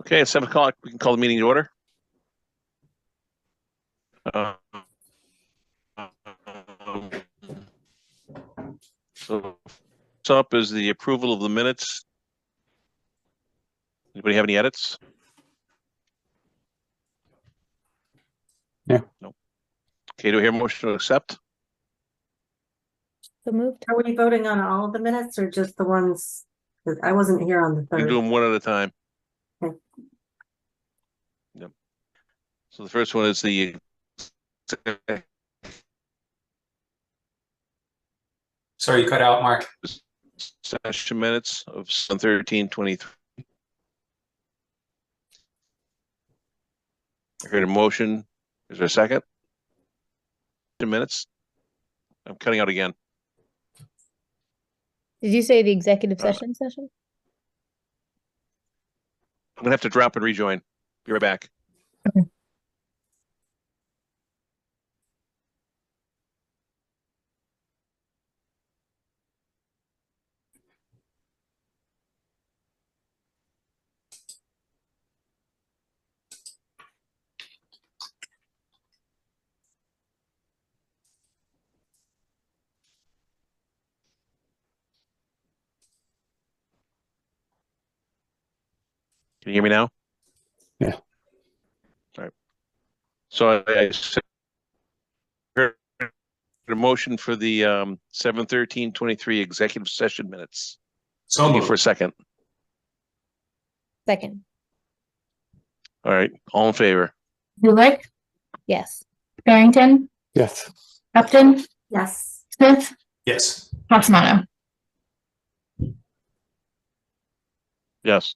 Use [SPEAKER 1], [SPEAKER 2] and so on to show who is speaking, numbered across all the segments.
[SPEAKER 1] Okay, at 7 o'clock, we can call the meeting to order. So, what's up is the approval of the minutes. Anybody have any edits?
[SPEAKER 2] Yeah.
[SPEAKER 1] No. Okay, do we hear a motion to accept?
[SPEAKER 3] So moved.
[SPEAKER 4] Are we voting on all of the minutes or just the ones? 'Cause I wasn't here on the
[SPEAKER 1] We can do
[SPEAKER 4] third.
[SPEAKER 1] them one at a time.
[SPEAKER 4] Okay.
[SPEAKER 1] Yep. So the first one is the
[SPEAKER 2] Sorry, you cut out, Mark.
[SPEAKER 1] session minutes of 13/23. I heard a motion. Is there a second? 2 minutes. I'm cutting out again.
[SPEAKER 3] Did you say the executive session?
[SPEAKER 1] I'm gonna have to drop and rejoin. Be right back.
[SPEAKER 3] Okay.
[SPEAKER 1] Can you hear me now?
[SPEAKER 2] Yeah.
[SPEAKER 1] All right. So I heard a motion for the 7/13/23 executive session minutes.
[SPEAKER 2] So
[SPEAKER 1] Looking for a
[SPEAKER 2] moved.
[SPEAKER 1] second.
[SPEAKER 3] Second.
[SPEAKER 1] All right, all in favor?
[SPEAKER 5] Zulik,
[SPEAKER 3] Yes.
[SPEAKER 5] Barrington,
[SPEAKER 2] Yes.
[SPEAKER 5] Upton,
[SPEAKER 4] Yes.
[SPEAKER 5] Smith,
[SPEAKER 2] Yes.
[SPEAKER 5] Passamato.
[SPEAKER 1] Yes.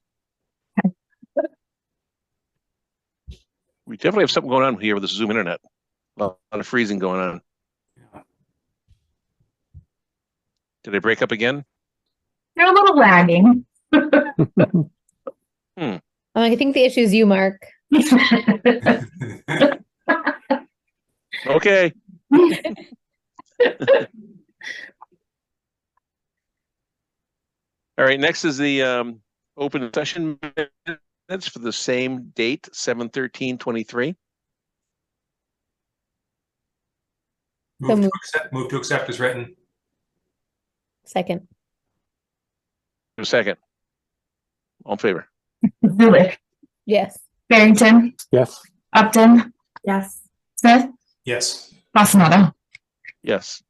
[SPEAKER 1] We definitely have something going on here with the Zoom internet. A lot of freezing going on. Did I break up again?
[SPEAKER 5] They're a little lagging.
[SPEAKER 3] I think the issue is you, Mark.
[SPEAKER 1] Okay. All right, next is the open session minutes for the same date, 7/13/23.
[SPEAKER 2] Move to accept as written.
[SPEAKER 3] Second.
[SPEAKER 1] A second. All in favor?
[SPEAKER 5] Zulik,
[SPEAKER 3] Yes.
[SPEAKER 5] Barrington,
[SPEAKER 2] Yes.
[SPEAKER 5] Upton,
[SPEAKER 4] Yes.
[SPEAKER 5] Smith,
[SPEAKER 2] Yes.
[SPEAKER 5] Passamato.
[SPEAKER 1] Yes.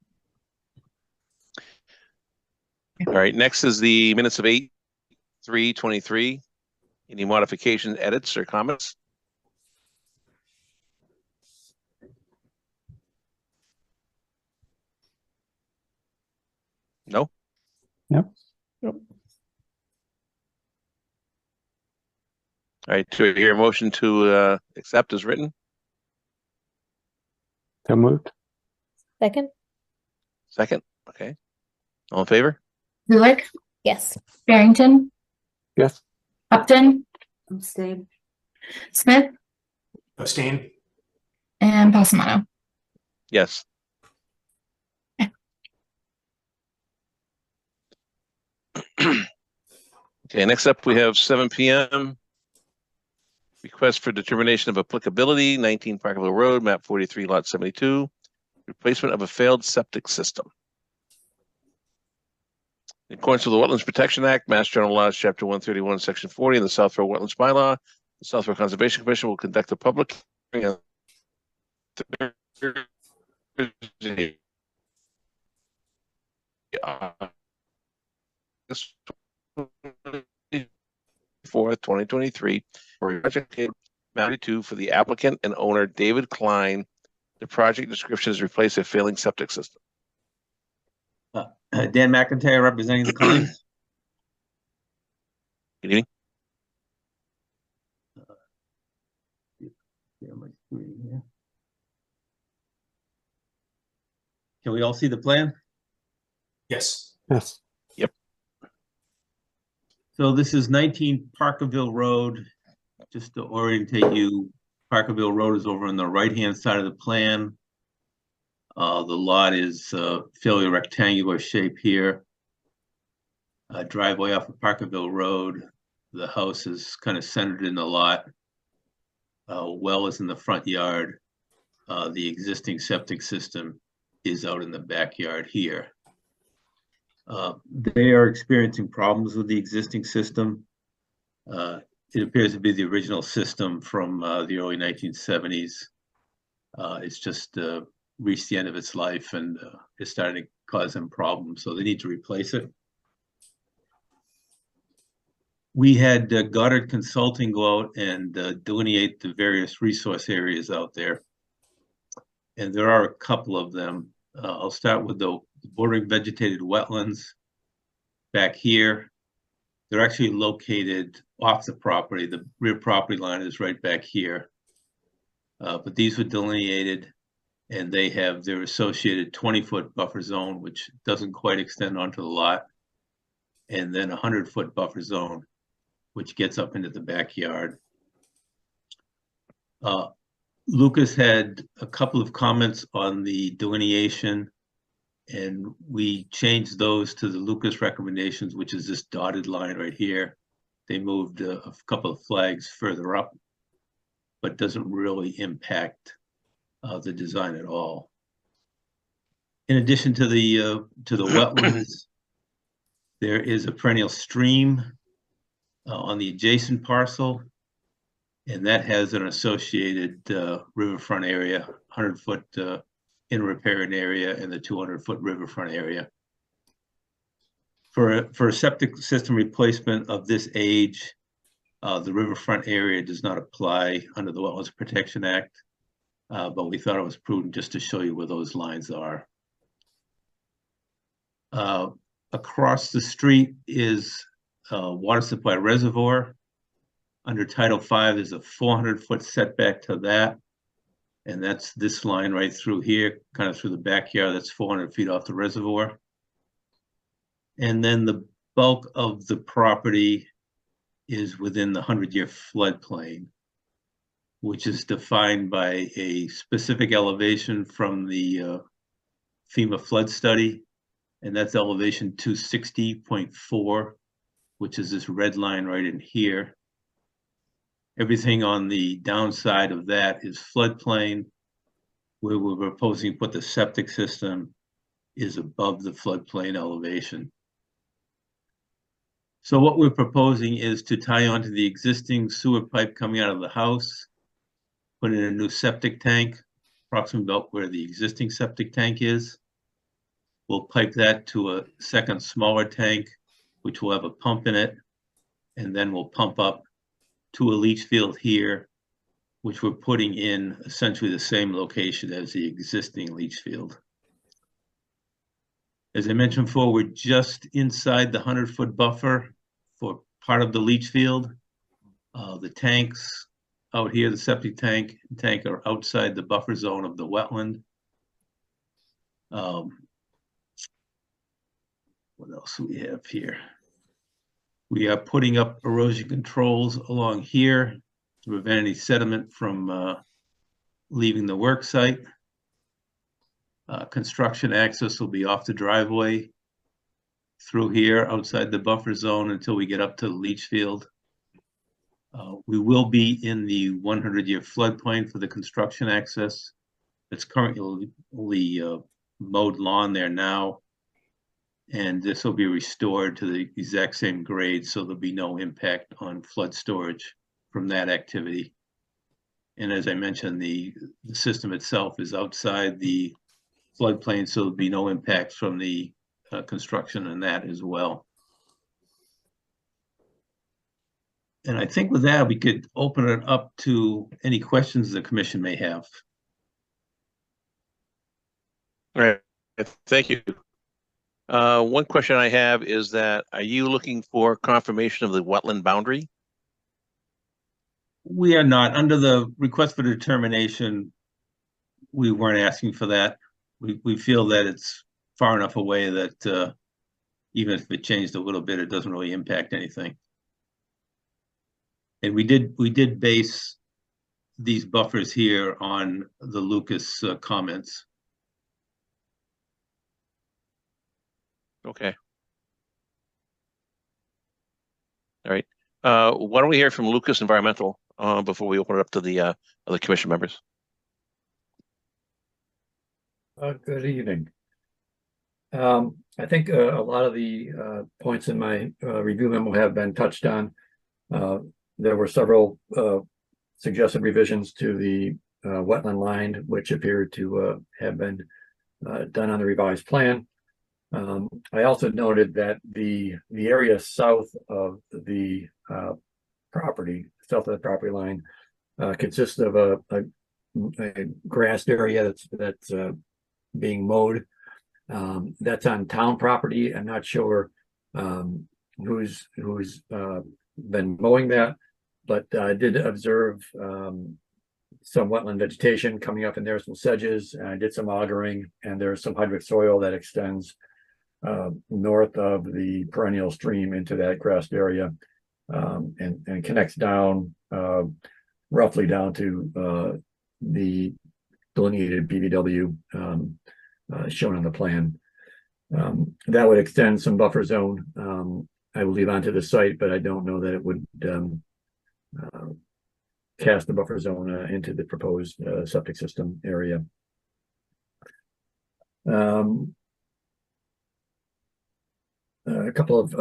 [SPEAKER 1] All right, next is the minutes of 8/3/23. Any modifications, edits, or comments? No?
[SPEAKER 2] Yep.
[SPEAKER 3] Nope.
[SPEAKER 1] All right, to hear a motion to accept as written?
[SPEAKER 2] So moved.
[SPEAKER 3] Second.
[SPEAKER 1] Second, okay. All in favor?
[SPEAKER 5] Zulik,
[SPEAKER 3] Yes.
[SPEAKER 5] Barrington,
[SPEAKER 2] Yes.
[SPEAKER 5] Upton,
[SPEAKER 4] Abstain.
[SPEAKER 5] Smith,
[SPEAKER 2] Abstain.
[SPEAKER 5] and Passamato.
[SPEAKER 1] Yes. Okay, next up we have 7 p.m. Request for determination of applicability, 19 Parkerville Road, map 43, lot 72. Replacement of a failed septic system. In accordance with the Wetlands Protection Act, Mass General Laws, Chapter 131, Section 40, and the Southfield Wetlands Bylaw, the Southfield Conservation Commission will conduct a public hearing on Thursday, August 24th, 2023, for project 92 for the applicant and owner David Klein. The project description is replace a failing septic system.
[SPEAKER 6] Dan McIntyre representing the Kleins.
[SPEAKER 1] Good evening.
[SPEAKER 6] Share my screen here. Can we all see the plan?
[SPEAKER 2] Yes. Yes.
[SPEAKER 6] So this is 19 Parkerville Road. Just to orientate you, Parkerville Road is over on the right-hand side of the plan. The lot is fairly rectangular shape here. Driveway off of Parkerville Road. the house is kind of centered in the lot. Well is in the front yard. The existing septic system is out in the backyard here. They are experiencing problems with the existing system. It appears to be the original system from the early 1970s. It's just reached the end of its life and is starting to cause them problems, so they need to replace it. We had Goddard Consulting go out and delineate the various resource areas out there. And there are a couple of them. I'll start with the bordering vegetated wetlands back here. They're actually located off the property. The rear property line is right back here. But these were delineated and they have their associated 20-foot buffer zone, which doesn't quite extend onto the lot. And then a 100-foot buffer zone, which gets up into the backyard. Lucas had a couple of comments on the delineation, and we changed those to the Lucas recommendations, which is this dotted line right here. They moved a couple of flags further up, but doesn't really impact the design at all. In addition to the wetlands, there is a perennial stream on the adjacent parcel, and that has an associated riverfront area, 100-foot in riparian area and the 200-foot riverfront area. For a septic system replacement of this age, the riverfront area does not apply under the Wetlands Protection Act, but we thought it was prudent just to show you where those lines are. Across the street is water supply reservoir. Under Title V, there's a 400-foot setback to that. And that's this line right through here, kind of through the backyard. That's 400 feet off the reservoir. And then the bulk of the property is within the 100-year floodplain, which is defined by a specific elevation from the FEMA flood study. And that's elevation 260.4, which is this red line right in here. Everything on the downside of that is floodplain. Where we're proposing to put the septic system is above the floodplain elevation. So what we're proposing is to tie onto the existing sewer pipe coming out of the house, put in a new septic tank, approximately about where the existing septic tank is. We'll pipe that to a second smaller tank, which will have a pump in it, and then we'll pump up to a leach field here, which we're putting in essentially the same location as the existing leach field. As I mentioned before, we're just inside the 100-foot buffer for part of the leach field. The tanks out here, the septic tank are outside the buffer zone of the wetland. What else do we have here? We are putting up erosion controls along here to prevent any sediment from leaving the work site. Construction access will be off the driveway through here outside the buffer zone until we get up to the leach field. We will be in the 100-year floodplain for the construction access. It's currently mowed lawn there now, and this will be restored to the exact same grade, so there'll be no impact on flood storage from that activity. And as I mentioned, the system itself is outside the floodplain, so there'll be no impact from the construction in that as well. And I think with that, we could open it up to any questions the commission may have.
[SPEAKER 1] All right, thank you. One question I have is that, are you looking for confirmation of the wetland boundary?
[SPEAKER 6] We are not. Under the request for determination, we weren't asking for that. We feel that it's far enough away that even if it changed a little bit, it doesn't really impact anything. And we did base these buffers here on the Lucas comments.
[SPEAKER 1] Okay. All right. Why don't we hear from Lucas Environmental before we open it up to the other commission members?
[SPEAKER 7] Good evening. I think a lot of the points in my review memo have been touched on. There were several suggested revisions to the wetland line, which appeared to have been done on the revised plan. I also noted that the area south of the property, south of the property line, consists of a grassed area that's being mowed. That's on town property. I'm not sure who's been mowing that, but I did observe some wetland vegetation coming up in there, some sedges, and I did some augering, and there's some hydric soil that extends north of the perennial stream into that grassed area, and connects down roughly down to the delineated BVW shown on the plan. That would extend some buffer zone, I believe, onto the site, but I don't know that it would cast the buffer zone into the proposed septic system area. A couple of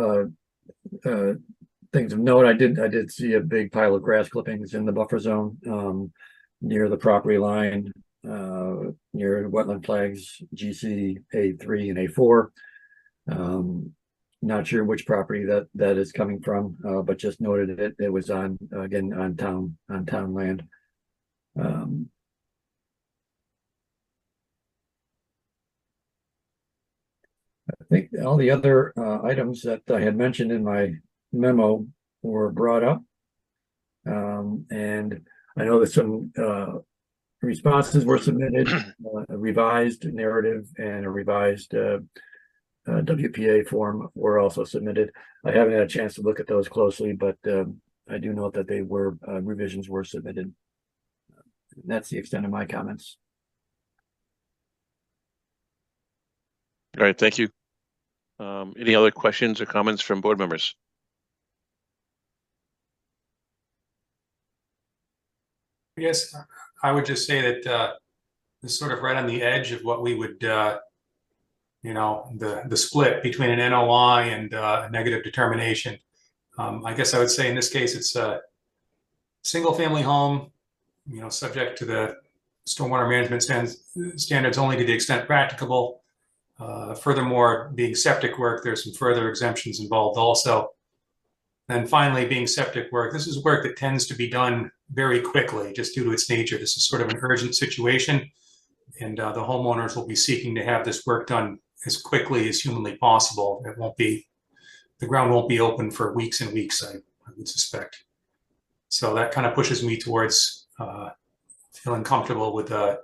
[SPEAKER 7] things of note. I did see a big pile of grass clippings in the buffer zone near the property line, near wetland flags GC A3 and A4. Not sure which property that is coming from, but just noted it was on, again, on town land. I think all the other items that I had mentioned in my memo were brought up. And I know that some responses were submitted, a revised narrative and a revised WPA form were also submitted. I haven't had a chance to look at those closely, but I do note that they were revisions were submitted. That's the extent of my comments.
[SPEAKER 1] All right, thank you. Any other questions or comments from board members?
[SPEAKER 2] Yes, I would just say that this is sort of right on the edge of what we would, you know, the split between an NOI and a negative determination. I guess I would say in this case, it's a single family home, you know, subject to the stormwater management standards only to the extent practicable. Furthermore, being septic work, there's some further exemptions involved also. And finally, being septic work, this is work that tends to be done very quickly just due to its nature. This is sort of an urgent situation, and the homeowners will be seeking to have this work done as quickly as humanly possible. It won't be, the ground won't be open for weeks and weeks, I would suspect. So that kind of pushes me towards feeling comfortable with a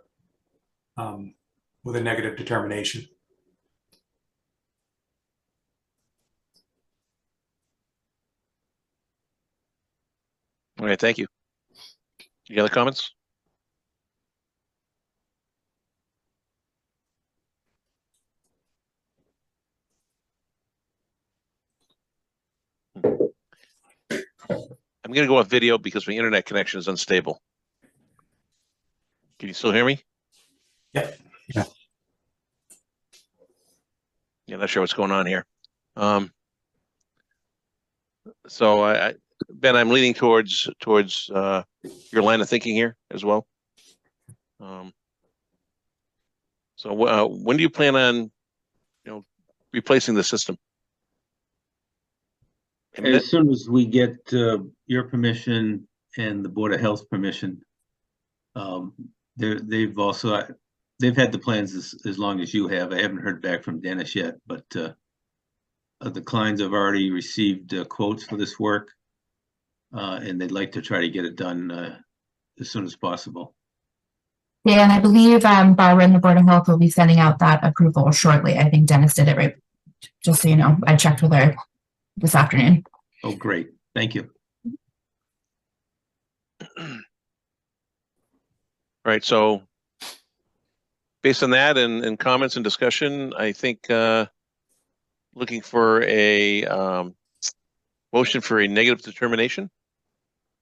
[SPEAKER 2] negative determination.
[SPEAKER 1] All right, thank you. Any other comments? I'm going to go off video because my internet connection is unstable. Can you still hear me?
[SPEAKER 2] Yeah.
[SPEAKER 1] Yeah, not sure what's going on here. So Ben, I'm leaning towards your line of thinking here as well. So when do you plan on, replacing the system?
[SPEAKER 6] As soon as we get your permission and the Board of Health permission. They've had the plans as long as you have. I haven't heard back from Dennis yet, but the clients have already received quotes for this work, and they'd like to try to get it done as soon as possible.
[SPEAKER 5] Yeah, and I believe Barbara and the Board of Health will be sending out that approval shortly. I think Dennis did it right. Just so you know, I checked with her this afternoon.
[SPEAKER 6] Oh, great. Thank you.
[SPEAKER 1] Right. So based on that and comments and discussion, I think looking for a Motion for a negative determination?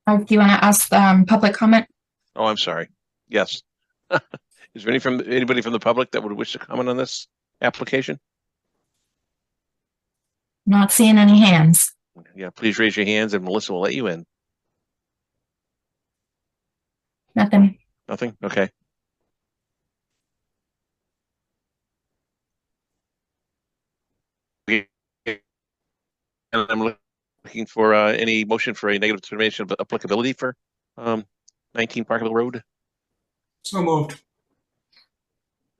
[SPEAKER 5] Do you want to ask public comment?
[SPEAKER 1] Oh, I'm sorry. Yes. Is there anybody from the public that would wish to comment on this application?
[SPEAKER 5] Not seeing any hands.
[SPEAKER 1] Yeah, please raise your hands and Melissa will let you in.
[SPEAKER 5] Nothing.
[SPEAKER 1] Nothing? Okay. And I'm looking for any motion for a negative determination of applicability for 19 Parkville Road.
[SPEAKER 2] So moved.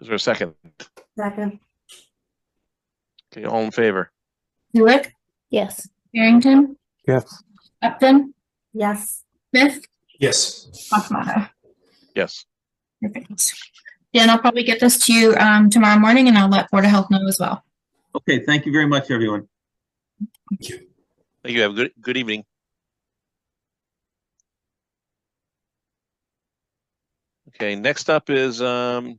[SPEAKER 1] Is there a second?
[SPEAKER 4] Second,
[SPEAKER 1] Okay, all in favor?
[SPEAKER 5] Hewitt,
[SPEAKER 3] Yes.
[SPEAKER 5] Barrington,
[SPEAKER 8] Yes.
[SPEAKER 5] Upton,
[SPEAKER 4] yes.
[SPEAKER 5] Smith,
[SPEAKER 2] Yes.
[SPEAKER 5] Hoffmeister.
[SPEAKER 1] Yes.
[SPEAKER 5] Perfect. Dan, I'll probably get this to you tomorrow morning, and I'll let Board of Health know as well.
[SPEAKER 6] Okay, thank you very much, everyone.
[SPEAKER 2] Thank you.
[SPEAKER 1] Thank you. Have a good evening. Okay, next up is notice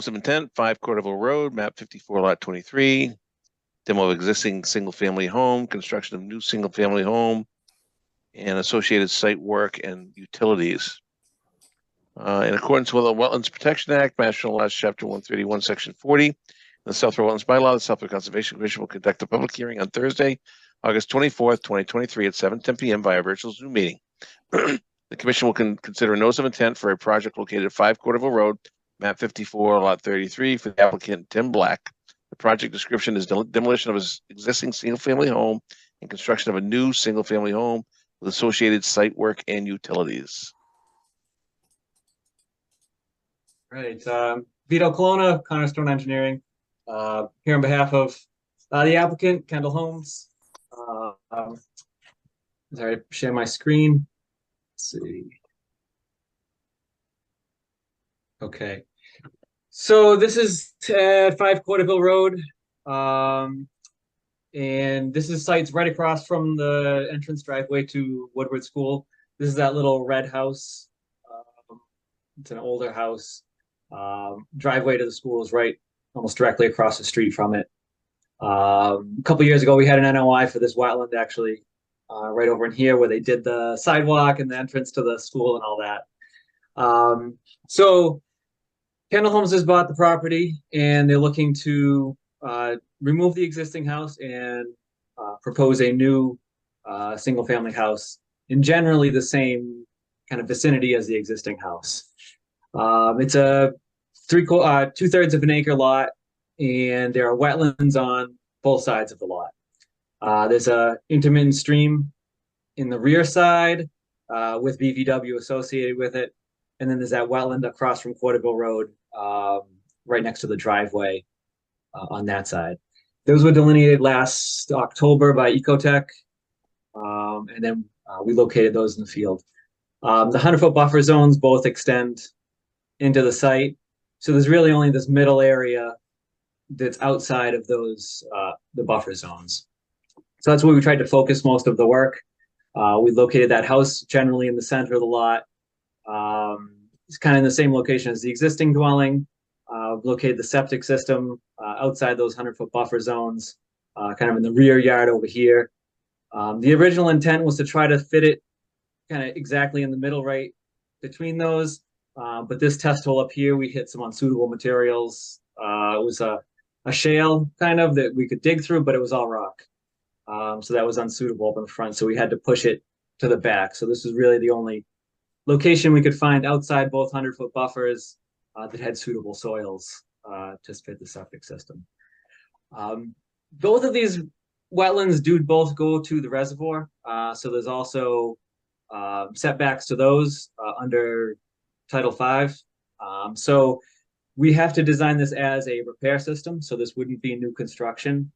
[SPEAKER 1] of intent, 5 Cordoville Road, map 54, lot 23. Demo of existing single-family home, construction of new single-family home, and associated site work and utilities. In accordance with the Wetlands Protection Act, Mass General Laws, Chapter 131, Section 40, the Southfield Wetlands Bylaw, the Southfield Conservation Commission will conduct a public hearing on Thursday, August 24th, 2023 at 7:10 p.m. via virtual Zoom meeting. The Commission will consider a notice of intent for a project located at 5 Cordoville Road, map 54, lot 33 for the applicant Tim Black. The project description is demolition of his existing single-family home and construction of a new single-family home with associated site work and utilities.
[SPEAKER 9] Right. Vito Colonna, Cornerstone Engineering, here on behalf of the applicant, Kendall Holmes. Sorry to share my screen. Let's see. Okay. So this is at 5 Cordoville Road. And this is sites right across from the entrance driveway to Woodward School. This is that little red house. It's an older house. Driveway to the school is right almost directly across the street from it. A couple years ago, we had an NOI for this wetland actually right over in here where they did the sidewalk and the entrance to the school and all that. So Kendall Holmes has bought the property and they're looking to remove the existing house and propose a new single family house in generally the same kind of vicinity as the existing house. It's a 2/3 of an acre lot, and there are wetlands on both sides of the lot. There's a intermittent stream in the rear side with BVW associated with it, and then there's that wetland across from Cordoville Road, right next to the driveway on that side. Those were delineated last October by Ecotech, and then we located those in the field. The 100-foot buffer zones both extend into the site. So there's really only this middle area that's outside of those, the buffer zones. So that's where we tried to focus most of the work. We located that house generally in the center of the lot. It's kind of in the same location as the existing dwelling. Located the septic system outside those 100-foot buffer zones, kind of in the rear yard over here. The original intent was to try to fit it kind of exactly in the middle right between those. But this test hole up here, we hit some unsuitable materials. It was a shale kind of that we could dig through, but it was all rock. So that was unsuitable up in the front. So we had to push it to the back. So this was really the only location we could find outside both 100-foot buffers that had suitable soils to fit the septic system. Both of these wetlands do both go to the reservoir. So there's also setbacks to those under Title V. So we have to design this as a repair system. So this wouldn't be new construction.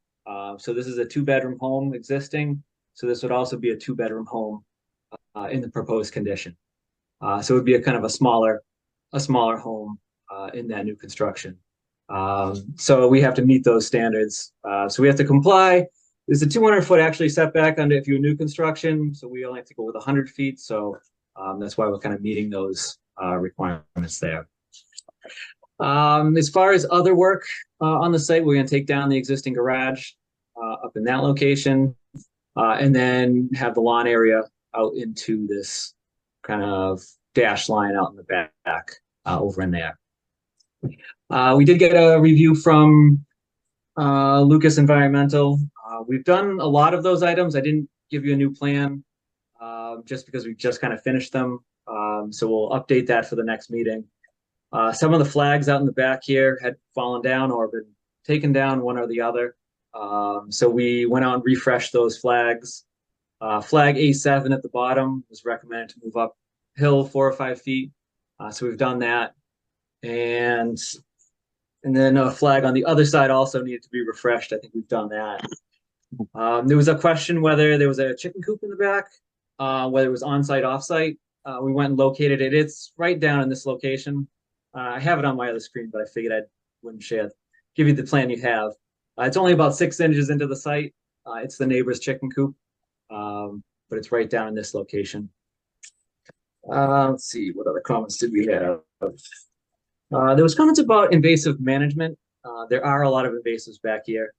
[SPEAKER 9] So this is a 2-bedroom home existing. So this would also be a 2-bedroom home in the proposed condition. So it would be a kind of a smaller home in that new construction. So we have to meet those standards. So we have to comply. There's a 200-foot actually setback under if you're new construction. So we only have to go with 100 feet. So that's why we're kind of meeting those requirements there. As far as other work on the site, we're going to take down the existing garage up in that location. and then have the lawn area out into this kind of dash line out in the back over in there. We did get a review from Lucas Environmental. We've done a lot of those items. I didn't give you a new plan just because we just kind of finished them. So we'll update that for the next meeting. Some of the flags out in the back here had fallen down or been taken down, one or the other. So we went out and refreshed those flags. Flag A7 at the bottom was recommended to move uphill 4 or 5 feet. So we've done that. And then a flag on the other side also needed to be refreshed. I think we've done that. There was a question whether there was a chicken coop in the back, whether it was on-site, off-site. We went and located it. It's right down in this location. I have it on my other screen, but I figured I wouldn't give you the plan you have. It's only about 6 inches into the site. It's the neighbor's chicken coop, but it's right down in this location. Let's see, what other comments did we have? There was comments about invasive management. There are a lot of invasives back here.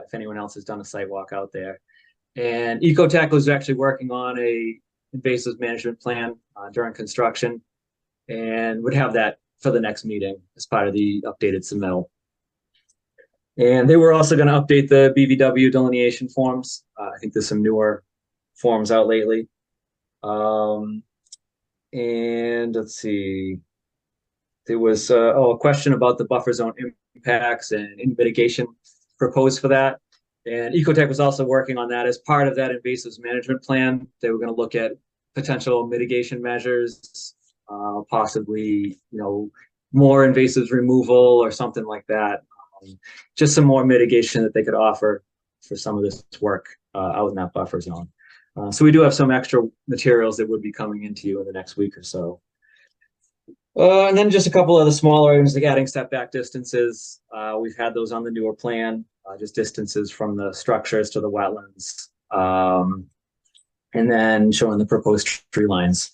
[SPEAKER 9] If anyone else has done a site walk out there. And Ecotech was actually working on a invasive management plan during construction and would have that for the next meeting as part of the updated submittal. And they were also going to update the BVW delineation forms. I think there's some newer forms out lately. And let's see. There was a question about the buffer zone impacts and mitigation proposed for that. And Ecotech was also working on that as part of that invasives management plan. They were going to look at potential mitigation measures, possibly, more invasives removal or something like that. Just some more mitigation that they could offer for some of this work out in that buffer zone. So we do have some extra materials that would be coming into you in the next week or so. And then just a couple of the smaller items like adding setback distances. We've had those on the newer plan, just distances from the structures to the wetlands. And then showing the proposed tree lines.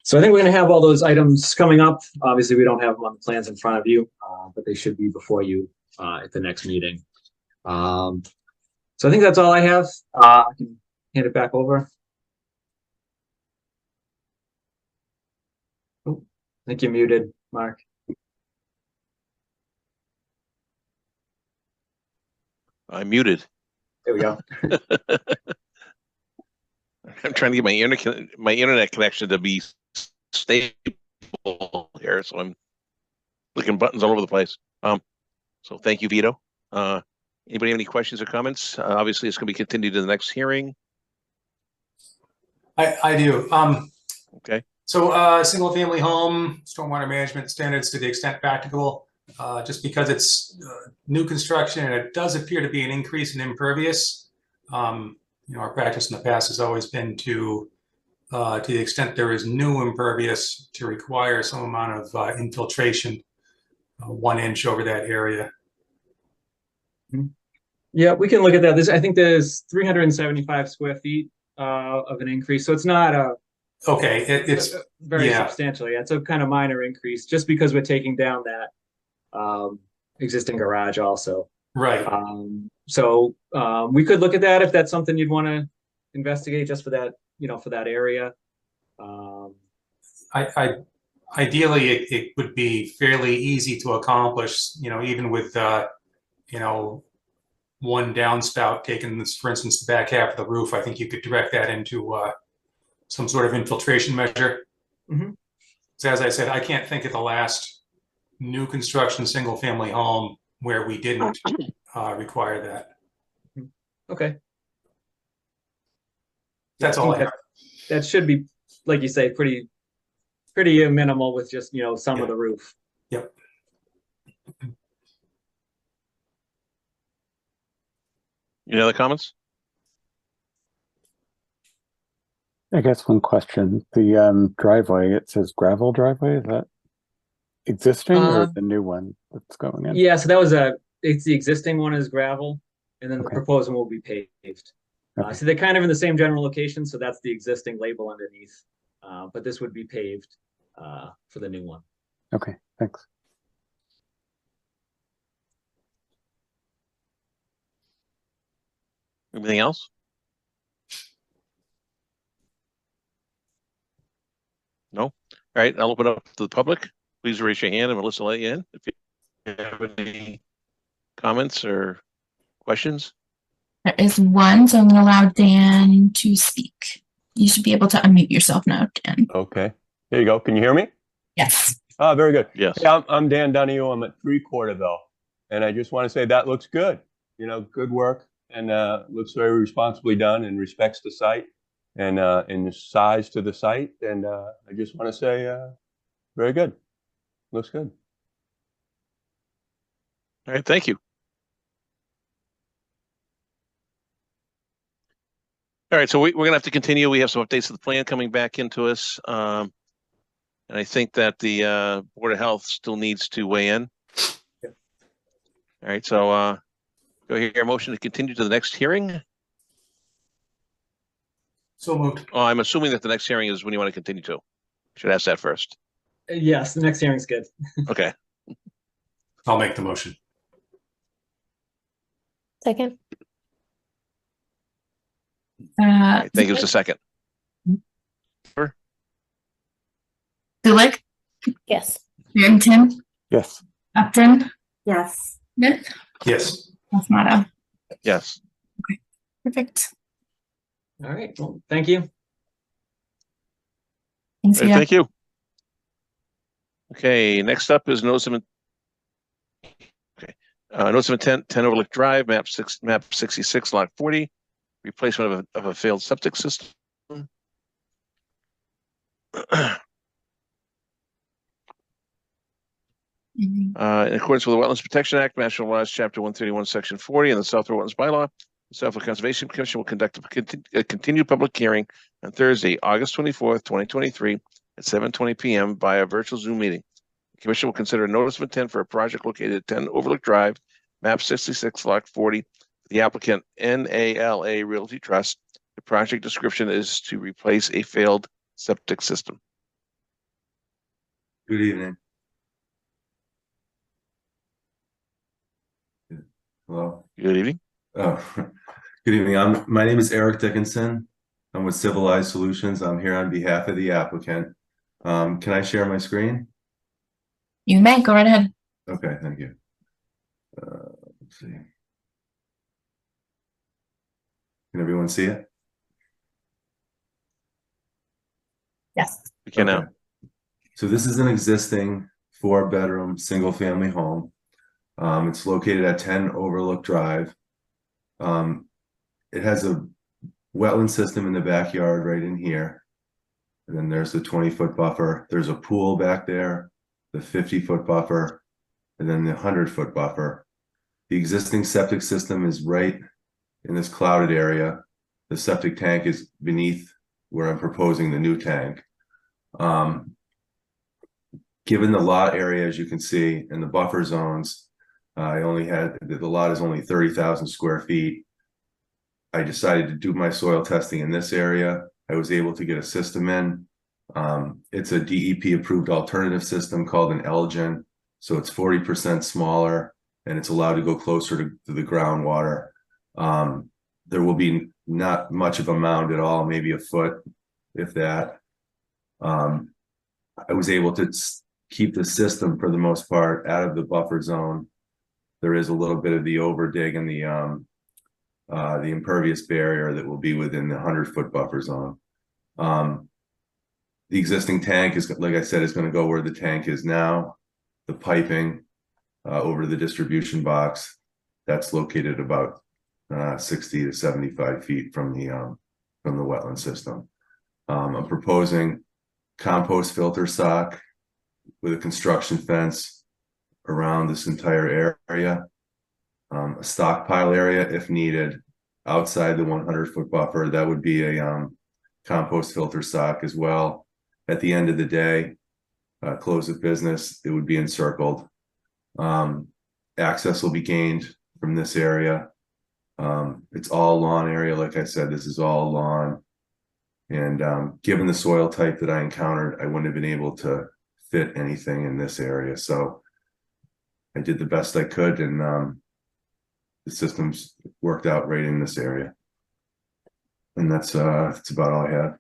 [SPEAKER 9] So I think we're going to have all those items coming up. Obviously, we don't have them on the plans in front of you, but they should be before you at the next meeting. So I think that's all I have. I can hand it back over. Oh, I think you're muted, Mark.
[SPEAKER 1] I'm muted.
[SPEAKER 9] There we go.
[SPEAKER 1] I'm trying to get my internet connection to be stable here, so I'm clicking buttons all over the place. So thank you, Vito. Anybody have any questions or comments? Obviously, it's going to be continued to the next hearing.
[SPEAKER 2] I do.
[SPEAKER 1] Okay.
[SPEAKER 2] So single family home, stormwater management standards to the extent practicable, just because it's new construction and it does appear to be an increase in impervious. Our practice in the past has always been to the extent there is new impervious, to require some amount of infiltration, 1 inch over that area.
[SPEAKER 9] Yeah, we can look at that. I think there's 375 square feet of an increase, so it's not a
[SPEAKER 2] okay. It's
[SPEAKER 9] very substantial. Yeah, it's a kind of minor increase, just because we're taking down that existing garage also.
[SPEAKER 2] Right.
[SPEAKER 9] So we could look at that if that's something you'd want to investigate just for that, for that area.
[SPEAKER 2] Ideally, it would be fairly easy to accomplish, even with, one downspout taking this, for instance, the back half of the roof. I think you could direct that into some sort of infiltration measure.
[SPEAKER 9] Mm-hmm.
[SPEAKER 2] So as I said, I can't think of the last new construction single family home where we didn't require that.
[SPEAKER 9] Okay.
[SPEAKER 2] That's all I have.
[SPEAKER 9] That should be, like you say, pretty minimal with just, some of the roof.
[SPEAKER 2] Yep.
[SPEAKER 1] Any other comments?
[SPEAKER 8] I guess one question. The driveway, it says gravel driveway. Is that existing or the new one that's going in?
[SPEAKER 9] Yeah, so it's the existing one is gravel, and then the proposed one will be paved. So they're kind of in the same general location, so that's the existing label underneath. But this would be paved for the new one.
[SPEAKER 8] Okay, thanks.
[SPEAKER 1] Anything else? All right, I'll open up to the public. Please raise your hand and Melissa will let you in if you have any comments or questions.
[SPEAKER 5] There is one, so I'm going to allow Dan to speak. You should be able to unmute yourself now, Dan.
[SPEAKER 10] Okay, there you go. Can you hear me?
[SPEAKER 5] Yes.
[SPEAKER 10] Ah, very good.
[SPEAKER 1] Yes.
[SPEAKER 10] Yeah, I'm Dan Dunio. I'm at 3-Quarterville, and I just want to say that looks good. You know, good work, and looks very responsibly done and respects the site and the size to the site. And I just want to say, very good. Looks good.
[SPEAKER 1] All right, thank you. All right, so we're going to have to continue. We have some updates of the plan coming back into us. And I think that the Board of Health still needs to weigh in.
[SPEAKER 2] Yep.
[SPEAKER 1] All right, so do I hear a motion to continue to the next hearing?
[SPEAKER 2] So moved.
[SPEAKER 1] Oh, I'm assuming that the next hearing is when you want to continue to. Should ask that first.
[SPEAKER 9] Yes, the next hearing's good.
[SPEAKER 1] Okay.
[SPEAKER 2] I'll make the motion.
[SPEAKER 3] Second.
[SPEAKER 1] All right, thank you. Just a second.
[SPEAKER 5] Gulick,
[SPEAKER 3] Yes.
[SPEAKER 5] Barrington,
[SPEAKER 8] Yes.
[SPEAKER 5] Upton,
[SPEAKER 4] Yes.
[SPEAKER 5] Smith,
[SPEAKER 2] Yes.
[SPEAKER 5] Mafmato.
[SPEAKER 1] Yes.
[SPEAKER 5] Perfect.
[SPEAKER 9] All right, well, thank you.
[SPEAKER 5] Thanks,
[SPEAKER 1] All right,
[SPEAKER 5] yeah.
[SPEAKER 1] thank you. Okay, next up is notice of intent, 10 Overlook Drive, map 66, lot 40, replacement of a failed septic system. In accordance with the Wetlands Protection Act, Mass General Laws, Chapter 131, Section 40, and the South Shore Wetlands Bylaw, the South Shore Conservation Commission will conduct a continued public hearing on Thursday, August 24th, 2023, at 7:20 p.m. via virtual Zoom meeting. The Commission will consider a notice of intent for a project located at 10 Overlook Drive, map 66, lot 40, the applicant NALA Realty Trust. The project description is to replace a failed septic system.
[SPEAKER 11] Good evening. Hello.
[SPEAKER 1] Good evening.
[SPEAKER 11] Oh, good evening. My name is Eric Dickinson. I'm with Civilized Solutions. I'm here on behalf of the applicant. Can I share my screen?
[SPEAKER 5] You may go right ahead.
[SPEAKER 11] Okay, thank you. Let's see. Can everyone see it?
[SPEAKER 5] Yes.
[SPEAKER 1] We can now.
[SPEAKER 11] Okay. So this is an existing 4-bedroom single-family home. It's located at 10 Overlook Drive. It has a wetland system in the backyard right in here. And then there's the 20-foot buffer. There's a pool back there, the 50-foot buffer, and then the 100-foot buffer. The existing septic system is right in this clouded area. The septic tank is beneath where I'm proposing the new tank. Given the lot area, as you can see, and the buffer zones, the lot is only 30,000 square feet. I decided to do my soil testing in this area. I was able to get a system in. It's a DEP approved alternative system called an Elgin. So it's 40% smaller and it's allowed to go closer to the groundwater. There will be not much of a mound at all, maybe a foot, if that. I was able to keep the system for the most part out of the buffer zone. There is a little bit of the overdig and the impervious barrier that will be within the 100-foot buffer zone. The existing tank is, like I said, is going to go where the tank is now. The piping over the distribution box, that's located about 60 to 75 feet from the wetland system. I'm proposing compost filter sock with a construction fence around this entire area, a stockpile area if needed outside the 100-foot buffer. That would be a compost filter sock as well. At the end of the day, close of business, it would be encircled. Access will be gained from this area. It's all lawn area. Like I said, this is all lawn. And given the soil type that I encountered, I wouldn't have been able to fit anything in this area. So I did the best I could, and the systems worked out right in this area. And that's about all I have.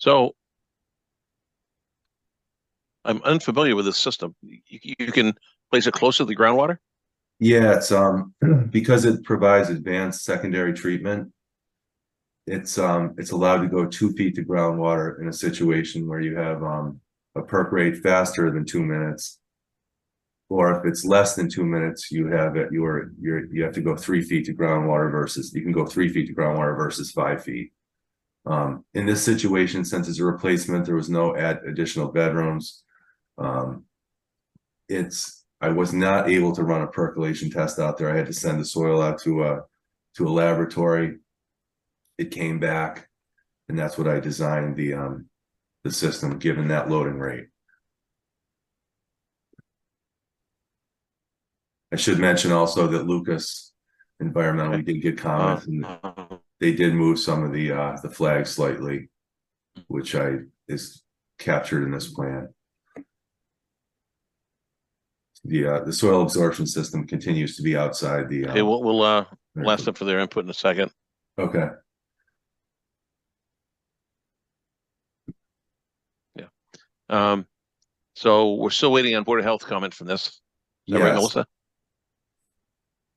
[SPEAKER 1] So I'm unfamiliar with this system. You can place it close to the groundwater?
[SPEAKER 11] Yeah, it's because it provides advanced secondary treatment. It's allowed to go 2 feet to groundwater in a situation where you have a perk rate faster than 2 minutes. Or if it's less than 2 minutes, you have it, you have to go 3 feet to groundwater versus you can go 3 feet to groundwater versus 5 feet. In this situation, since it's a replacement, there was no additional bedrooms. I was not able to run a percolation test out there. I had to send the soil out to a laboratory. It came back, and that's what I designed the system given that loading rate. I should mention also that Lucas Environmental, we did get comments, and they did move some of the flags slightly, which is captured in this plan. The soil absorption system continues to be outside the.
[SPEAKER 1] Okay, we'll ask them for their input in a second.
[SPEAKER 11] Okay.
[SPEAKER 1] Yeah. So we're still waiting on Board of Health comment from this. Is that right,
[SPEAKER 11] Yes.
[SPEAKER 1] Melissa?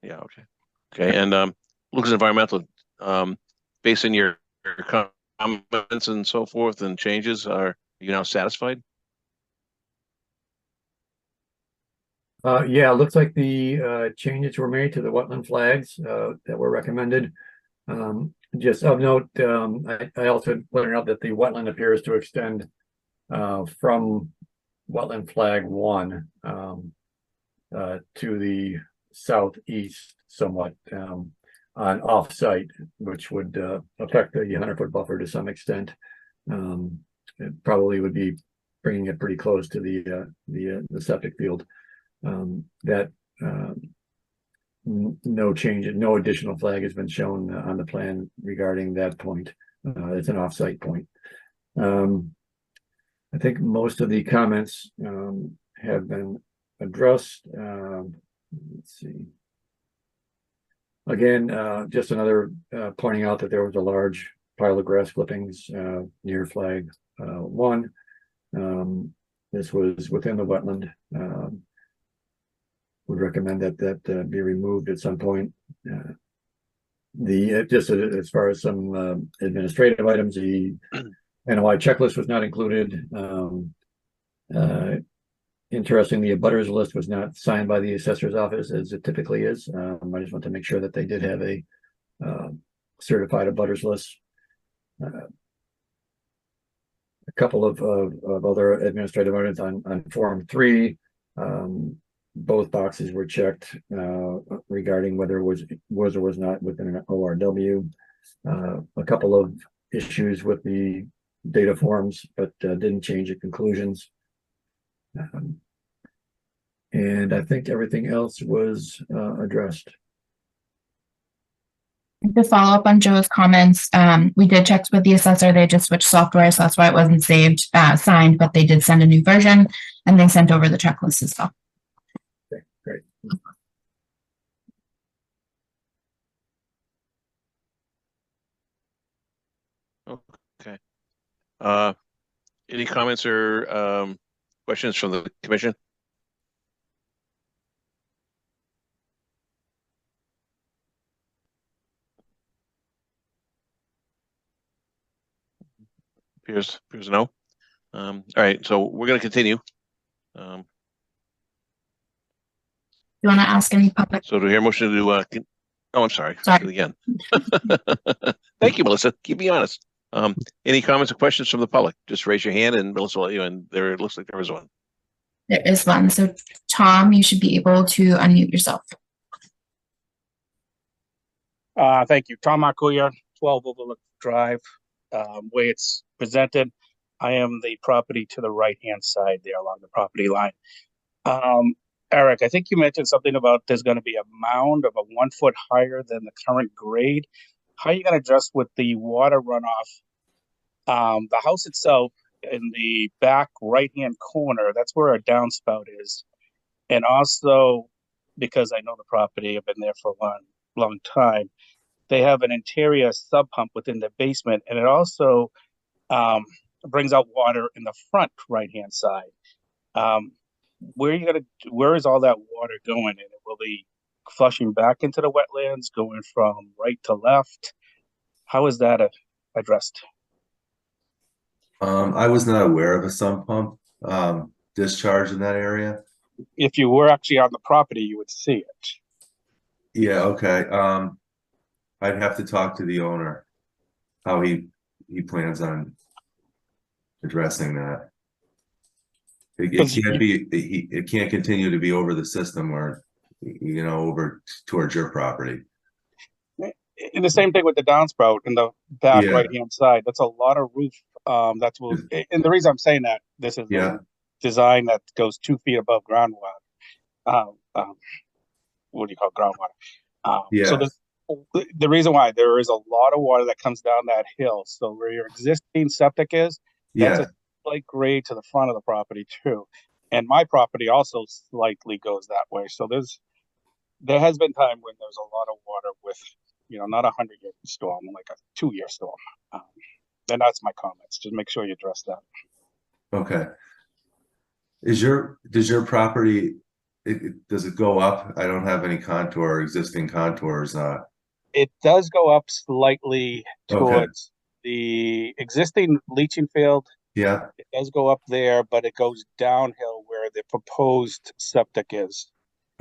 [SPEAKER 1] Yeah. Okay. Okay. And Lucas Environmental, based on your comments and so forth and changes, are you now satisfied?
[SPEAKER 7] Yeah, it looks like the changes were made to the wetland flags that were recommended. Just of note, I also pointed out that the wetland appears to extend from wetland flag 1 to the southeast somewhat on off-site, which would affect the 100-foot buffer to some extent. It probably would be bringing it pretty close to the septic field. No change, no additional flag has been shown on the plan regarding that point. It's an off-site point. I think most of the comments have been addressed. Let's see. Again, just another pointing out that there was a large pile of grass clippings near flag 1. This was within the wetland. Would recommend that be removed at some point. Just as far as some administrative items, the NOI checklist was not included. Interestingly, the abutters list was not signed by the assessor's office as it typically is. I just want to make sure that they did have a certified abutters list. A couple of other administrative items on Form 3. Both boxes were checked regarding whether it was or was not within an ORW. A couple of issues with the data forms, but didn't change the conclusions. And I think everything else was addressed.
[SPEAKER 5] To follow up on Joe's comments, we did check with the assessor. They just switched software, so that's why it wasn't signed, but they did send a new version and they sent over the checklist as well.
[SPEAKER 7] Okay, great.
[SPEAKER 1] Okay. Any comments or questions from the commission? Appears no. All right, so we're going to continue.
[SPEAKER 5] You want to ask any public?
[SPEAKER 1] So do we hear a motion to do? Oh, I'm sorry.
[SPEAKER 5] Sorry.
[SPEAKER 1] Again. Thank you, Melissa. Keep me honest. Any comments or questions from the public? Just raise your hand and Melissa will let you in. There, it looks like there was one.
[SPEAKER 5] There is one. So Tom, you should be able to unmute yourself.
[SPEAKER 12] Thank you. Tom Akuya, 12 Overlook Drive. Way it's presented, I am the property to the right-hand side there along the property line. Eric, I think you mentioned something about there's going to be a mound of a 1 foot higher than the current grade. How are you going to adjust with the water runoff? The house itself in the back right-hand corner, that's where a downspout is. And also, because I know the property, I've been there for a long time, they have an interior sub pump within the basement, and it also brings out water in the front right-hand side. Where is all that water going? And it will be flushing back into the wetlands, going from right to left? How is that addressed?
[SPEAKER 11] I was not aware of a sump pump discharge in that area.
[SPEAKER 12] If you were actually on the property, you would see it.
[SPEAKER 11] Yeah, okay. I'd have to talk to the owner, how he plans on addressing that. It can't be, it can't continue to be over the system or, you know, over towards your property.
[SPEAKER 12] And the same thing with the downspout in the back
[SPEAKER 11] Yeah.
[SPEAKER 12] right-hand and that's a lot of roof. And the reason I'm saying that, this is a design that goes 2 feet above groundwater. What do you call groundwater? So the reason why there is a lot of water that comes down that hill. So where your existing septic is, that's a slight grade to the front of the property too. And my property also slightly goes that way. So there has been time when there's a lot of water with, you know, not 100-year storm, like a 2-year storm. And that's my comments. Just make sure you address that.
[SPEAKER 11] Okay. Does your property, does it go up? I don't have any existing contours.
[SPEAKER 12] It does go up slightly towards the existing leaching field.
[SPEAKER 11] Yeah.
[SPEAKER 12] It does go up there, but it goes downhill where the proposed septic is.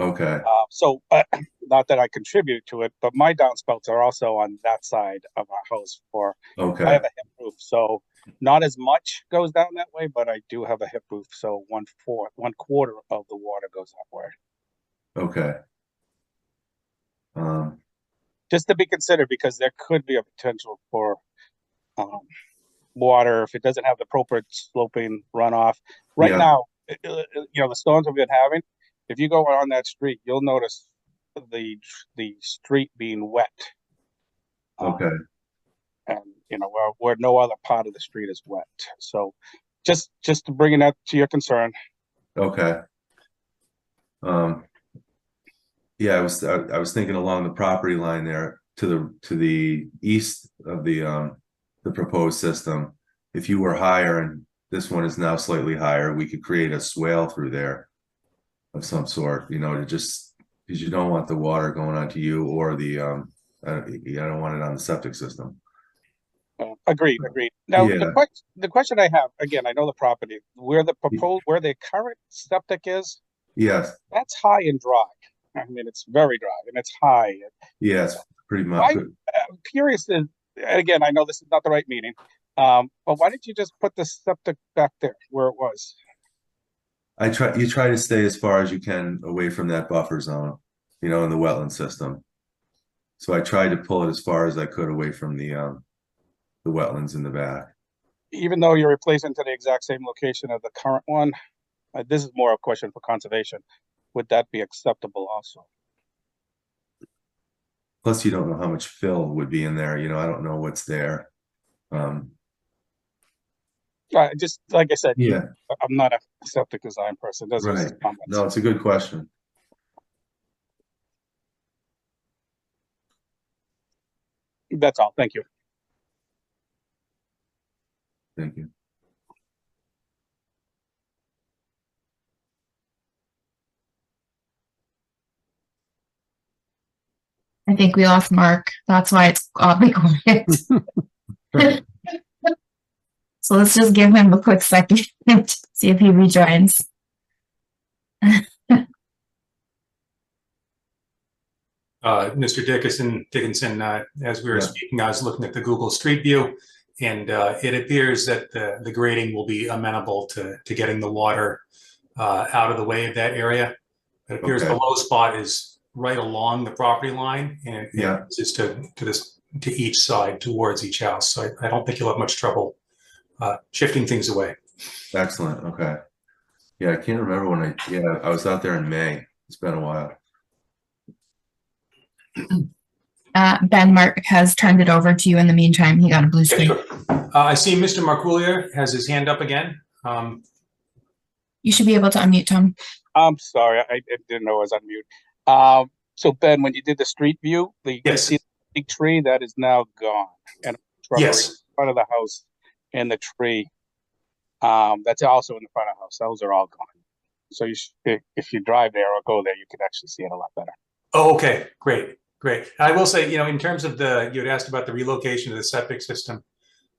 [SPEAKER 11] Okay.
[SPEAKER 12] So not that I contribute to it, but my downspouts are also on that side of our house I have a hip roof. So not as much goes down that way, but I do have a hip roof. So 1/4 of the water goes that way.
[SPEAKER 11] Okay.
[SPEAKER 12] Just to be considered, because there could be a potential for water if it doesn't have the appropriate sloping runoff. Right now, you know, the storms we've been having, if you go on that street, you'll notice the street being wet.
[SPEAKER 11] Okay.
[SPEAKER 12] And you know, where no other part of the street is wet. So just to bring that to your concern.
[SPEAKER 11] Okay. Yeah, I was thinking along the property line there to the east of the proposed system. If you were higher and this one is now slightly higher, we could create a swale through there of some sort, you know, to just, because you don't want the water going onto you or the I don't want it on the septic system.
[SPEAKER 12] Agreed. Now the question I have, again, I know the property where the current septic is.
[SPEAKER 11] Yes.
[SPEAKER 12] That's high and dry. I mean, it's very dry and it's high.
[SPEAKER 11] Yes, pretty much.
[SPEAKER 12] I'm curious, and again, I know this is not the right meeting, but why didn't you just put the septic back there where it was?
[SPEAKER 11] You try to stay as far as you can away from that buffer zone, you know, in the wetland system. So I tried to pull it as far as I could away from the wetlands in the back.
[SPEAKER 12] Even though you're replacing to the exact same location of the current one, this is more a question for conservation. Would that be acceptable also?
[SPEAKER 11] Plus, you don't know how much fill would be in there. You know, I don't know what's there.
[SPEAKER 12] Just like I said,
[SPEAKER 11] yeah,
[SPEAKER 12] I'm not a septic design person. Those are just comments.
[SPEAKER 11] No, it's a good question.
[SPEAKER 12] That's all. Thank you.
[SPEAKER 11] Thank you.
[SPEAKER 5] I think we lost Mark. That's why it's oddly quiet. So let's just give him a quick second to see if he rejoins.
[SPEAKER 2] Mr. Dickinson, as we were speaking, I was looking at the Google Street View, and it appears that the grading will be amenable to getting the water out of the way of that area. It appears the low spot is right along the property line, and it's just to each side towards each house. So I don't think you'll have much trouble shifting things away.
[SPEAKER 11] Excellent. Okay. Yeah, I can't remember when I was out there in May. It's been a while.
[SPEAKER 5] Ben, Mark has turned it over to you in the meantime. He got a blue screen.
[SPEAKER 2] Sure. I see Mr. Marcoulier has his hand up again.
[SPEAKER 5] You should be able to unmute, Tom.
[SPEAKER 12] I'm sorry, I didn't know I was on mute. So Ben, when you did the street view, you see the big tree that is now gone, and in front of the house and the tree. That's also in the front of the house. Those are all gone. So if you drive there or go there, you can actually see it a lot better.
[SPEAKER 2] Oh, okay, great, great. I will say, in terms of you had asked about the relocation of the septic system.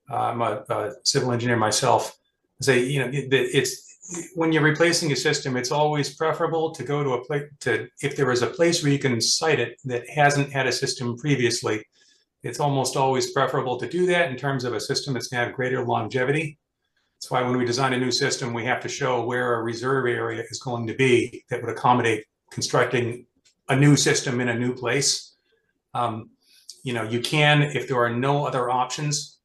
[SPEAKER 2] I'm a civil engineer myself. It's when you're replacing a system, it's always preferable to go to a place if there is a place where you can site it that hasn't had a system previously. It's almost always preferable to do that in terms of a system that's going to have greater longevity. That's why when we design a new system, we have to show where a reserve area is going to be that would accommodate constructing a new system in a new place. You can, if there are no other options,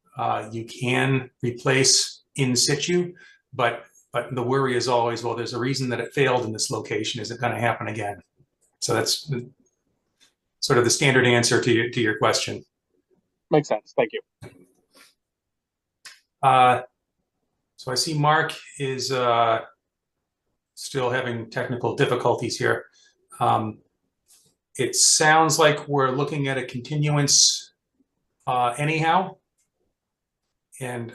[SPEAKER 2] you can replace in situ, but the worry is always, well, there's a reason that it failed in this location. Is it going to happen again? So that's sort of the standard answer to your question.
[SPEAKER 12] Makes sense. Thank you.
[SPEAKER 2] So I see Mark is still having technical difficulties here. It sounds like we're looking at a continuance anyhow. And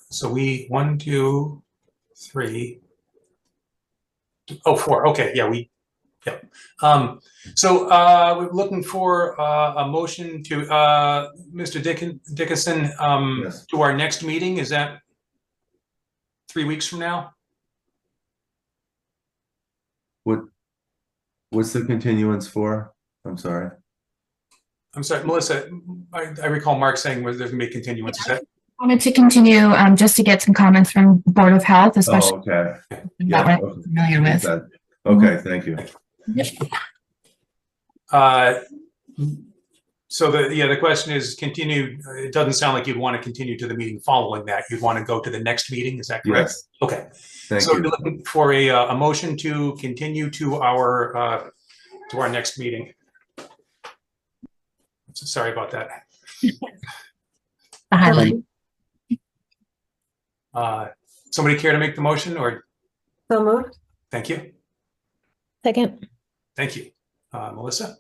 [SPEAKER 2] so 1, 2, 3. Oh, 4. Okay, so we're looking for a motion to Mr. Dickinson
[SPEAKER 11] Yes.
[SPEAKER 2] to our next meeting. Is that 3 weeks from now?
[SPEAKER 11] What's the continuance for? I'm sorry.
[SPEAKER 2] Melissa, I recall Mark saying there's going to be continuance. Is that?
[SPEAKER 5] I wanted to continue just to get some comments from Board of Health, especially
[SPEAKER 11] okay.
[SPEAKER 5] that one I'm familiar with.
[SPEAKER 11] Okay, thank you.
[SPEAKER 2] So the question is continue. It doesn't sound like you'd want to continue to the meeting following that. You'd want to go to the next meeting. Is that correct?
[SPEAKER 11] Yes.
[SPEAKER 2] Okay.
[SPEAKER 11] Thank
[SPEAKER 2] so
[SPEAKER 11] you.
[SPEAKER 2] we're looking for a motion to continue to our next meeting. Sorry about that. Somebody care to make the motion or?
[SPEAKER 4] So moved.
[SPEAKER 2] Thank you.
[SPEAKER 3] Second.
[SPEAKER 2] Thank you. Melissa?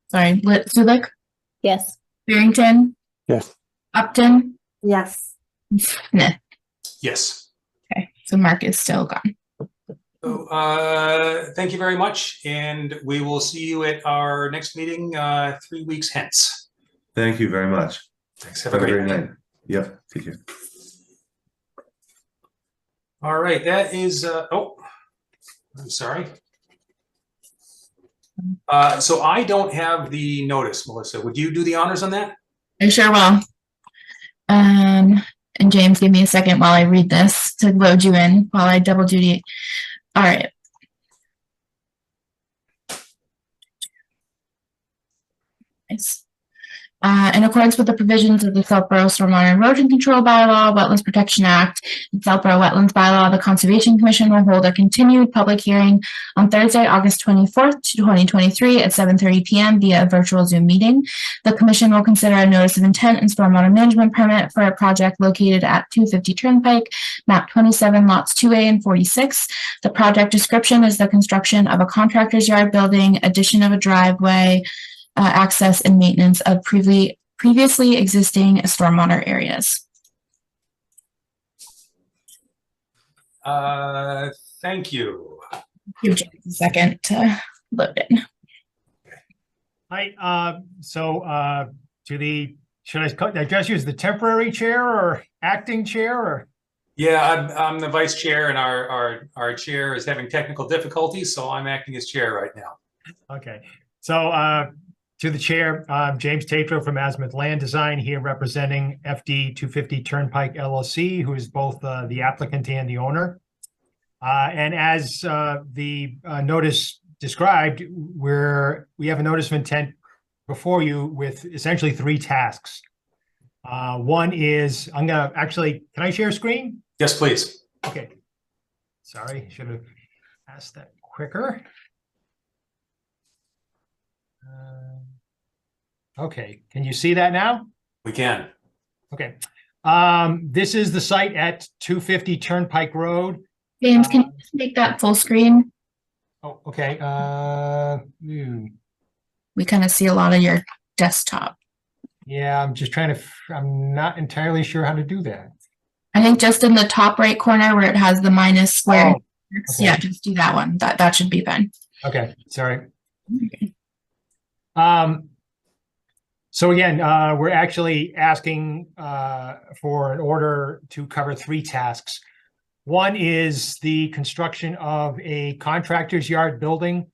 [SPEAKER 5] Sorry, Zulik,
[SPEAKER 3] Yes.
[SPEAKER 5] Barrington,
[SPEAKER 8] Yes.
[SPEAKER 5] Upton,
[SPEAKER 4] Yes.
[SPEAKER 5] Smith.
[SPEAKER 2] Yes.
[SPEAKER 5] Okay, so Mark is still gone.
[SPEAKER 2] So thank you very much. And we will see you at our next meeting 3 weeks hence.
[SPEAKER 11] Thank you very much.
[SPEAKER 2] Thanks. Have a great night.
[SPEAKER 11] Yep. Take care.
[SPEAKER 2] All right. That is, oh, I'm sorry. So I don't have the notice, Melissa. Would you do the honors on that?
[SPEAKER 5] I sure will. And James, give me a second while I read this to load you in while I double duty. All right. Nice. In accordance with the provisions of the Southborough Stormwater Erosion Control Bylaw, Wetlands Protection Act, and Southborough Wetlands Bylaw, the Conservation Commission will hold a continued public hearing on Thursday, August 24th, 2023 at 7:30 p.m. via a virtual Zoom meeting. The Commission will consider a notice of intent and stormwater management permit for a project located at 250 Turnpike, map 27, lots 2A and 46. The project description is the construction of a contractor's yard building, addition of a driveway, access and maintenance of previously existing stormwater areas.
[SPEAKER 2] Thank you.
[SPEAKER 5] Give James a second to load in.
[SPEAKER 13] Hi, should I just use the temporary chair or acting chair or?
[SPEAKER 2] Yeah, I'm the vice chair and our chair is having technical difficulties, so I'm acting as chair right now.
[SPEAKER 13] Okay, so to the chair, James Tatro from Azimuth Land Design here representing FD 250 Turnpike LLC, who is both the applicant and the owner. And as the notice described, we have a notice of intent before you with essentially 3 tasks. One is, can I share screen?
[SPEAKER 2] Yes, please.
[SPEAKER 13] Okay. Sorry, should have asked that quicker. Okay, can you see that now?
[SPEAKER 2] We can.
[SPEAKER 13] Okay. This is the site at 250 Turnpike Road.
[SPEAKER 5] James, can you just make that full screen?
[SPEAKER 13] Oh, okay.
[SPEAKER 5] We kind of see a lot of your desktop.
[SPEAKER 13] Yeah, I'm just trying to, I'm not entirely sure how to do that.
[SPEAKER 5] I think just in the top right corner where it has the minus square.
[SPEAKER 13] Oh, okay.
[SPEAKER 5] Yeah, just do that one. That should be fine.
[SPEAKER 13] Okay, sorry. So again, we're actually asking for an order to cover 3 tasks. One is the construction of a contractor's yard building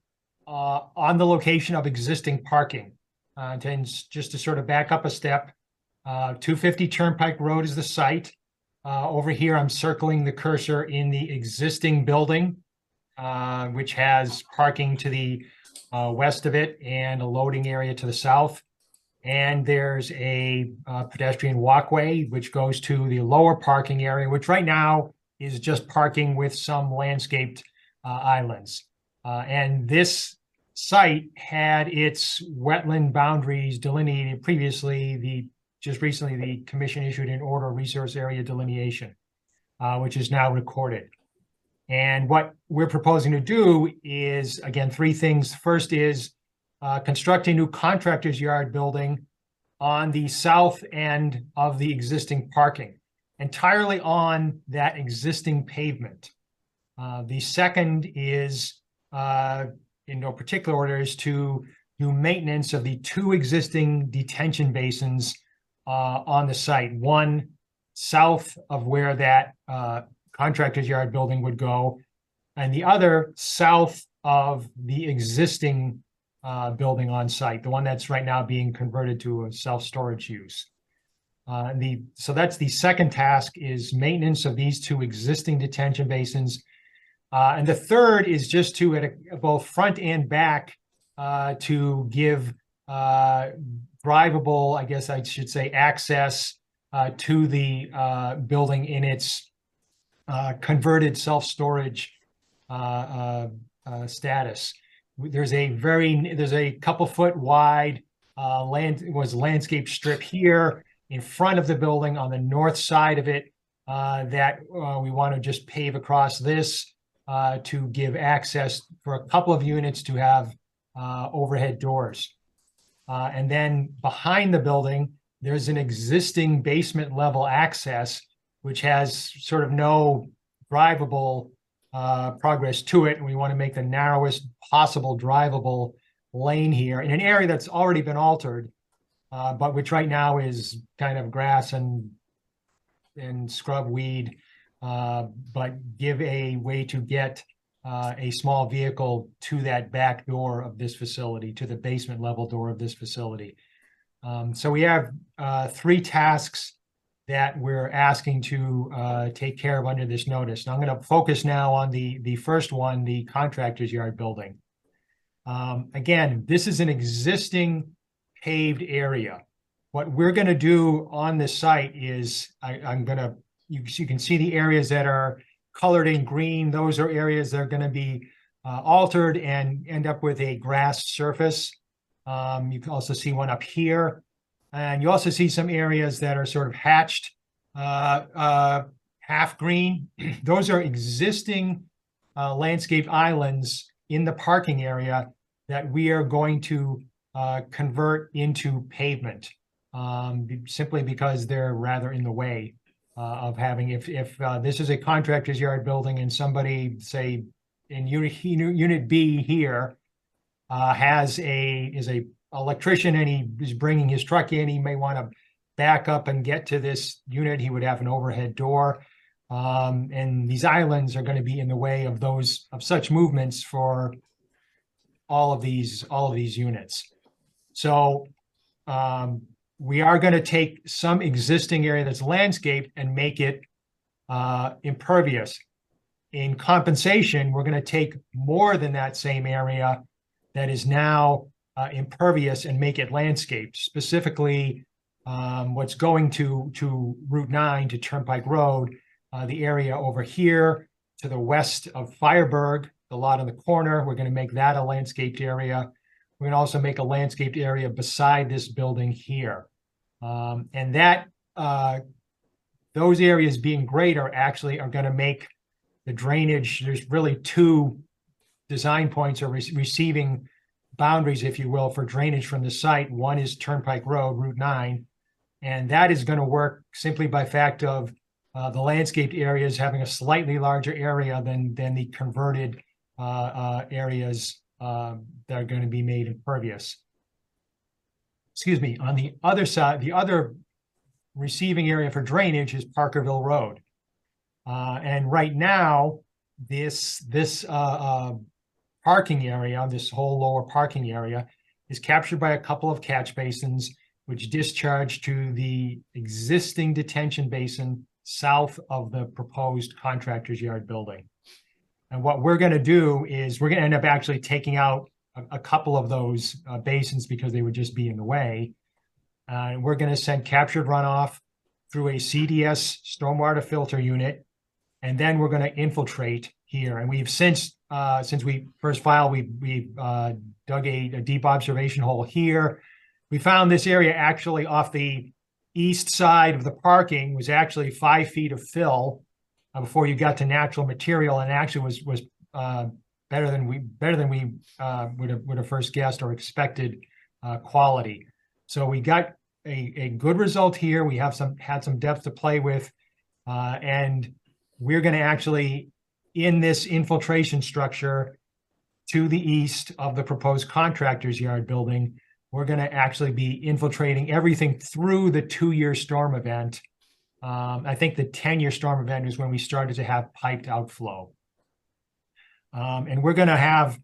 [SPEAKER 13] on the location of existing parking. And just to sort of back up a step, 250 Turnpike Road is the site. Over here, I'm circling the cursor in the existing building, which has parking to the west of it and a loading area to the south. And there's a pedestrian walkway, which goes to the lower parking area, which right now is just parking with some landscaped islands. And this site had its wetland boundaries delineated previously. Just recently, the commission issued an order of resource area delineation, which is now recorded. And what we're proposing to do is, again, 3 things. First is construct a new contractor's yard building on the south end of the existing parking, entirely on that existing pavement. The second is, in no particular order, is to do maintenance of the 2 existing detention basins on the site. One south of where that contractor's yard building would go, and the other south of the existing building on site, the one that's right now being converted to a self-storage use. So that's the second task, is maintenance of these 2 existing detention basins. And the third is just to, at both front and back, to give drivable, I guess I should say, access to the building in its converted self-storage status. There's a couple foot wide landscape strip here in front of the building on the north side of it that we want to just pave across this to give access for a couple of units to have overhead doors. And then behind the building, there's an existing basement level access, which has sort of no drivable progress to it. And we want to make the narrowest possible drivable lane here in an area that's already been altered, but which right now is kind of grass and scrub weed, but give a way to get a small vehicle to that back door of this facility, to the basement level door of this facility. So we have 3 tasks that we're asking to take care of under this notice. Now I'm going to focus now on the first one, the contractor's yard building. Again, this is an existing paved area. What we're going to do on this site is you can see the areas that are colored in green. Those are areas that are going to be altered and end up with a grass surface. You can also see one up here. And you also see some areas that are sort of hatched, half green. Those are existing landscape islands in the parking area that we are going to convert into pavement, simply because they're rather in the way of having, if this is a contractor's yard building and somebody, say, in unit B here is a electrician and he is bringing his truck in, he may want to back up and get to this unit. He would have an overhead door, and these islands are going to be in the way of such movements for all of these units. So we are going to take some existing area that's landscaped and make it impervious. In compensation, we're going to take more than that same area that is now impervious and make it landscaped. Specifically, what's going to Route 9 to Turnpike Road, the area over here to the west of Fireberg, the lot on the corner, we're going to make that a landscaped area. We're going to also make a landscaped area beside this building here. And that those areas being greater actually are going to make the drainage, there's really 2 design points are receiving boundaries, if you will, for drainage from the site. One is Turnpike Road, Route 9, and that is going to work simply by fact of the landscaped areas having a slightly larger area than the converted areas that are going to be made impervious. Excuse me. On the other side, the other receiving area for drainage is Parkerville Road. And right now, this parking area, this whole lower parking area, is captured by a couple of catch basins, which discharge to the existing detention basin south of the proposed contractor's yard building. And what we're going to do is we're going to end up actually taking out a couple of those basins because they would just be in the way. And we're going to send captured runoff through a CDS stormwater filter unit. And then we're going to infiltrate here. And we've since we first filed, we've dug a deep observation hole here. We found this area actually off the east side of the parking was actually 5 feet of fill before you got to natural material, and actually was better than we would have first guessed or expected quality. So we got a good result here. We have had some depth to play with, and we're going to actually, in this infiltration structure to the east of the proposed contractor's yard building, we're going to actually be infiltrating everything through the 2-year storm event. I think the 10-year storm event is when we started to have piped outflow. And we're going to have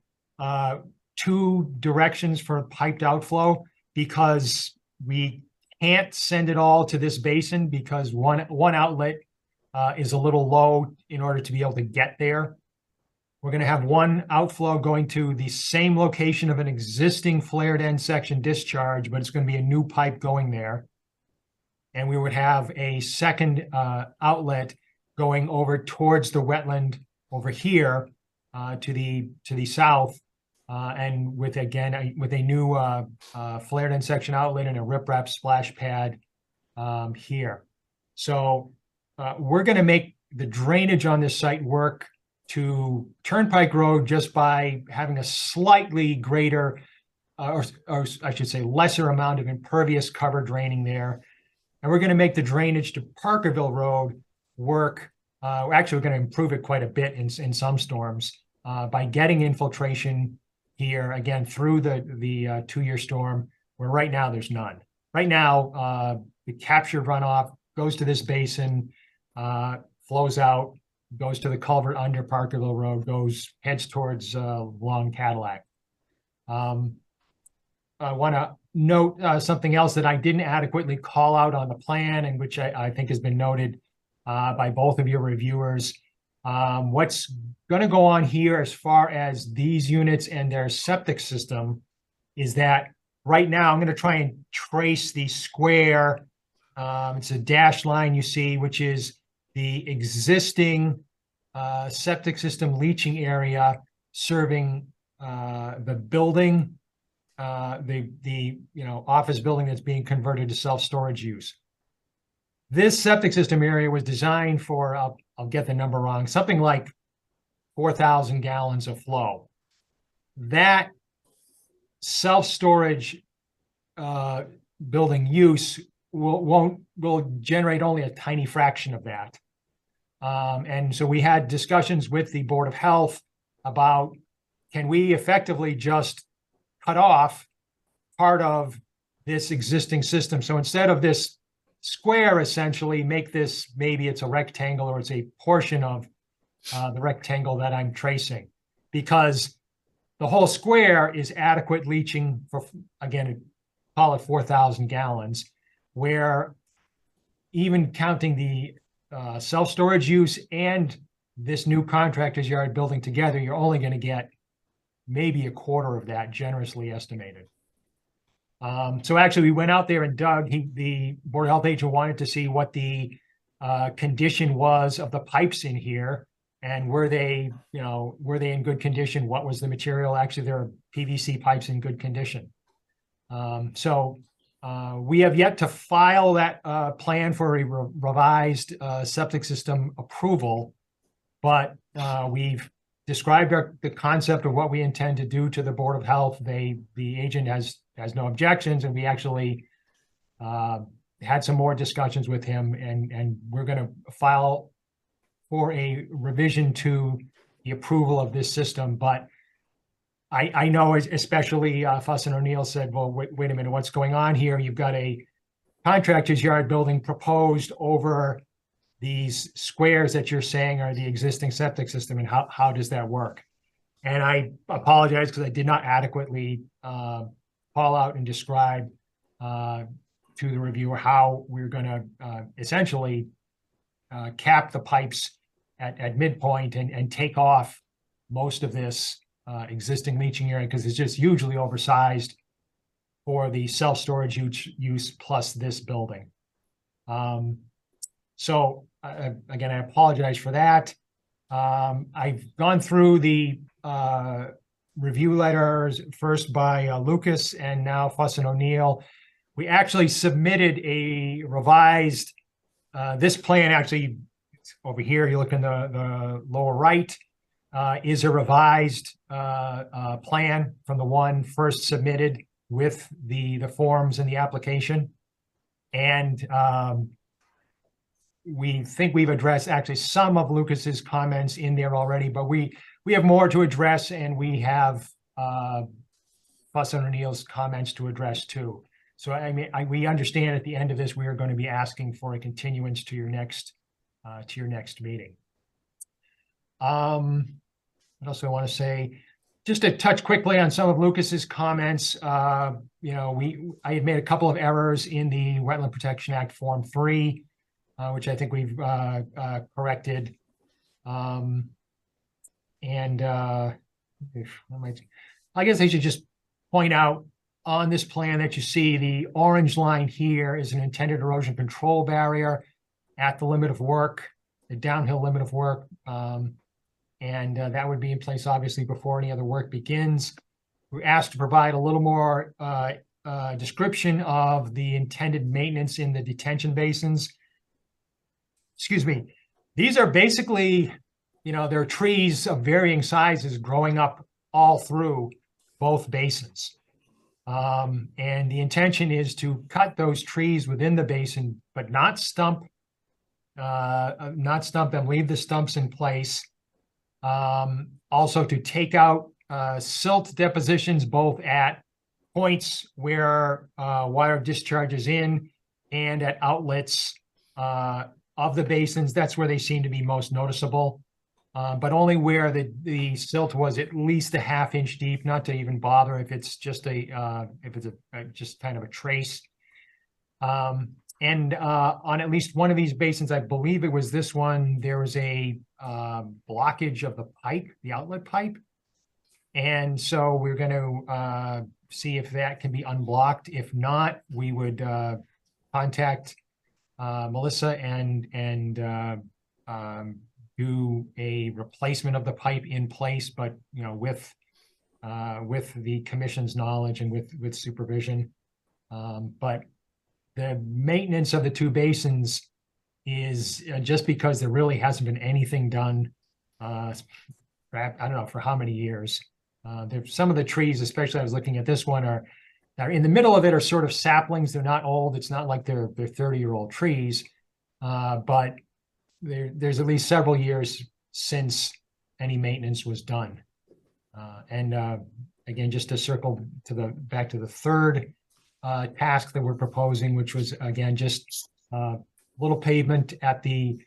[SPEAKER 13] 2 directions for piped outflow because we can't send it all to this basin because one outlet is a little low in order to be able to get there. We're going to have one outflow going to the same location of an existing flared end section discharge, but it's going to be a new pipe going there. And we would have a second outlet going over towards the wetland over here to the south, and with a new flared end section outlet and a riprap splash pad here. So we're going to make the drainage on this site work to Turnpike Road just by having a slightly greater, or I should say lesser amount of impervious cover draining there. And we're going to make the drainage to Parkerville Road work. Actually, we're going to improve it quite a bit in some storms by getting infiltration here, again, through the 2-year storm, where right now there's none. Right now, the captured runoff goes to this basin, flows out, goes to the culvert under Parkerville Road, heads towards Long Cadillac. I want to note something else that I didn't adequately call out on the plan, and which I think has been noted by both of your reviewers. What's going to go on here as far as these units and their septic system is that right now I'm going to try and trace the square. It's a dashed line you see, which is the existing septic system leaching area serving the building, the office building that's being converted to self-storage use. This septic system area was designed for, I'll get the number wrong, something like 4,000 gallons of flow. That self-storage building use will generate only a tiny fraction of that. And so we had discussions with the Board of Health about, can we effectively just cut off part of this existing system? So instead of this square, essentially make this, maybe it's a rectangle or it's a portion of the rectangle that I'm tracing, because the whole square is adequate leaching for, again, call it 4,000 gallons, where even counting the self-storage use and this new contractor's yard building together, you're only going to get maybe a quarter of that, generously estimated. So actually, we went out there and dug. The Board of Health agent wanted to see what the condition was of the pipes in here, and were they in good condition? What was the material? Actually, there are PVC pipes in good condition. So we have yet to file that plan for a revised septic system approval, but we've described the concept of what we intend to do to the Board of Health. The agent has no objections, and we actually had some more discussions with him, and we're going to file for a revision to the approval of this system. But I know, especially Fuss and O'Neill said, well, wait a minute, what's going on here? You've got a contractor's yard building proposed over these squares that you're saying are the existing septic system, and how does that work? And I apologize because I did not adequately call out and describe to the reviewer how we're going to essentially cap the pipes at midpoint and take off most of this existing leaching area, because it's just hugely oversized for the self-storage use plus this building. So again, I apologize for that. I've gone through the review letters first by Lucas and now Fuss and O'Neill. We actually submitted a revised, this plan actually over here, you look in the lower right, is a revised plan from the one first submitted with the forms and the application. And we think we've addressed actually some of Lucas's comments in there already, but we have more to address, and we have Fuss and O'Neill's comments to address too. So I mean, we understand at the end of this, we are going to be asking for a continuance to your next meeting. What else do I want to say? Just to touch quickly on some of Lucas's comments. I had made a couple of errors in the Wetland Protection Act Form 3, which I think we've corrected. I guess I should just point out on this plan that you see the orange line here is an intended erosion control barrier at the limit of work, the downhill limit of work. And that would be in place obviously before any other work begins. We're asked to provide a little more description of the intended maintenance in the detention basins. Excuse me. These are basically, there are trees of varying sizes growing up all through both basins. And the intention is to cut those trees within the basin, but not stump them, leave the stumps in place. Also to take out silt depositions both at points where water discharges in and at outlets of the basins. That's where they seem to be most noticeable, but only where the silt was at least a ½ inch deep, not to even bother if it's just just kind of a trace. And on at least one of these basins, I believe it was this one, there was a blockage of the pipe, the outlet pipe. And so we're going to see if that can be unblocked. If not, we would contact Melissa and do a replacement of the pipe in place, but with the commission's knowledge and with supervision. But the maintenance of the two basins is just because there really hasn't been anything done. I don't know for how many years. There's some of the trees, especially I was looking at this one, are in the middle of it are sort of saplings. They're not old. It's not like they're 30-year-old trees, but there's at least several years since any maintenance was done. Again, just to circle back to the third task that we're proposing, which was again just a little pavement at the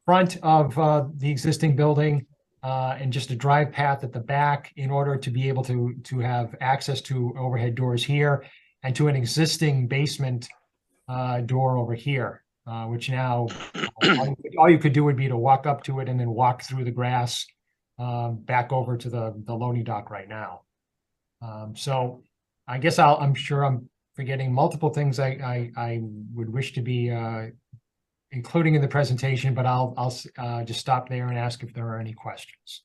[SPEAKER 13] front of the existing building and just a drive path at the back in order to be able to have access to overhead doors here and to an existing basement door over here, which now all you could do would be to walk up to it and then walk through the grass back over to the loading dock right now. So I guess I'm sure I'm forgetting multiple things I would wish to be including in the presentation, but I'll just stop there and ask if there are any questions.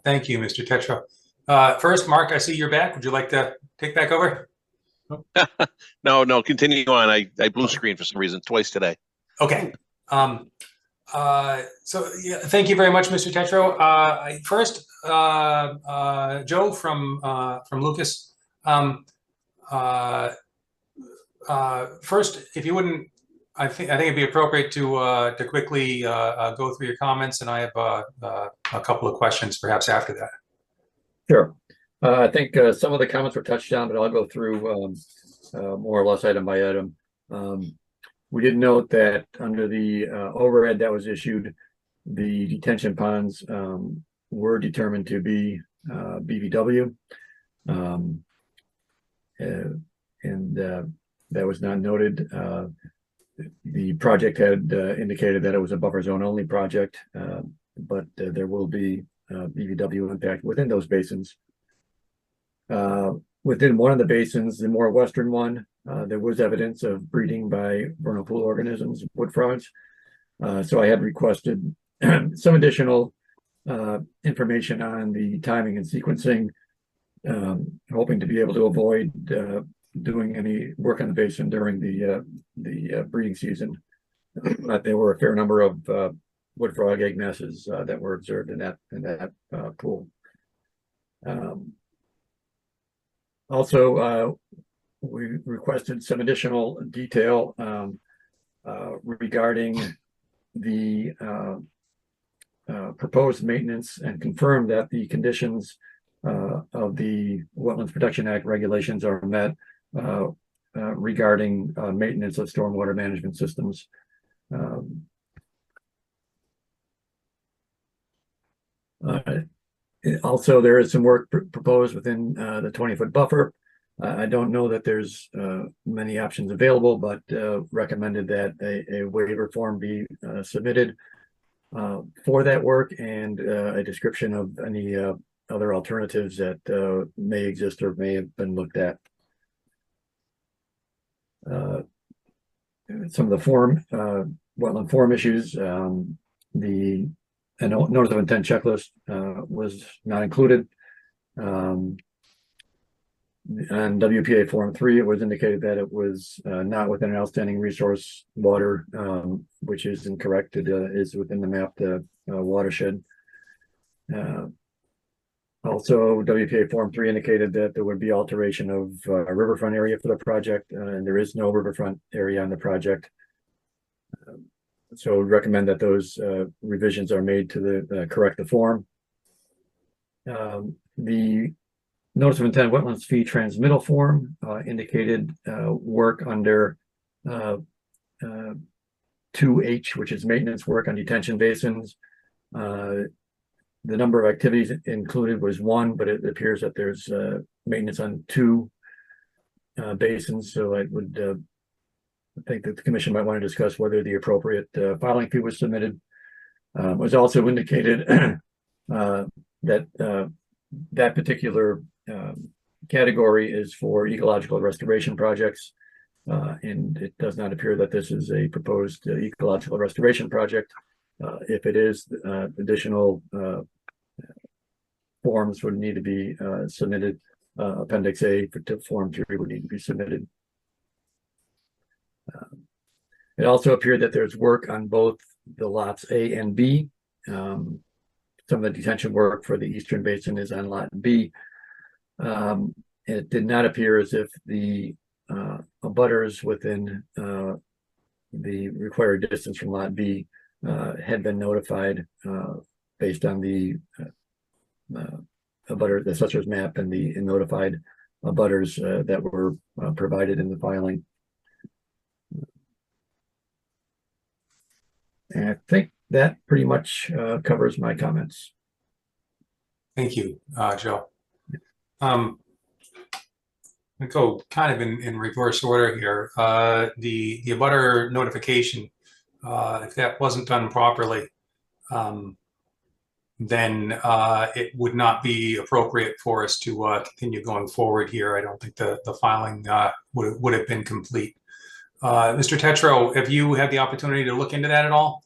[SPEAKER 2] Thank you, Mr. Tetra. First, Mark, I see you're back. Would you like to take back over?
[SPEAKER 1] No, continue on. I blue screen for some reason twice today.
[SPEAKER 2] Okay. So yeah, thank you very much, Mr. Tetro. First, Joe from Lucas. First, if you wouldn't, I think it'd be appropriate to quickly go through your comments, and I have a couple of questions perhaps after that.
[SPEAKER 7] Sure. I think some of the comments were touched on, but I'll go through more or less item by item. We did note that under the overhead that was issued, the detention ponds were determined to be BVW. And that was not noted. The project had indicated that it was a buffer zone only project, but there will be BVW impact within those basins. Within one of the basins, the more western one, there was evidence of breeding by vernal pool organisms, wood frogs. So I had requested some additional information on the timing and sequencing, hoping to be able to avoid doing any work on the basin during the breeding season. There were a fair number of wood frog egg masses that were observed in that pool. Also, we requested some additional detail regarding the proposed maintenance and confirm that the conditions of the Wetlands Protection Act regulations are met regarding maintenance of stormwater management systems. Also, there is some work proposed within the 20-foot buffer. I don't know that there's many options available, but recommended that a waiver form be submitted for that work, and a description of any other alternatives that may exist or may have been looked at. Some of the wetland form issues, the notice of intent checklist was not included. On WPA Form 3, it was indicated that it was not within an outstanding resource water, which is incorrect. It is within the mapped watershed. Also, WPA Form 3 indicated that there would be alteration of riverfront area for the project, and there is no riverfront area on the project. So recommend that those revisions are made to the correct the form. The notice of intent wetlands fee transmittal form indicated work under 2H, which is maintenance work on detention basins. The number of activities included was 1, but it appears that there's maintenance on 2 basins. So I would think that the commission might want to discuss whether the appropriate filing fee was submitted. Was also indicated that that particular category is for ecological restoration projects, and it does not appear that this is a proposed ecological restoration project. If it is, additional forms would need to be submitted. Appendix A to Form 3 would need to be submitted. It also appeared that there's work on both the lots A and B. Some of the detention work for the Eastern Basin is on Lot B. It did not appear as if the abutters within the required distance from Lot B had been notified based on the abutter, the assessor's map, and the notified abutters that were provided in the filing. And I think that pretty much covers my comments.
[SPEAKER 2] Thank you, Joe. We go kind of in reverse order here. The abutter notification, if that wasn't done properly, then it would not be appropriate for us to continue going forward here. I don't think the filing would have been complete. Mr. Tetro, have you had the opportunity to look into that at all?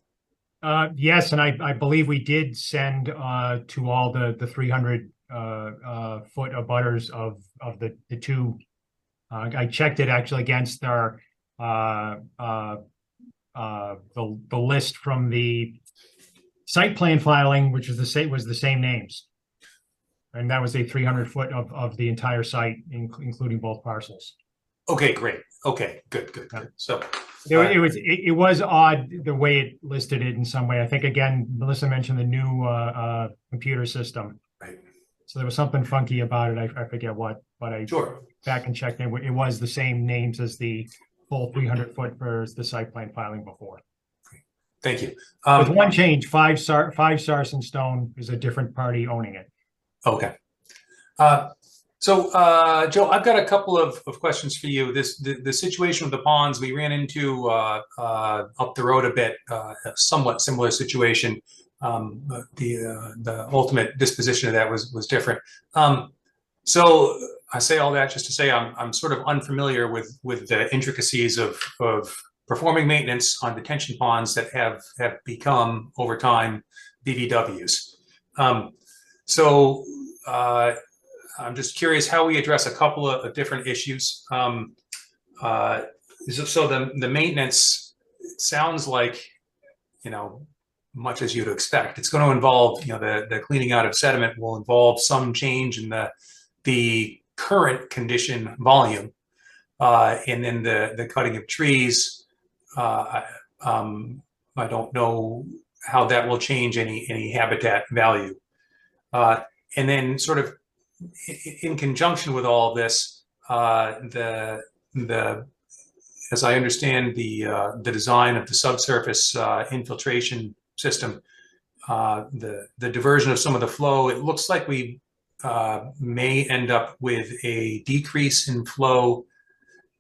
[SPEAKER 13] Yes, and I believe we did send to all the 300 foot abutters of the 2. I checked it actually against our the list from the site plan filing, which was the same names. And that was a 300-foot of the entire site, including both parcels.
[SPEAKER 2] Okay, great. Okay, good. So
[SPEAKER 13] It was odd the way it listed it in some way. I think, again, Melissa mentioned the new computer system.
[SPEAKER 2] Right.
[SPEAKER 13] So there was something funky about it. I forget what, but I back and checked. It was the same names as the full 300-foot for the site plan filing before.
[SPEAKER 2] Thank you.
[SPEAKER 13] With one change, five Sarson Stone is a different party owning it.
[SPEAKER 2] Okay. So Joe, I've got a couple of questions for you. The situation with the ponds, we ran into up the road a bit, a somewhat similar situation. The ultimate disposition of that was different. So I say all that just to say I'm sort of unfamiliar with the intricacies of performing maintenance on detention ponds that have become over time BVWs. So I'm just curious how we address a couple of different issues. So the maintenance, it sounds like, much as you'd expect, it's going to involve, the cleaning out of sediment will involve some change in the current condition volume, and then the cutting of trees. I don't know how that will change any habitat value. And then sort of in conjunction with all of this, as I understand the design of the subsurface infiltration system, the diversion of some of the flow, it looks like we may end up with a decrease in flow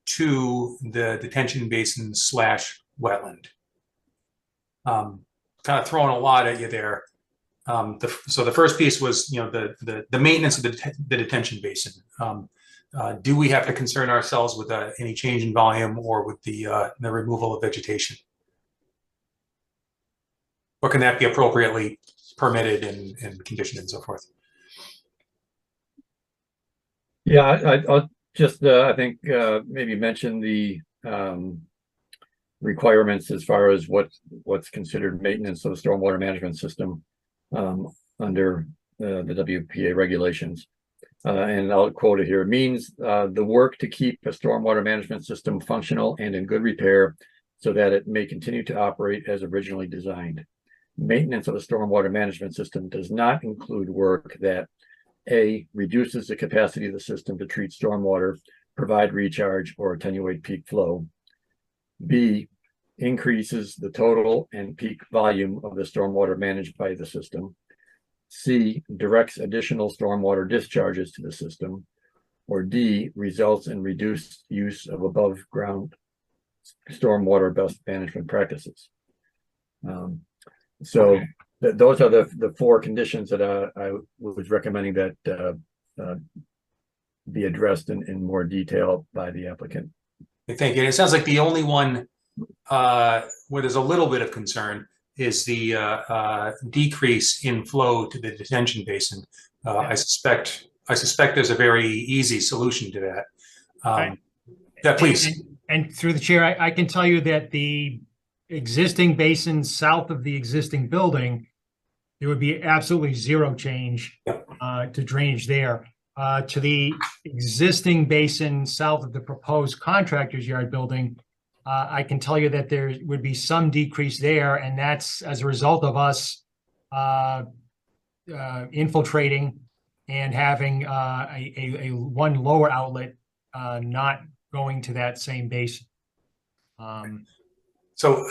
[SPEAKER 2] to the detention basin / wetland. Kind of throwing a lot at you there. So the first piece was, the maintenance of the detention basin. Do we have to concern ourselves with any change in volume or with the removal of vegetation? Or can that be appropriately permitted and conditioned and so forth?
[SPEAKER 7] Yeah, I'll just, I think, maybe mention the requirements as far as what's considered maintenance of the stormwater management system under the WPA regulations. And I'll quote it here. It means the work to keep a stormwater management system functional and in good repair so that it may continue to operate as originally designed. Maintenance of a stormwater management system does not include work that A, reduces the capacity of the system to treat stormwater, provide recharge, or attenuate peak flow. B, increases the total and peak volume of the stormwater managed by the system. C, directs additional stormwater discharges to the system. Or D, results in reduced use of above ground stormwater best management practices. So those are the four conditions that I was recommending that be addressed in more detail by the applicant.
[SPEAKER 2] Thank you. And it sounds like the only one where there's a little bit of concern is the decrease in flow to the detention basin. I suspect there's a very easy solution to that. Yeah, please.
[SPEAKER 13] And through the chair, I can tell you that the existing basin south of the existing building, there would be absolutely zero change to drainage there. To the existing basin south of the proposed contractor's yard building, I can tell you that there would be some decrease there, and that's as a result of us infiltrating and having a one lower outlet not going to that same basin.
[SPEAKER 2] So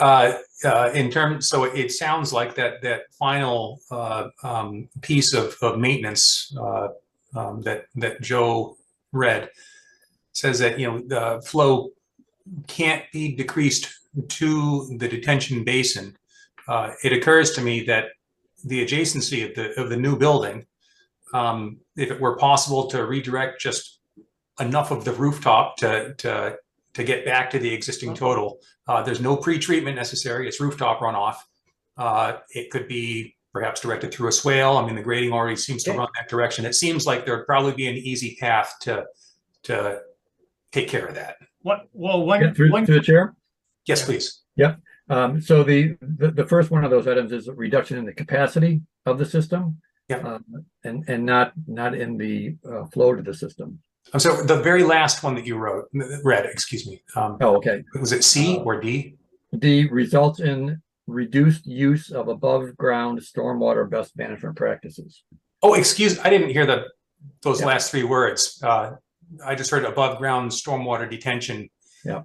[SPEAKER 2] so it sounds like that final piece of maintenance that Joe read says that the flow can't be decreased to the detention basin. It occurs to me that the adjacency of the new building, if it were possible to redirect just enough of the rooftop to get back to the existing total, there's no pre-treatment necessary. It's rooftop runoff. It could be perhaps directed through a swale. I mean, the grading already seems to run that direction. It seems like there'd probably be an easy path to take care of that.
[SPEAKER 7] Through the chair?
[SPEAKER 2] Yes, please.
[SPEAKER 7] Yeah. So the first one of those items is a reduction in the capacity of the system.
[SPEAKER 2] Yeah.
[SPEAKER 7] And not in the flow to the system.
[SPEAKER 2] So the very last one that you read, excuse me.
[SPEAKER 7] Oh, okay.
[SPEAKER 2] Was it C or D?
[SPEAKER 7] D, results in reduced use of above ground stormwater best management practices.
[SPEAKER 2] Oh, excuse, I didn't hear those
[SPEAKER 7] Yeah.
[SPEAKER 2] last 3 words. I just heard above ground stormwater detention.
[SPEAKER 7] Yeah.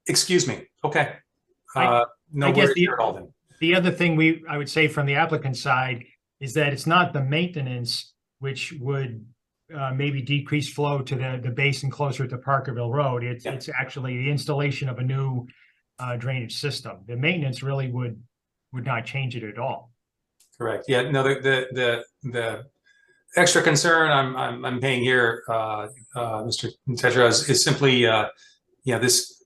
[SPEAKER 2] Excuse me. Okay.
[SPEAKER 13] I
[SPEAKER 2] No
[SPEAKER 13] guess
[SPEAKER 2] worries here at all then.
[SPEAKER 13] the other thing I would say from the applicant side is that it's not the maintenance which would maybe decrease flow to the basin closer to Parkerville Road. It's actually the installation of a new drainage system. The maintenance really would not change it at all. Correct.
[SPEAKER 2] Yeah. No. The extra concern I'm paying here, Mr. Tetra, is simply this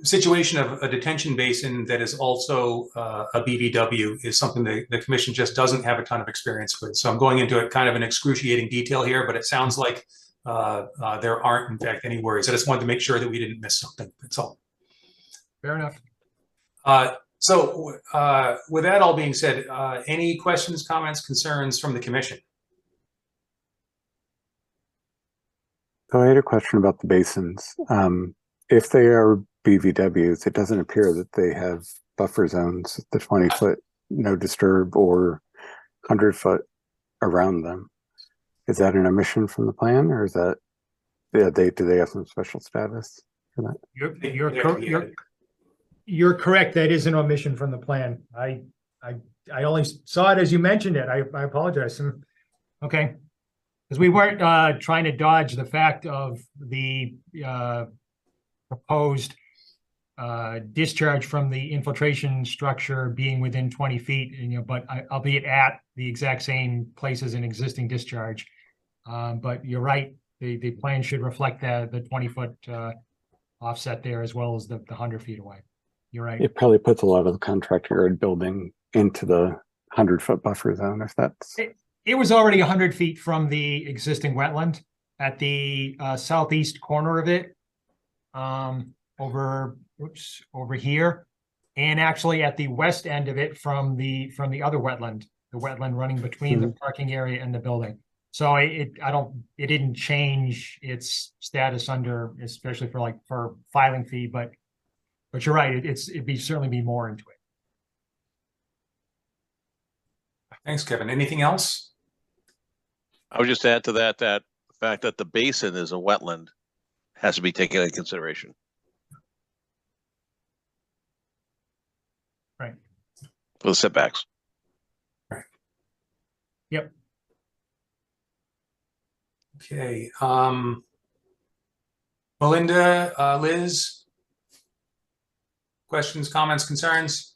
[SPEAKER 2] situation of a detention basin that is also a BVW is something that the commission just doesn't have a ton of experience with. So I'm going into it kind of an excruciating detail here, but it sounds like there aren't, in fact, any worries. I just wanted to make sure that we didn't miss something. That's all.
[SPEAKER 13] Fair enough.
[SPEAKER 2] So with that all being said, any questions, comments, concerns from the commission?
[SPEAKER 8] So I had a question about the basins. If they are BVWs, it doesn't appear that they have buffer zones, the 20-foot no disturb or 100-foot around them. Is that an omission from the plan, or is that do they have some special status for that?
[SPEAKER 13] You're correct. That is an omission from the plan. I only saw it as you mentioned it. I apologize. Okay. Because we weren't trying to dodge the fact of the proposed discharge from the infiltration structure being within 20 feet, but albeit at the exact same place as an existing discharge. But you're right. The plan should reflect the 20-foot offset there as well as the 100 feet away. You're right.
[SPEAKER 8] It probably puts a lot of the contractor yard building into the 100-foot buffer zone if that's.
[SPEAKER 13] It was already 100 feet from the existing wetland at the southeast corner of it, over here, and actually at the west end of it from the other wetland, the wetland running between the parking area and the building. So it didn't change its status under, especially for filing fee, but you're right, it'd certainly be more into it.
[SPEAKER 2] Thanks, Kevin. Anything else?
[SPEAKER 1] I would just add to that the fact that the basin is a wetland has to be taken into consideration.
[SPEAKER 13] Right.
[SPEAKER 1] For the setbacks.
[SPEAKER 2] Right.
[SPEAKER 13] Yep.
[SPEAKER 2] Okay. Melinda, Liz, questions, comments, concerns?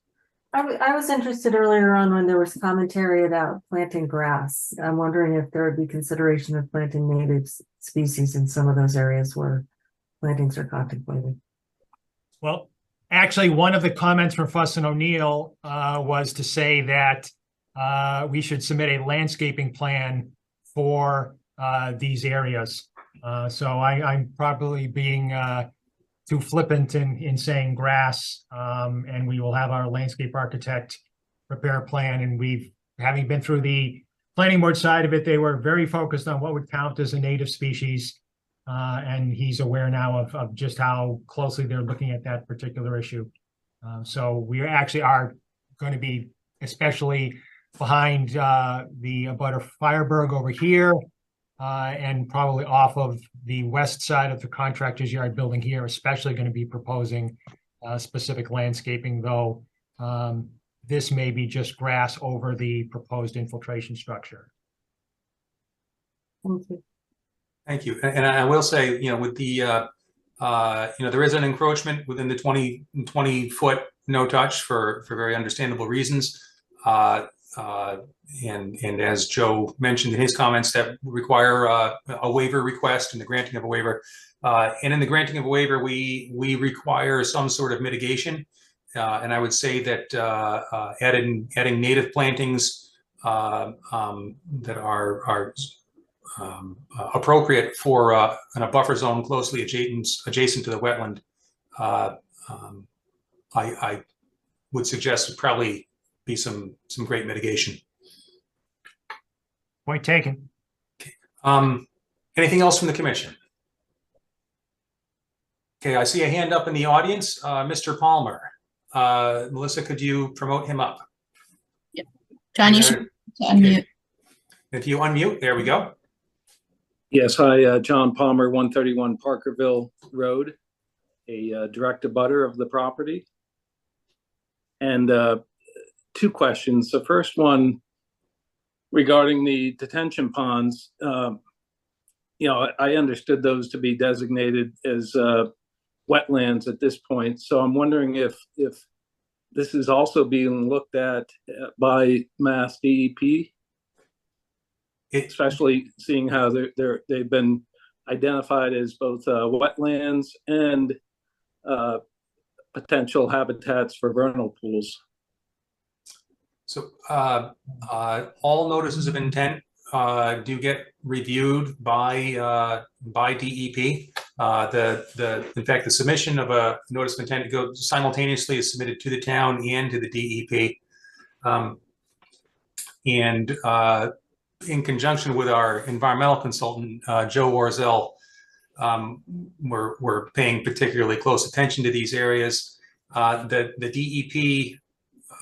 [SPEAKER 4] I was interested earlier on when there was commentary about planting grass. I'm wondering if there would be consideration of planting native species in some of those areas where plantings are contemplated.
[SPEAKER 13] Well, actually, one of the comments from Fuss and O'Neill was to say that we should submit a landscaping plan for these areas. So I'm probably being too flippant in saying grass, and we will have our landscape architect prepare a plan. And having been through the planning board side of it, they were very focused on what would count as a native species. And he's aware now of just how closely they're looking at that particular issue. So we actually are going to be especially behind the abutter Fireberg over here, and probably off of the west side of the contractor's yard building here, especially going to be proposing specific landscaping, though this may be just grass over the proposed infiltration structure.
[SPEAKER 4] Thank you.
[SPEAKER 2] Thank you. And I will say, with the, there is an encroachment within the 20-foot no touch for very understandable reasons. And as Joe mentioned in his comments, that require a waiver request and the granting of a waiver. And in the granting of a waiver, we require some sort of mitigation. And I would say that adding native plantings that are appropriate for in a buffer zone closely adjacent to the wetland I would suggest would probably be some great mitigation.
[SPEAKER 13] Point taken.
[SPEAKER 2] Anything else from the commission? Okay, I see a hand up in the audience, Mr. Palmer. Melissa, could you promote him up?
[SPEAKER 5] John, you should unmute.
[SPEAKER 2] If you unmute, there we go.
[SPEAKER 14] Yes, hi, John Palmer, 131 Parkerville Road, a direct abutter of the property. And two questions. The first one regarding the detention ponds, I understood those to be designated as wetlands at this point. So I'm wondering if this is also being looked at by Mass DEP, especially seeing how they've been identified as both wetlands and potential habitats for vernal pools.
[SPEAKER 2] So all notices of intent do get reviewed by DEP. In fact, the submission of a notice of intent to go simultaneously is submitted to the town and to the DEP. And in conjunction with our environmental consultant, Joe Warzel, we're paying particularly close attention to these areas. The DEP,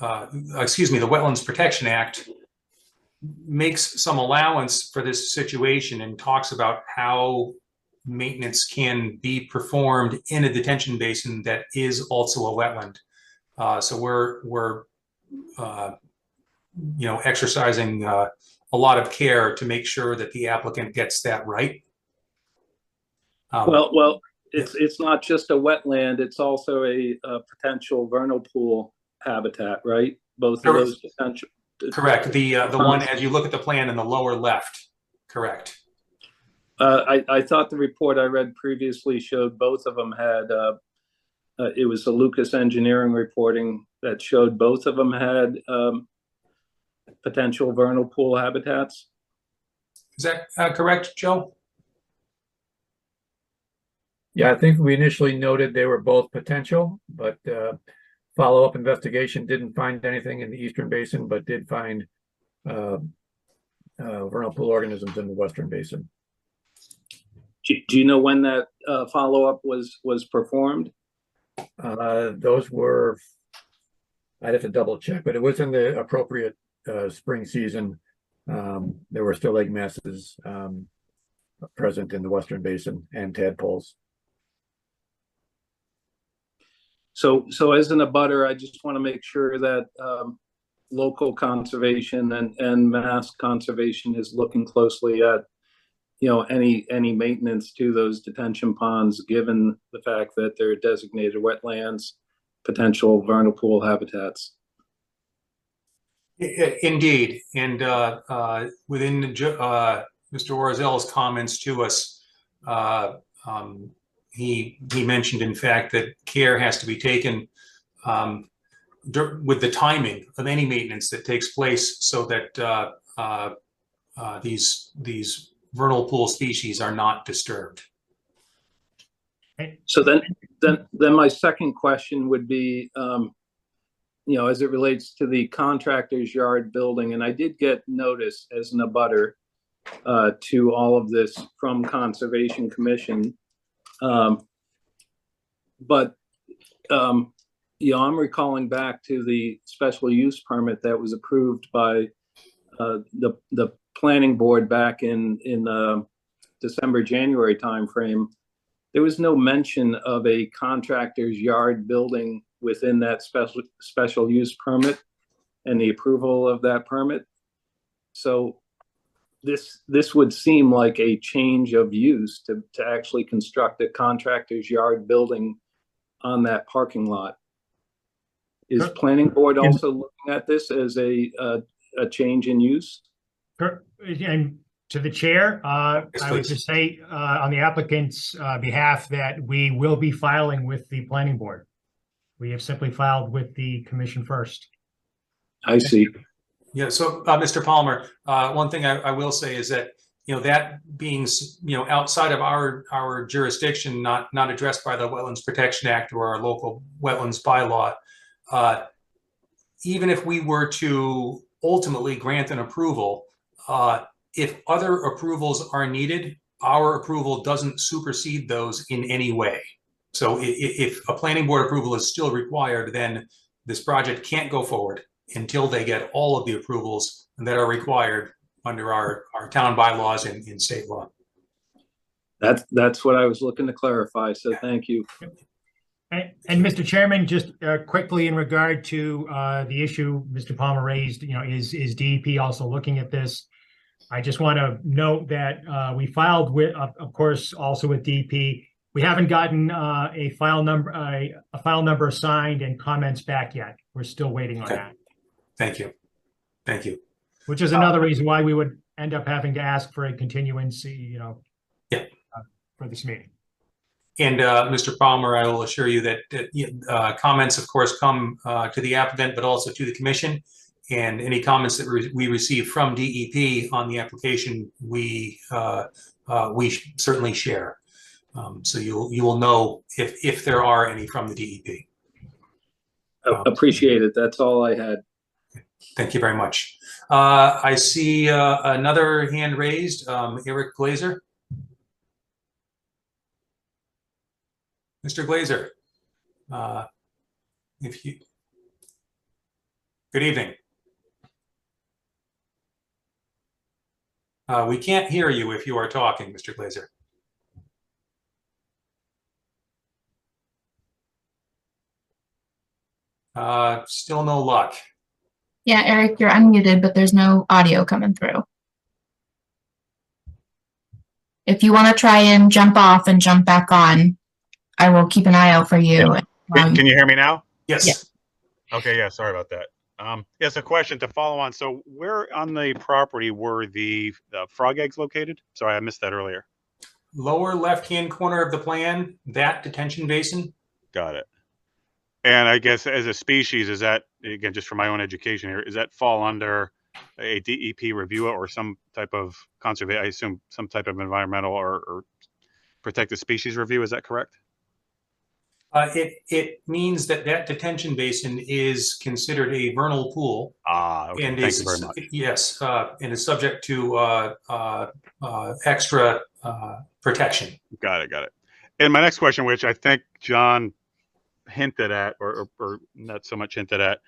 [SPEAKER 2] the Wetlands Protection Act makes some allowance for this situation and talks about how maintenance can be performed in a detention basin that is also a wetland. So we're exercising a lot of care to make sure that the applicant gets that right.
[SPEAKER 14] Well, it's not just a wetland; it's also a potential vernal pool habitat, right? Both of those potential.
[SPEAKER 2] Correct. The one as you look at the plan in the lower left. Correct.
[SPEAKER 14] I thought the report I read previously showed both of them had. It was the Lucas Engineering reporting that showed both of them had potential vernal pool habitats.
[SPEAKER 2] Is that correct, Joe?
[SPEAKER 7] Yeah, I think we initially noted they were both potential, but follow-up investigation didn't find anything in the Eastern Basin, but did find vernal pool organisms in the Western Basin.
[SPEAKER 14] Do you know when that follow-up was performed?
[SPEAKER 7] Those were, I'd have to double check, but it was in the appropriate spring season. There were still egg masses present in the Western Basin and tadpoles.
[SPEAKER 14] So as an abutter, I just want to make sure that local conservation and mass conservation is looking closely at, any maintenance to those detention ponds, given the fact that they're designated wetlands, potential vernal pool habitats.
[SPEAKER 2] Indeed, and within Mr. Orzel's comments to us, he mentioned, in fact, that care has to be taken with the timing of any maintenance that takes place, so that these vernal pool species are not disturbed.
[SPEAKER 14] So then my second question would be, as it relates to the contractor's yard building, and I did get notice as an abutter to all of this from Conservation Commission. But I'm recalling back to the special use permit that was approved by the planning board back in December, January timeframe. There was no mention of a contractor's yard building within that special use permit and the approval of that permit. So this would seem like a change of use to actually construct a contractor's yard building on that parking lot. Is planning board also looking at this as a change in use?
[SPEAKER 13] And to the chair, I would just say on the applicant's behalf that we will be filing with the planning board. We have simply filed with the commission first.
[SPEAKER 14] I see.
[SPEAKER 2] Yeah, so Mr. Palmer, one thing I will say is that that being, outside of our jurisdiction, not addressed by the Wetlands Protection Act or our local wetlands bylaw, even if we were to ultimately grant an approval, if other approvals are needed, our approval doesn't supersede those in any way. So if a planning board approval is still required, then this project can't go forward until they get all of the approvals that are required under our town bylaws and in state law.
[SPEAKER 14] That's what I was looking to clarify. So thank you.
[SPEAKER 13] And Mr. Chairman, just quickly in regard to the issue Mr. Palmer raised, is DEP also looking at this? I just want to note that we filed with, of course, also with DEP. We haven't gotten a file number assigned and comments back yet. We're still waiting on that.
[SPEAKER 2] Thank you. Thank you.
[SPEAKER 13] Which is another reason why we would end up having to ask for a continuance, for this meeting.
[SPEAKER 2] And Mr. Palmer, I will assure you that comments, of course, come to the applicant, but also to the commission. And any comments that we receive from DEP on the application, we certainly share. So you will know if there are any from the DEP.
[SPEAKER 14] Appreciate it. That's all I had.
[SPEAKER 2] Thank you very much. I see another hand raised, Eric Glazer. Mr. Glazer, good evening. We can't hear you if you are talking, Mr. Glazer. Still no luck.
[SPEAKER 5] Yeah, Eric, you're unmuted, but there's no audio coming through. If you want to try and jump off and jump back on, I will keep an eye out for you.
[SPEAKER 15] Can you hear me now?
[SPEAKER 2] Yes.
[SPEAKER 5] Yeah.
[SPEAKER 15] Okay, yeah, sorry about that. Yes, a question to follow on. So where on the property were the frog eggs located? Sorry, I missed that earlier.
[SPEAKER 2] Lower left-hand corner of the plan, that detention basin.
[SPEAKER 15] Got it. And I guess as a species, is that, again, just for my own education here, does that fall under a DEP review or some type of conservation, I assume some type of environmental or protected species review, is that correct?
[SPEAKER 2] It means that detention basin is considered a vernal pool.
[SPEAKER 15] Okay.
[SPEAKER 2] And
[SPEAKER 15] Thank you very much.
[SPEAKER 2] Yes, and is subject to extra protection.
[SPEAKER 15] Got it. And my next question, which I think John hinted at, or not so much hinted at,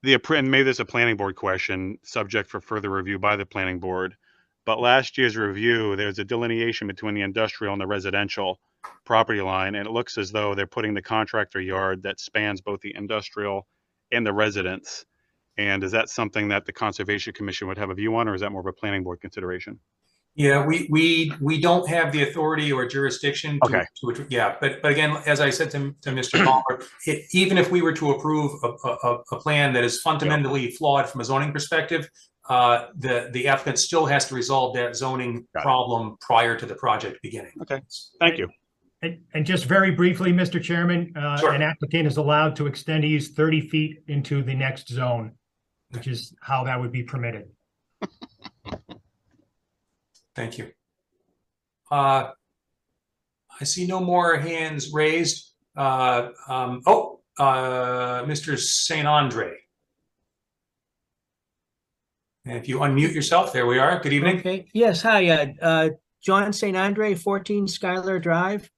[SPEAKER 15] and maybe this is a planning board question, subject for further review by the planning board. But last year's review, there's a delineation between the industrial and the residential property line, and it looks as though they're putting the contractor yard that spans both the industrial and the residence. And is that something that the Conservation Commission would have a view on, or is that more of a planning board consideration?
[SPEAKER 2] Yeah, we don't have the authority or jurisdiction to, but again, as I said to Mr. Palmer, even if we were to approve a plan that is fundamentally flawed from a zoning perspective, the applicant still has to resolve that zoning problem prior to the project beginning.
[SPEAKER 15] Okay, thank you.
[SPEAKER 13] And just very briefly, Mr. Chairman,
[SPEAKER 2] Sure.
[SPEAKER 13] An applicant is allowed to extend use 30 feet into the next zone, which is how that would be permitted.
[SPEAKER 2] Thank you. I see no more hands raised. Mr. St. Andre. And if you unmute yourself, there we are. Good evening.
[SPEAKER 16] Okay. Yes. Hi. John St. Andre, 14 Schuyler Drive.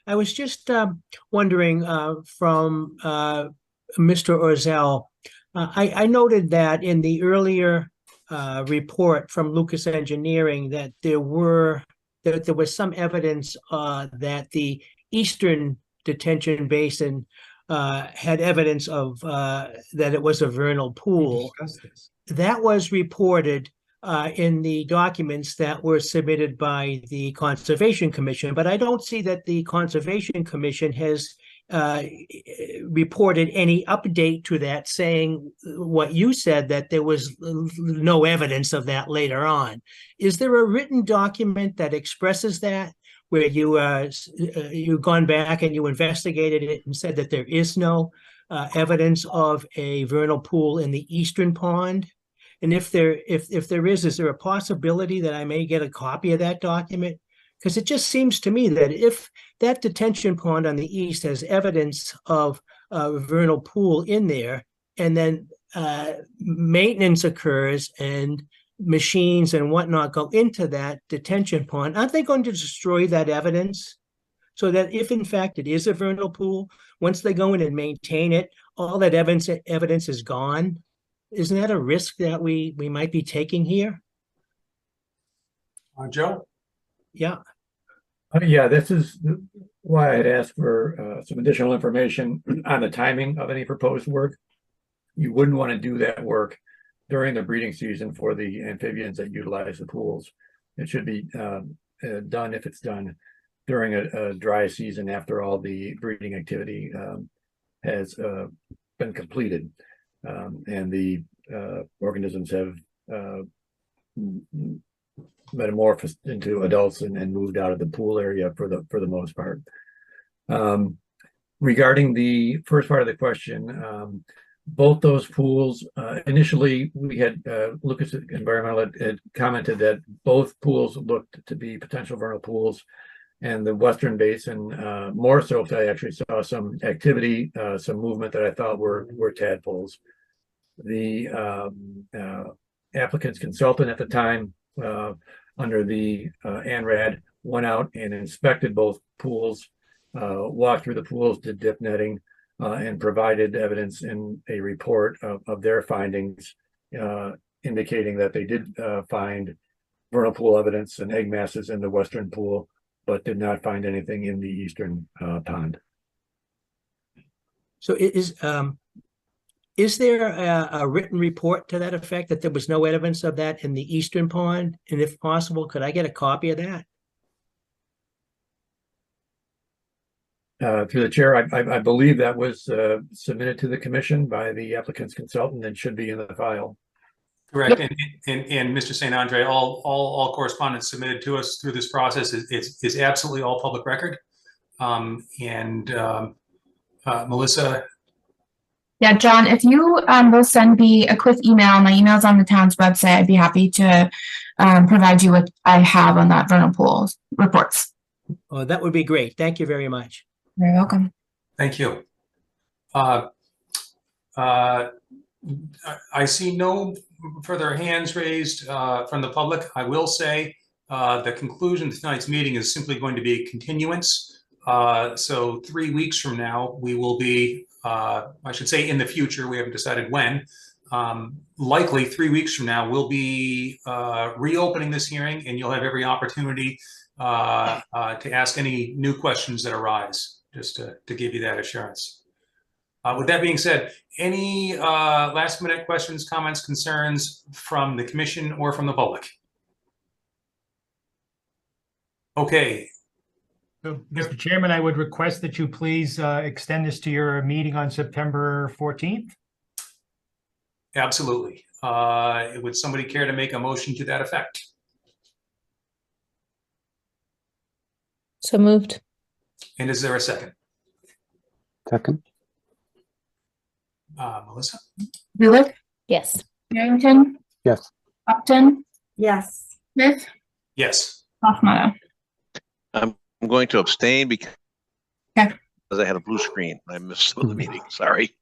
[SPEAKER 16] I was just wondering from Mr. Orzel. I noted that in the earlier report from Lucas Engineering that there was some evidence that the eastern detention basin had evidence of that it was a vernal pool. That was reported in the documents that were submitted by the Conservation Commission, but I don't see that the Conservation Commission has reported any update to that, saying what you said, that there was no evidence of that later on. Is there a written document that expresses that, where you've gone back and you investigated it and said that there is no evidence of a vernal pool in the eastern pond? And if there is there a possibility that I may get a copy of that document? Because it just seems to me that if that detention pond on the east has evidence of a vernal pool in there, and then maintenance occurs and machines and whatnot go into that detention pond, aren't they going to destroy that evidence? So that if in fact it is a vernal pool, once they go in and maintain it, all that evidence is gone. Isn't that a risk that we might be taking here?
[SPEAKER 2] Joe?
[SPEAKER 16] Yeah.
[SPEAKER 7] Yeah, this is why I had asked for some additional information on the timing of any proposed work. You wouldn't want to do that work during the breeding season for the amphibians that utilize the pools. It should be done, if it's done, during a dry season after all the breeding activity has been completed, and the organisms have metamorphosed into adults and moved out of the pool area for the most part. Regarding the first part of the question, both those pools, initially we had Lucas Environmental had commented that both pools looked to be potential vernal pools, and the Western Basin more so. I actually saw some activity, some movement that I thought were tadpoles. The applicant's consultant at the time, under the ANRAD, went out and inspected both pools, walked through the pools, did dip netting, and provided evidence in a report of their findings, indicating that they did find vernal pool evidence and egg masses in the Western pool, but did not find anything in the Eastern pond.
[SPEAKER 16] So is there a written report to that effect, that there was no evidence of that in the Eastern pond? And if possible, could I get a copy of that?
[SPEAKER 7] Through the chair, I believe that was submitted to the commission by the applicant's consultant and should be in the file.
[SPEAKER 2] Correct. Yep. And Mr. St. Andre, all correspondence submitted to us through this process is absolutely all public record. Melissa?
[SPEAKER 5] Yeah, John, if you will send me a quick email, my email's on the town's website, I'd be happy to provide you with I have on that vernal pool reports.
[SPEAKER 16] Oh, that would be great. Thank you very much.
[SPEAKER 5] You're welcome.
[SPEAKER 2] Thank you. I see no further hands raised from the public. I will say the conclusion of tonight's meeting is simply going to be a continuance. So 3 weeks from now, we will be, I should say in the future, we haven't decided when, likely 3 weeks from now, we'll be reopening this hearing, and you'll have every opportunity to ask any new questions that arise, just to give you that assurance. With that being said, any last minute questions, comments, concerns from the commission or from the public? Okay.
[SPEAKER 13] So, Mr. Chairman, I would request that you please extend this to your meeting on September 14th.
[SPEAKER 2] Absolutely. Would somebody care to make a motion to that effect?
[SPEAKER 3] So moved.
[SPEAKER 2] And is there a second?
[SPEAKER 8] Second.
[SPEAKER 2] Melissa?
[SPEAKER 5] Buick?
[SPEAKER 3] Yes.
[SPEAKER 5] Barrington?
[SPEAKER 8] Yes.
[SPEAKER 5] Upton?
[SPEAKER 4] Yes.
[SPEAKER 5] Smith?
[SPEAKER 2] Yes.
[SPEAKER 5] Hoffmeyer?
[SPEAKER 1] I'm going to abstain because
[SPEAKER 5] Okay.
[SPEAKER 1] I had a blue screen. I missed the meeting. Sorry.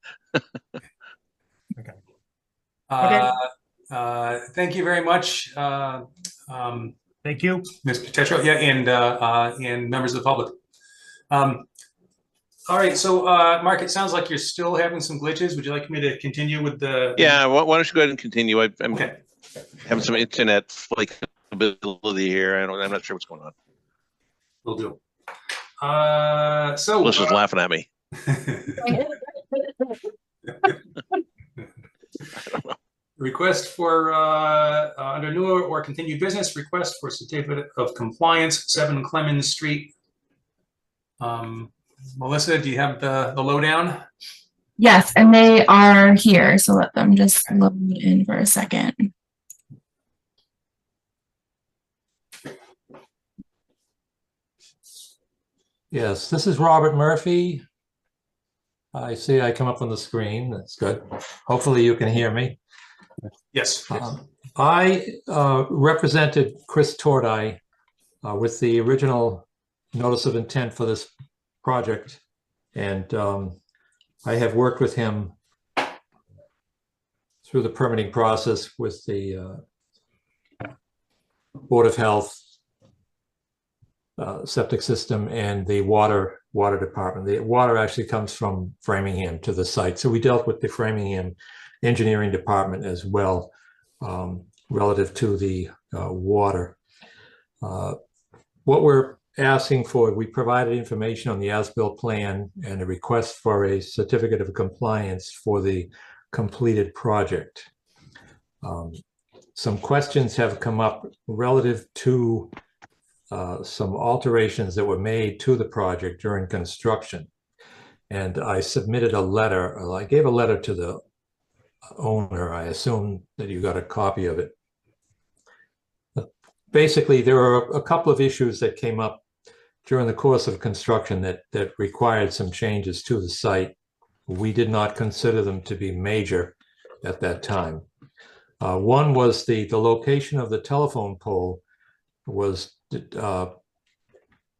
[SPEAKER 13] Okay.
[SPEAKER 2] Thank you very much.
[SPEAKER 13] Thank you,
[SPEAKER 2] Mr. Tetro. Yeah, and members of the public. All right, so Mark, it sounds like you're still having some glitches. Would you like me to continue with the?
[SPEAKER 1] Yeah, why don't you go ahead and continue? I'm
[SPEAKER 2] okay.
[SPEAKER 1] Having some internet flakeability here. I'm not sure what's going on.
[SPEAKER 2] Will do. So
[SPEAKER 1] Melissa's laughing at me.
[SPEAKER 2] I don't know. Request for under new or continued business, request for certificate of compliance, 7 Clemens Street. Melissa, do you have the lowdown?
[SPEAKER 5] Yes, and they are here, so let them just load in for a second.
[SPEAKER 17] Yes, this is Robert Murphy. I see I come up on the screen. That's good. Hopefully you can hear me.
[SPEAKER 2] Yes.
[SPEAKER 17] I represented Chris Tordai with the original notice of intent for this project, and I have worked with him through the permitting process with the Board of Health, septic system, and the water department. The water actually comes from Framingham to the site, so we dealt with the Framingham engineering department as well, relative to the water. What we're asking for, we provided information on the as-built plan and a request for a certificate of compliance for the completed project. Some questions have come up relative to some alterations that were made to the project during construction. And I submitted a letter, I gave a letter to the owner. I assume that you got a copy of it. Basically, there are a couple of issues that came up during the course of construction that required some changes to the site. We did not consider them to be major at that time. One was the location of the telephone pole was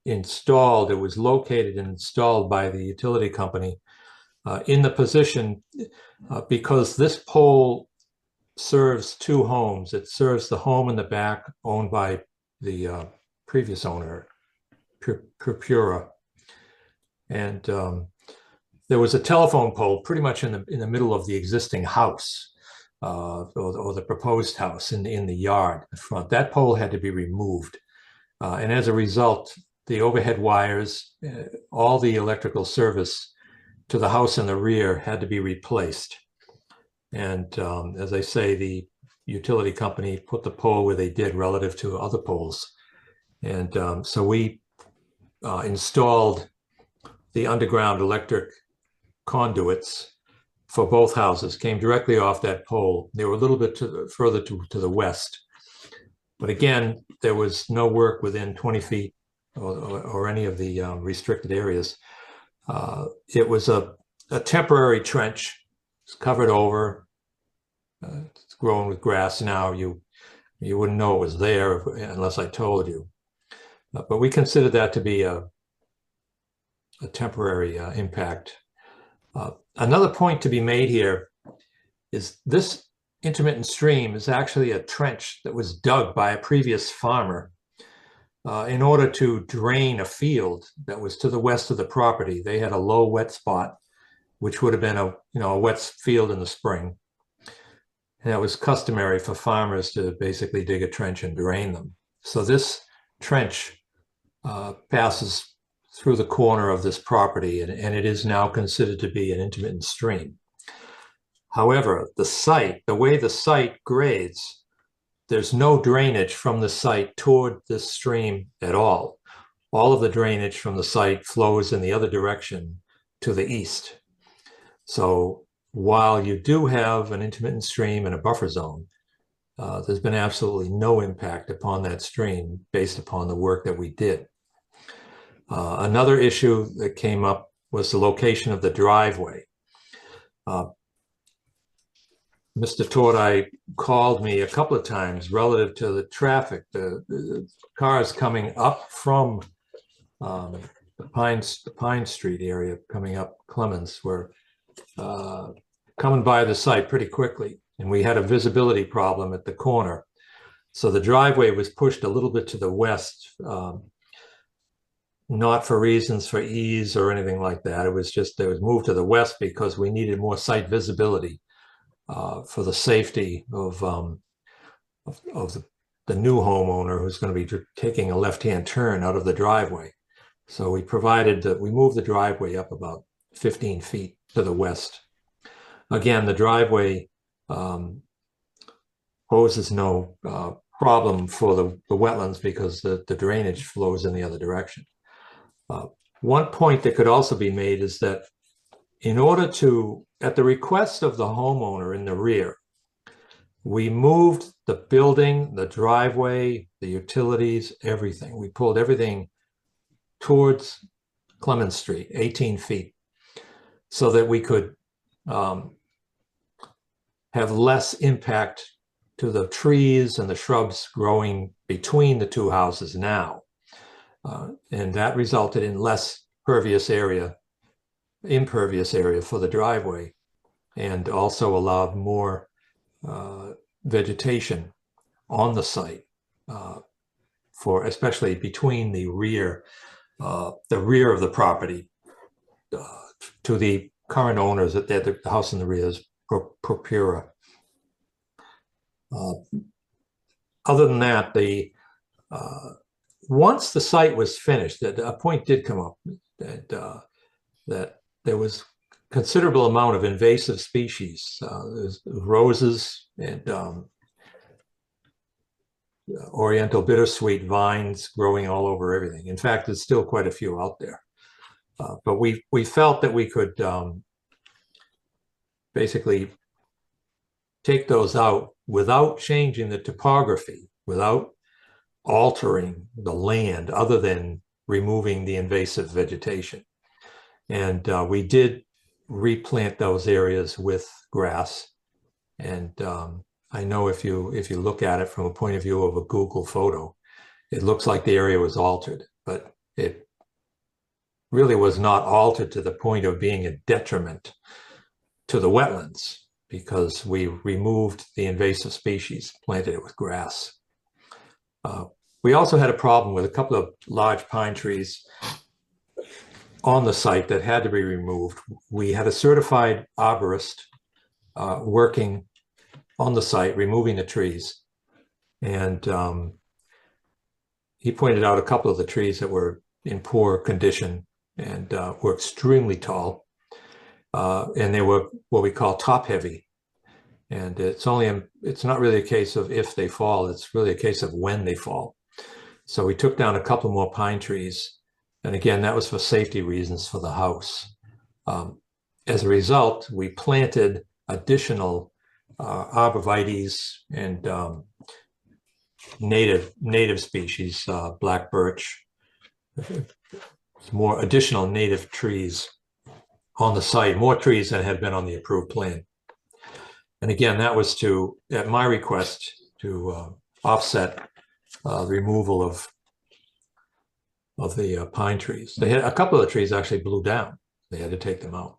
[SPEAKER 17] installed. It was located and installed by the utility company in the position because this pole serves two homes. It serves the home in the back owned by the previous owner, Purpura, and there was a telephone pole pretty much in the middle of the existing house, or the proposed house in the yard in front. That pole had to be removed, and as a result, the overhead wires, all the electrical service to the house in the rear had to be replaced. And as I say, the utility company put the pole where they did relative to other poles. And so we installed the underground electric conduits for both houses, came directly off that pole. They were a little bit further to the west. But again, there was no work within 20 feet or any of the restricted areas. It was a temporary trench. It's covered over. It's grown with grass now. You wouldn't know it was there unless I told you. But we considered that to be a temporary impact. Another point to be made here is this intermittent stream is actually a trench that was dug by a previous farmer in order to drain a field that was to the west of the property. They had a low wet spot, which would have been a wet field in the spring. And it was customary for farmers to basically dig a trench and drain them. So this trench passes through the corner of this property, and it is now considered to be an intermittent stream. However, the way the site grades, there's no drainage from the site toward this stream at all. All of the drainage from the site flows in the other direction to the east. So while you do have an intermittent stream and a buffer zone, there's been absolutely no impact upon that stream based upon the work that we did. Another issue that came up was the location of the driveway. Mr. Tordai called me a couple of times relative to the traffic. The cars coming up from the Pine Street area, coming up Clemens, were coming by the site pretty quickly. And we had a visibility problem at the corner. So the driveway was pushed a little bit to the west, not for reasons for ease or anything like that. It was moved to the west because we needed more site visibility for the safety of the new homeowner who's going to be taking a left-hand turn out of the driveway. So we moved the driveway up about 15 feet to the west. Again, the driveway poses no problem for the wetlands because the drainage flows in the other direction. One point that could also be made is that in order to, at the request of the homeowner in the rear, we moved the building, the driveway, the utilities, everything. We pulled everything towards Clemens Street, 18 feet, so that we could have have less impact to the trees and the shrubs growing between the two houses now. And that resulted in less impervious area for the driveway, and also allowed more vegetation on the site, for especially between the rear of the property to the current owners. That the house in the rear is Propura. Other than that, once the site was finished, a point did come up that there was considerable amount of invasive species. There's roses and Oriental bittersweet vines growing all over everything. In fact, there's still quite a few out there. But we felt that we could basically take those out without changing the topography, without altering the land, other than removing the invasive vegetation. And we did replant those areas with grass. And I know if you look at it from a point of view of a Google photo, it looks like the area was altered, but it really was not altered to the point of being a detriment to the wetlands, because we removed the invasive species, planted it with grass. We also had a problem with a couple of large pine trees on the site that had to be removed. We had a certified arborist working on the site, removing the trees. And he pointed out a couple of the trees that were in poor condition and were extremely tall. And they were what we call top heavy. And it's not really a case of if they fall, it's really a case of when they fall. So we took down a couple more pine trees. And again, that was for safety reasons for the house. As a result, we planted additional arborvitaes and native species, black birch, more additional native trees on the site, more trees than had been on the approved plan. And again, that was at my request, to offset removal of the pine trees. They had a couple of the trees actually blew down. They had to take them out.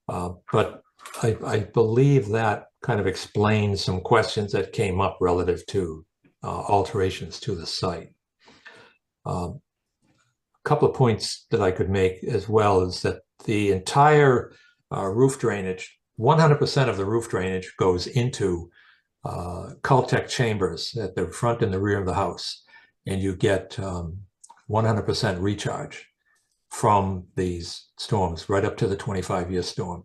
[SPEAKER 17] But I believe that kind of explains some questions that came up relative to alterations to the site. A couple of points that I could make as well is that the entire roof drainage, 100% of the roof drainage goes into Caltech chambers at the front and the rear of the house. And you get 100% recharge from these storms right up to the 25-year storm.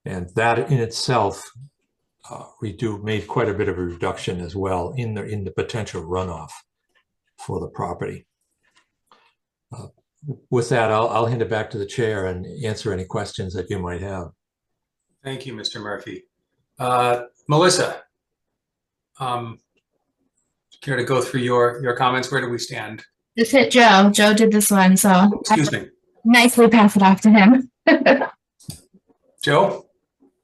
[SPEAKER 17] And that in itself made quite a bit of a reduction as well in the potential runoff for the property. With that, I'll hand it back to the chair and answer any questions that you might have.
[SPEAKER 2] Thank you, Mr. Murphy. Melissa, care to go through your comments? Where do we stand?
[SPEAKER 5] Just hit Joe. Joe did this one, so
[SPEAKER 2] Excuse me.
[SPEAKER 5] Nicely pass it off to him.
[SPEAKER 2] Joe?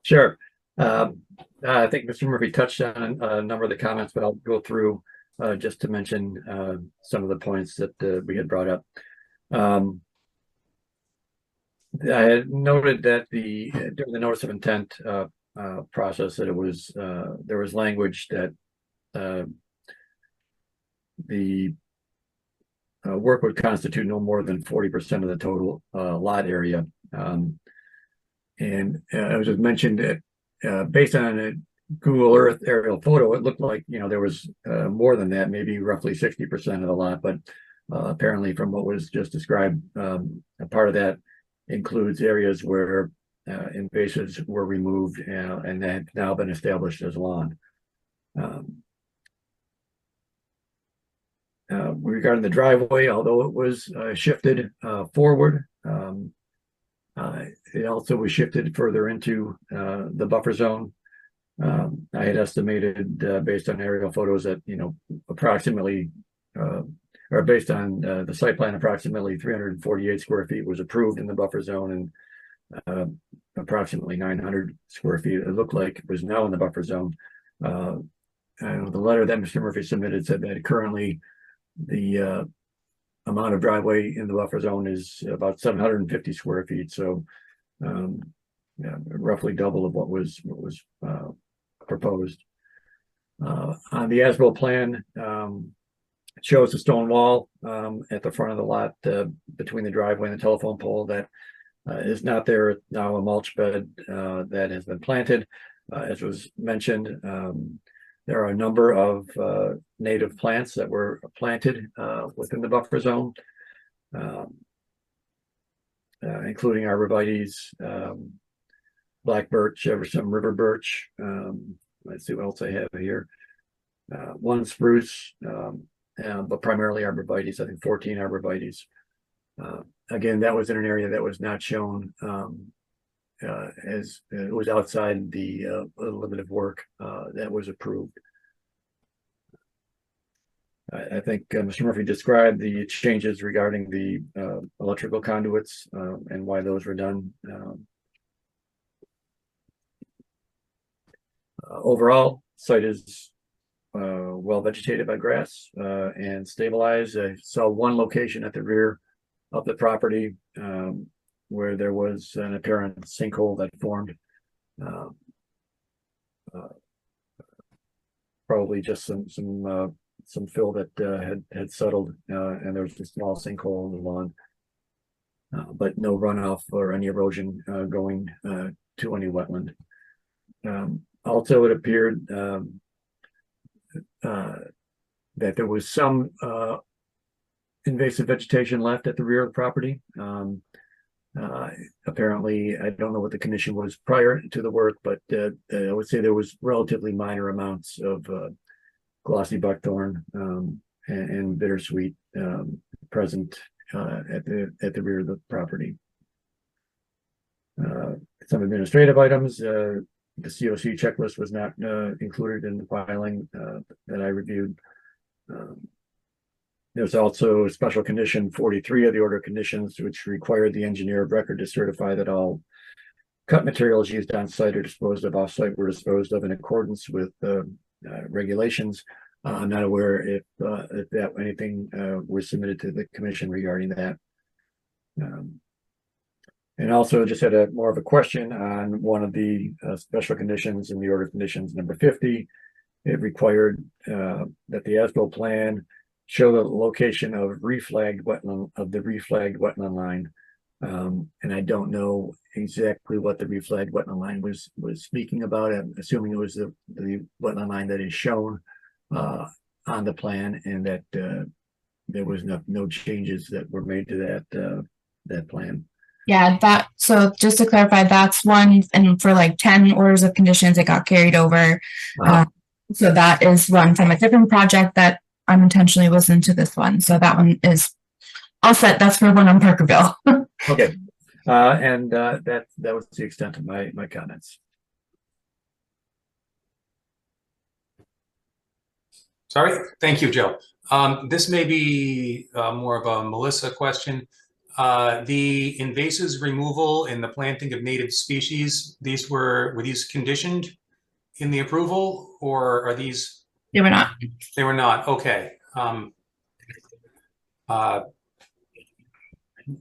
[SPEAKER 7] Sure. I think Mr. Murphy touched on a number of the comments, but I'll go through just to mention some of the points that we had brought up. I had noted that during the notice of intent process that there was language that the work would constitute no more than 40% of the total lot area. And it was just mentioned that based on a Google Earth aerial photo, it looked like, there was more than that, maybe roughly 60% of the lot. But apparently from what was just described, a part of that includes areas where invasives were removed and that have now been established as lawn. Regarding the driveway, although it was shifted forward, it also was shifted further into the buffer zone. I had estimated based on aerial photos that, approximately, or based on the site plan, approximately 348 square feet was approved in the buffer zone, approximately 900 square feet. It looked like it was now in the buffer zone. And the letter that Mr. Murphy submitted said that currently the amount of driveway in the buffer zone is about 750 square feet. So yeah, roughly double of what was proposed. On the as-built plan, it shows a stone wall at the front of the lot between the driveway and the telephone pole that is not there now. A mulch bed that has been planted, as was mentioned. There are a number of native plants that were planted within the buffer zone, including arborvitaes, black birch, some river birch. Let's see what else I have here. One spruce, but primarily arborvitaes. I think 14 arborvitaes. Again, that was in an area that was not shown as it was outside the limit of work that was approved. I think Mr. Murphy described the changes regarding the electrical conduits and why those were done. Overall, site is well vegetated by grass and stabilized. I saw one location at the rear of the property where there was an apparent sinkhole that formed. Probably just some fill that had settled, and there was a small sinkhole in the lawn, but no runoff or any erosion going to any wetland. Also, it appeared that there was some invasive vegetation left at the rear of the property. Apparently, I don't know what the condition was prior to the work, but I would say there was relatively minor amounts of glossy buckthorn and bittersweet present at the rear of the property. Some administrative items. The COC checklist was not included in the filing that I reviewed. There's also special condition 43 of the order of conditions, which required the engineer of record to certify that all cut materials used on site or disposed of off site were disposed of in accordance with regulations. I'm not aware if that anything was submitted to the commission regarding that. And also just had more of a question on one of the special conditions in the order of conditions number 50. It required that the as-built plan show the location of reflagged wetland line. And I don't know exactly what the reflagged wetland line was speaking about. I'm assuming it was the wetland line that is shown on the plan, and that there was no changes that were made to that plan.
[SPEAKER 5] Yeah, so just to clarify, that's one, and for like 10 orders of conditions, it got carried over. So that is one from a different project that unintentionally was into this one. So that one is all set. That's for one on Parkerville.
[SPEAKER 7] Okay. And that was the extent of my comments.
[SPEAKER 2] Sorry, thank you, Joe. This may be more of a Melissa question. The invasives removal and the planting of native species, were these conditioned in the approval, or are these?
[SPEAKER 5] They were not.
[SPEAKER 2] They were not. Okay.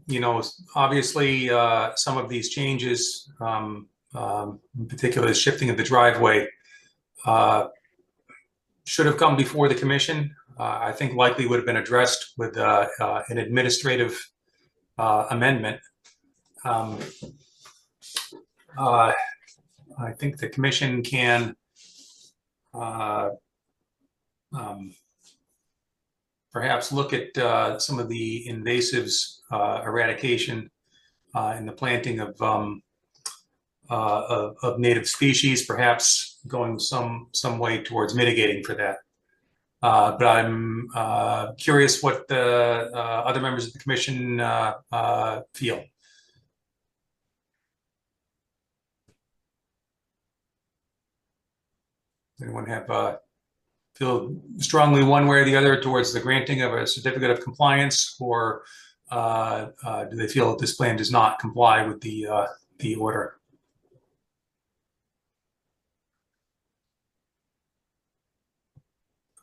[SPEAKER 2] You know, obviously, some of these changes, in particular, the shifting of the driveway, should have come before the commission. I think likely would have been addressed with an administrative amendment. I think the commission can perhaps look at some of the invasives eradication and the planting of native species, perhaps going some way towards mitigating for that. But I'm curious what the other members of the commission feel. Anyone have feel strongly one way or the other towards the granting of a certificate of compliance, or do they feel that this plan does not comply with the the order.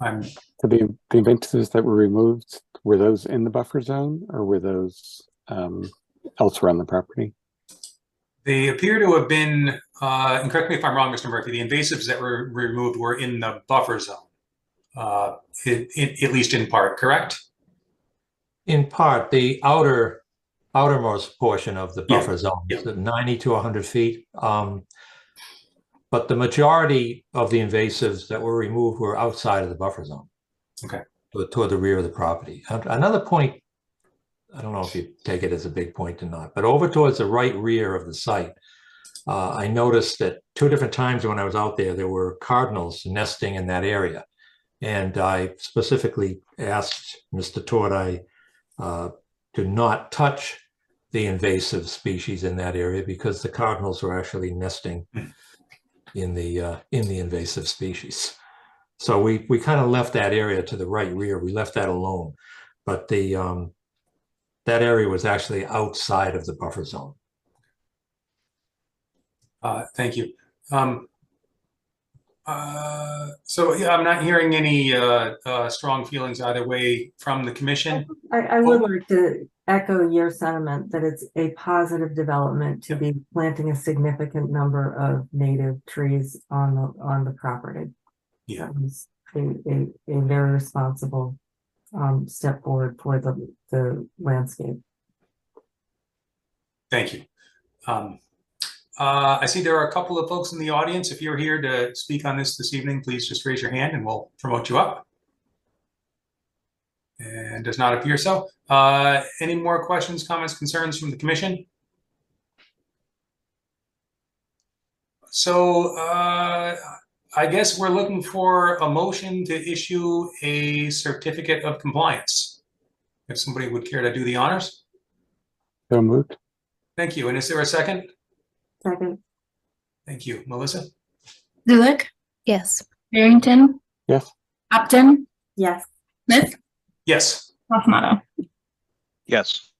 [SPEAKER 8] So the invasives that were removed, were those in the buffer zone or were those elsewhere on the property?
[SPEAKER 2] They appear to have been, and correct me if I'm wrong, Mr. Murphy, the invasives that were removed were in the buffer zone, at least in part, correct?
[SPEAKER 17] In part, the outermost portion of the buffer zone,
[SPEAKER 2] yeah.
[SPEAKER 17] 90 to 100 feet. But the majority of the invasives that were removed were outside of the buffer zone.
[SPEAKER 2] Okay.
[SPEAKER 17] Toward the rear of the property. Another point, I don't know if you take it as a big point or not, but over towards the right rear of the site, I noticed that 2 different times when I was out there were cardinals nesting in that area. And I specifically asked Mr. Torday to not touch the invasive species in that area because the cardinals were actually nesting in the invasive species. So we kind of left that area to the right rear. We left that alone, but the that area was actually outside of the buffer zone.
[SPEAKER 2] Thank you. So yeah, I'm not hearing any strong feelings either way from the commission.
[SPEAKER 4] I would like to echo your sentiment that it's a positive development to be planting a significant number of native trees on the property.
[SPEAKER 2] Yeah.
[SPEAKER 4] It's a very responsible step forward for the landscape.
[SPEAKER 2] Thank you. I see there are a couple of folks in the audience. If you're here to speak on this evening, please just raise your hand and we'll promote you up. And does not appear so. Any more questions, comments, concerns from the commission? So I guess we're looking for a motion to issue a certificate of compliance. If somebody would care to do the honors.
[SPEAKER 8] So moved.
[SPEAKER 2] Thank you. And is there a second?
[SPEAKER 4] Second.
[SPEAKER 2] Thank you. Melissa?
[SPEAKER 5] Zulik?
[SPEAKER 3] Yes.
[SPEAKER 5] Barrington?
[SPEAKER 8] Yes.
[SPEAKER 5] Upton?
[SPEAKER 4] Yes.
[SPEAKER 5] Smith?
[SPEAKER 2] Yes.
[SPEAKER 5] Hoffman?
[SPEAKER 1] Yes.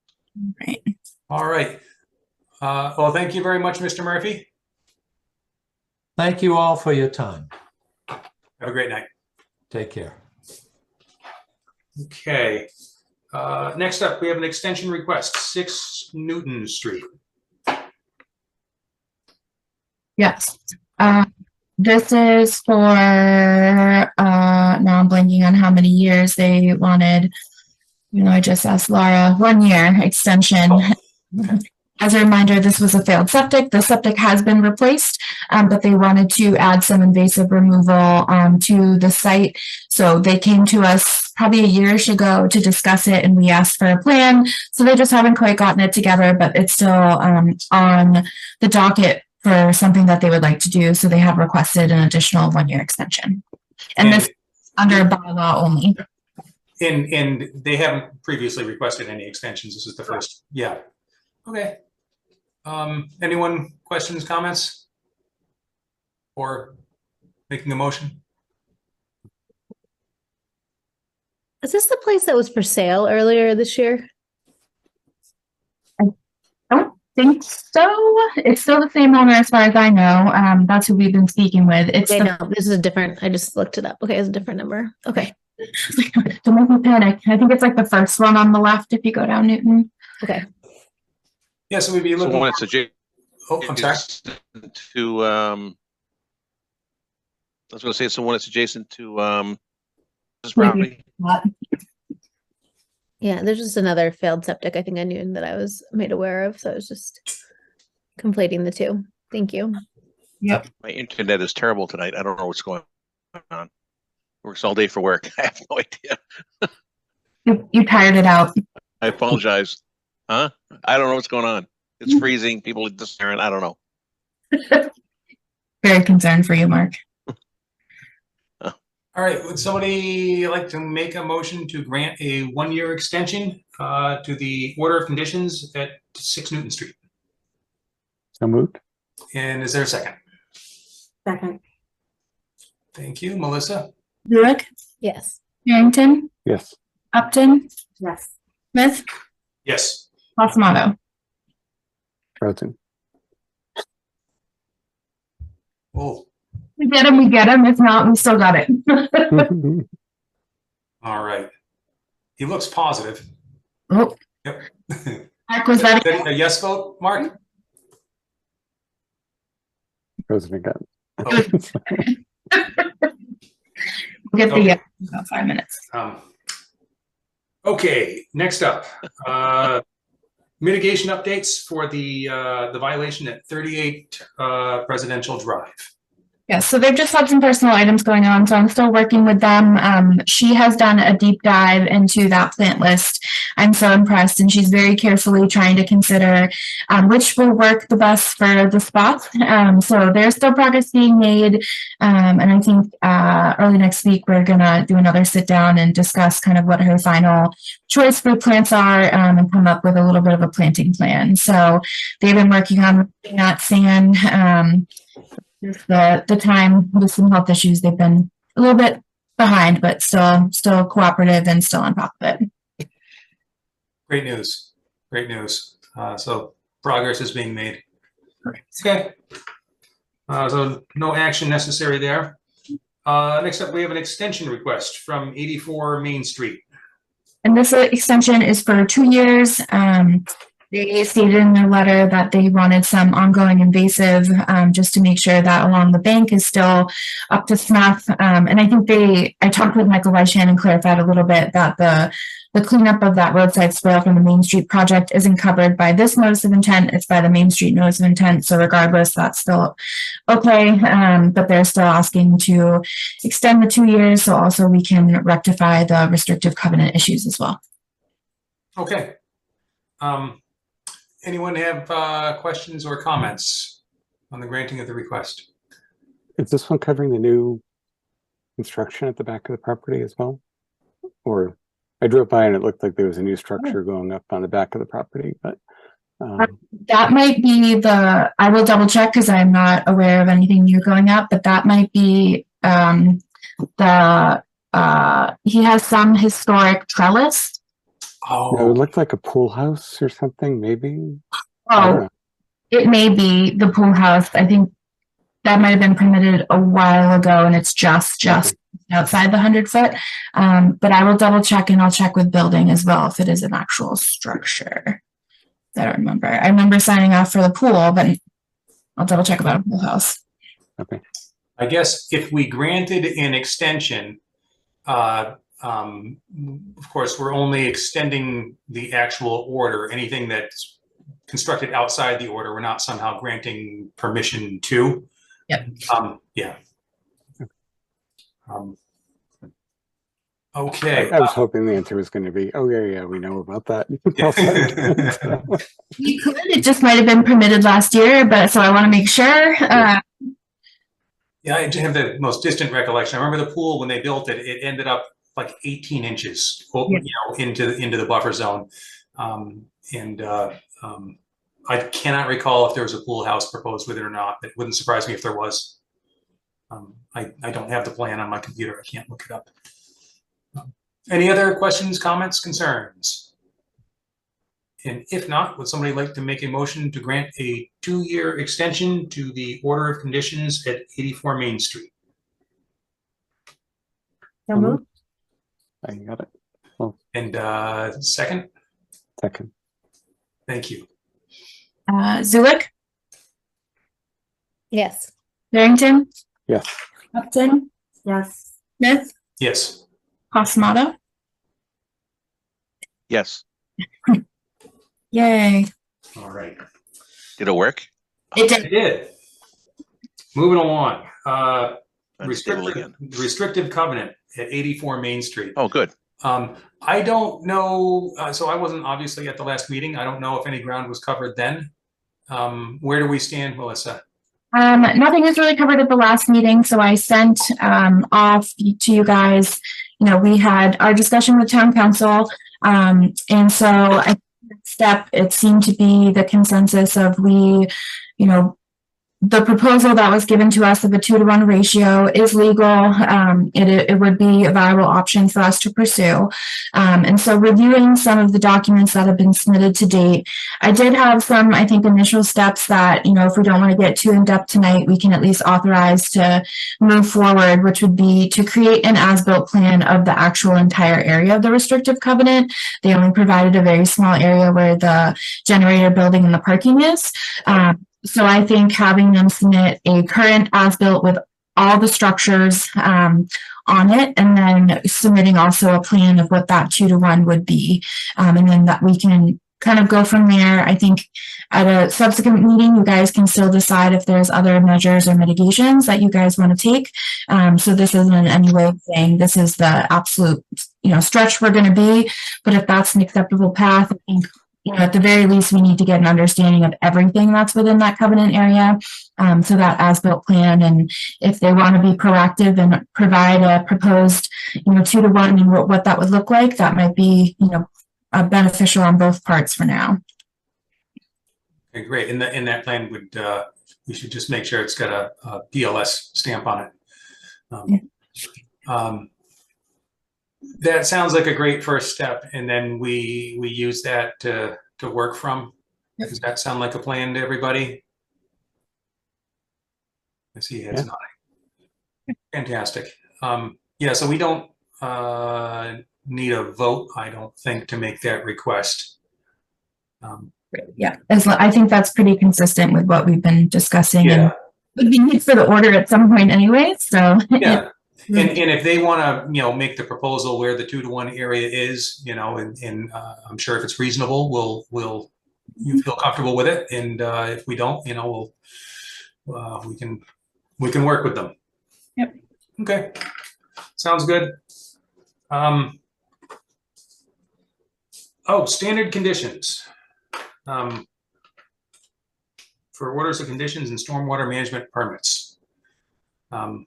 [SPEAKER 5] Right.
[SPEAKER 2] All right. Well, thank you very much, Mr. Murphy.
[SPEAKER 17] Thank you all for your time.
[SPEAKER 2] Have a great night.
[SPEAKER 17] Take care.
[SPEAKER 2] Okay. Next up, we have an extension request, 6 Newton Street.
[SPEAKER 5] Yes. This is for, now I'm blanking on how many years they wanted. You know, I just asked Laura, 1 year extension.
[SPEAKER 2] Okay.
[SPEAKER 5] As a reminder, this was a failed septic. The septic has been replaced, but they wanted to add some invasive removal to the site. So they came to us probably a year ago to discuss it, and we asked for a plan. So they just haven't quite gotten it together, but it's still on the docket for something that they would like to do. So they have requested an additional 1 year extension. And this under bylaw only.
[SPEAKER 2] And they haven't previously requested any extensions. This is the first. Yeah. Okay. Anyone questions, comments? Or making a motion?
[SPEAKER 3] Is this the place that was for sale earlier this year?
[SPEAKER 5] I don't think so. It's still the same owner as far as I know. That's who we've been speaking with. It's
[SPEAKER 3] Okay, no, this is a different, I just looked it up. Okay, it's a different number. Okay.
[SPEAKER 5] Don't make me panic. I think it's like the first one on the left if you go down Newton.
[SPEAKER 3] Okay.
[SPEAKER 2] Yeah, so we'd be looking.
[SPEAKER 1] So when it's adjacent
[SPEAKER 2] I'm sorry.
[SPEAKER 1] to, I was going to say, so when it's adjacent to this property.
[SPEAKER 3] Yeah, there's just another failed septic I think I knew that I was made aware of. So I was just conflating the two. Thank you.
[SPEAKER 5] Yep.
[SPEAKER 1] My internet is terrible tonight. I don't know what's going on. Works all day for work. I have no idea.
[SPEAKER 5] You tired it out.
[SPEAKER 1] I apologize. Huh? I don't know what's going on. It's freezing. People are disappearing. I don't know.
[SPEAKER 5] Very concerned for you, Mark.
[SPEAKER 2] All right, would somebody like to make a motion to grant a 1 year extension to the order of conditions at 6 Newton Street?
[SPEAKER 8] So moved.
[SPEAKER 2] And is there a second?
[SPEAKER 4] Second.
[SPEAKER 2] Thank you. Melissa?
[SPEAKER 5] Zulik?
[SPEAKER 3] Yes.
[SPEAKER 5] Barrington?
[SPEAKER 8] Yes.
[SPEAKER 5] Upton?
[SPEAKER 4] Yes.
[SPEAKER 5] Smith?
[SPEAKER 2] Yes.
[SPEAKER 5] Hoffman?
[SPEAKER 8] Present.
[SPEAKER 2] Oh,
[SPEAKER 5] We get them, we get them. If not, we still got it.
[SPEAKER 2] all right. He looks positive.
[SPEAKER 5] Oh,
[SPEAKER 2] Yep.
[SPEAKER 5] Mark, was that
[SPEAKER 2] a yes vote, Mark?
[SPEAKER 8] President got
[SPEAKER 5] we'll get the
[SPEAKER 2] Okay.
[SPEAKER 5] yes in about 5 minutes.
[SPEAKER 2] Okay, next up, mitigation updates for the violation at 38 Presidential Drive.
[SPEAKER 5] Yeah, so they've just had some personal items going on, so I'm still working with them. She has done a deep dive into that plant list. I'm so impressed, and she's very carefully trying to consider which will work the best for the spots. So there's still progress being made, and I think early next week we're gonna do another sit down and discuss kind of what her final choice for plants are, and come up with a little bit of a planting plan. So they've been working on that sand. The time with some health issues, they've been a little bit behind, but still cooperative and still on top of it.
[SPEAKER 2] Great news. Great news. So progress is being made. Okay. So no action necessary there. Next up, we have an extension request from 84 Main Street.
[SPEAKER 5] And this extension is for 2 years. They stated in their letter that they wanted some ongoing invasive, just to make sure that along the bank is still up to snuff. And I think I talked with Michael Weishan and clarified a little bit that the cleanup of that roadside swale from the Main Street project isn't covered by this notice of intent. It's by the Main Street notice of intent. So regardless, that's still okay. But they're still asking to extend the 2 years, so also we can rectify the restrictive covenant issues as well.
[SPEAKER 2] Okay. Anyone have questions or comments on the granting of the request?
[SPEAKER 8] Is this one covering the new construction at the back of the property as well? Or I drove by and it looked like there was a new structure going up on the back of the property, but
[SPEAKER 5] that might be I will double check because I'm not aware of anything new going up, but that might be he has some historic trellis.
[SPEAKER 2] Oh,
[SPEAKER 8] no, it looked like a pool house or something, maybe.
[SPEAKER 5] Oh, it may be the pool house. I think that might have been permitted a while ago, and it's just outside the 100-foot. But I will double check, and I'll check with building as well if it is an actual structure. I don't remember. I remember signing off for the pool, but I'll double check about a pool house.
[SPEAKER 8] Okay.
[SPEAKER 2] I guess if we granted an extension, of course, we're only extending the actual order. Anything that's constructed outside the order, we're not somehow granting permission to.
[SPEAKER 5] Yep.
[SPEAKER 2] Yeah. Okay.
[SPEAKER 8] I was hoping the answer was going to be, oh yeah, we know about that.
[SPEAKER 5] We could. It just might have been permitted last year, but so I want to make sure.
[SPEAKER 2] Yeah, I have the most distant recollection. I remember the pool when they built it. It ended up like 18 inches, into the buffer zone, I cannot recall if there was a pool house proposed with it or not. It wouldn't surprise me if there was. I don't have the plan on my computer. I can't look it up. Any other questions, comments, concerns? And if not, would somebody like to make a motion to grant a 2-year extension to the order of conditions at 84 Main Street?
[SPEAKER 4] So moved.
[SPEAKER 8] I got it. Well,
[SPEAKER 2] and second?
[SPEAKER 8] Second.
[SPEAKER 2] Thank you.
[SPEAKER 5] Zulik,
[SPEAKER 3] Yes.
[SPEAKER 5] Barrington,
[SPEAKER 8] Yes.
[SPEAKER 5] Upton,
[SPEAKER 4] Yes.
[SPEAKER 5] Smith,
[SPEAKER 2] Yes.
[SPEAKER 5] Cosmato.
[SPEAKER 1] Yes.
[SPEAKER 5] Yay.
[SPEAKER 2] All right.
[SPEAKER 1] Did it work?
[SPEAKER 5] It
[SPEAKER 2] It did. Moving along.
[SPEAKER 1] Unstable again.
[SPEAKER 2] Restrictive covenant at 84 Main Street.
[SPEAKER 1] Oh, good.
[SPEAKER 2] I don't know. So I wasn't obviously at the last meeting. I don't know if any ground was covered then. Where do we stand, Melissa?
[SPEAKER 5] Nothing was really covered at the last meeting, so I sent off to you guys. You know, we had our discussion with town council, and so it seemed to be the consensus of we the proposal that was given to us of a 2-to-1 ratio is legal. It would be a viable option for us to pursue. And so reviewing some of the documents that have been submitted to date, I did have some, I think, initial steps that, if we don't want to get too in depth tonight, we can at least authorize to move forward, which would be to create an as-built plan of the actual entire area of the restrictive covenant. They only provided a very small area where the generator building and the parking is. So I think having them submit a current as-built with all the structures on it, and then submitting also a plan of what that 2-to-1 would be. And then that we can kind of go from there. I think at a subsequent meeting, you guys can still decide if there's other measures or mitigations that you guys want to take. So this isn't in any way saying this is the absolute, stretch we're going to be, but if that's an acceptable path, I think, at the very least, we need to get an understanding of everything that's within that covenant area. So that as-built plan, and if they want to be proactive and provide a proposed, 2-to-1 and what that would look like, that might be, beneficial on both parts for now.
[SPEAKER 2] Okay, great. In that plan would, we should just make sure it's got a PLS stamp on it. That sounds like a great first step, and then we use that to work from. Yep. Does that sound like a plan to everybody? I see heads nodding. Fantastic. Yeah, so we don't need a vote, I don't think, to make that request.
[SPEAKER 5] Yeah, I think that's pretty consistent with what we've been discussing.
[SPEAKER 2] Yeah.
[SPEAKER 5] And would be neat for the order at some point anyway. So
[SPEAKER 2] yeah. And if they want to, make the proposal where the 2-to-1 area is, and I'm sure if it's reasonable, you feel comfortable with it. And if we don't, we can work with them.
[SPEAKER 5] Yep.
[SPEAKER 2] Okay. Sounds good. Standard conditions. For orders of conditions and stormwater management permits.
[SPEAKER 5] I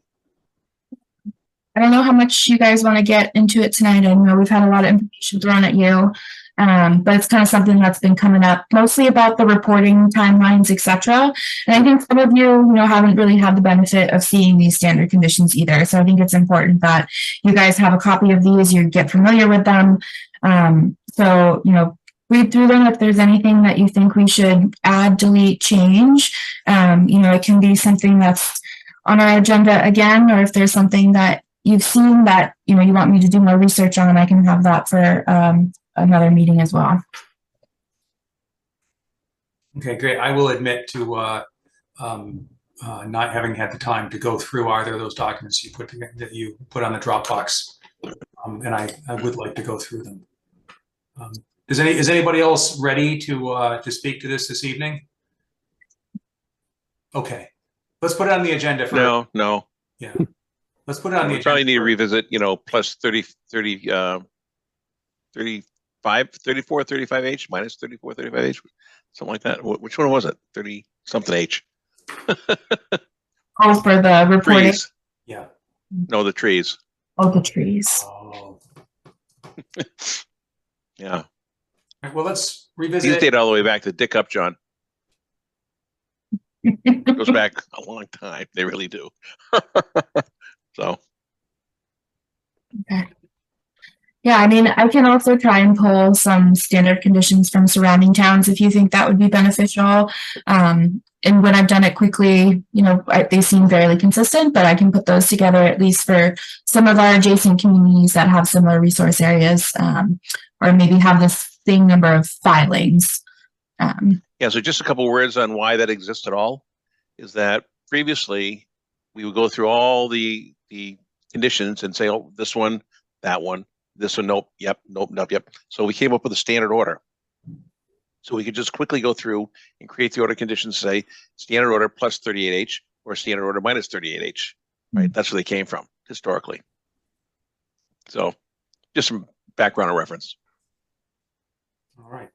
[SPEAKER 5] don't know how much you guys want to get into it tonight. I know we've had a lot of information thrown at you, but it's kind of something that's been coming up, mostly about the reporting timelines, etc. And I think some of you, haven't really had the benefit of seeing these standard conditions either. So I think it's important that you guys have a copy of these, you get familiar with them. So, read through them. If there's anything that you think we should add, delete, change, it can be something that's on our agenda again, or if there's something that you've seen that, you want me to do more research on, I can have that for another meeting as well.
[SPEAKER 2] Okay, great. I will admit to not having had the time to go through either of those documents that you put on the Dropbox, and I would like to go through them. Is anybody else ready to speak to this evening? Okay, let's put it on the agenda for.
[SPEAKER 1] No.
[SPEAKER 2] Yeah, let's put it on the agenda.
[SPEAKER 1] Probably need to revisit, plus 34, 35H, minus 34, 35H, something like that. Which one was it? 30 something H.
[SPEAKER 5] Oh, for the reporting.
[SPEAKER 1] Trees.
[SPEAKER 2] Yeah.
[SPEAKER 1] No, the trees.
[SPEAKER 5] Oh, the trees.
[SPEAKER 2] Oh.
[SPEAKER 1] Yeah.
[SPEAKER 2] Well, let's revisit.
[SPEAKER 1] These date all the way back to Dick Upjohn. It goes back a long time. They really do. So.
[SPEAKER 5] Okay. Yeah, I mean, I can also try and pull some standard conditions from surrounding towns if you think that would be beneficial. And when I've done it quickly, they seem fairly consistent, but I can put those together at least for some of our adjacent communities that have similar resource areas, or maybe have the same number of filings.
[SPEAKER 1] Yeah, so just a couple words on why that exists at all is that previously we would go through all the conditions and say, oh, this one, that one, this one, nope, yep, nope, nope, yep. So we came up with a standard order. So we could just quickly go through and create the order conditions, say standard order plus 38H or standard order minus 38H, right? That's where they came from historically. So just some background and reference.
[SPEAKER 2] All right.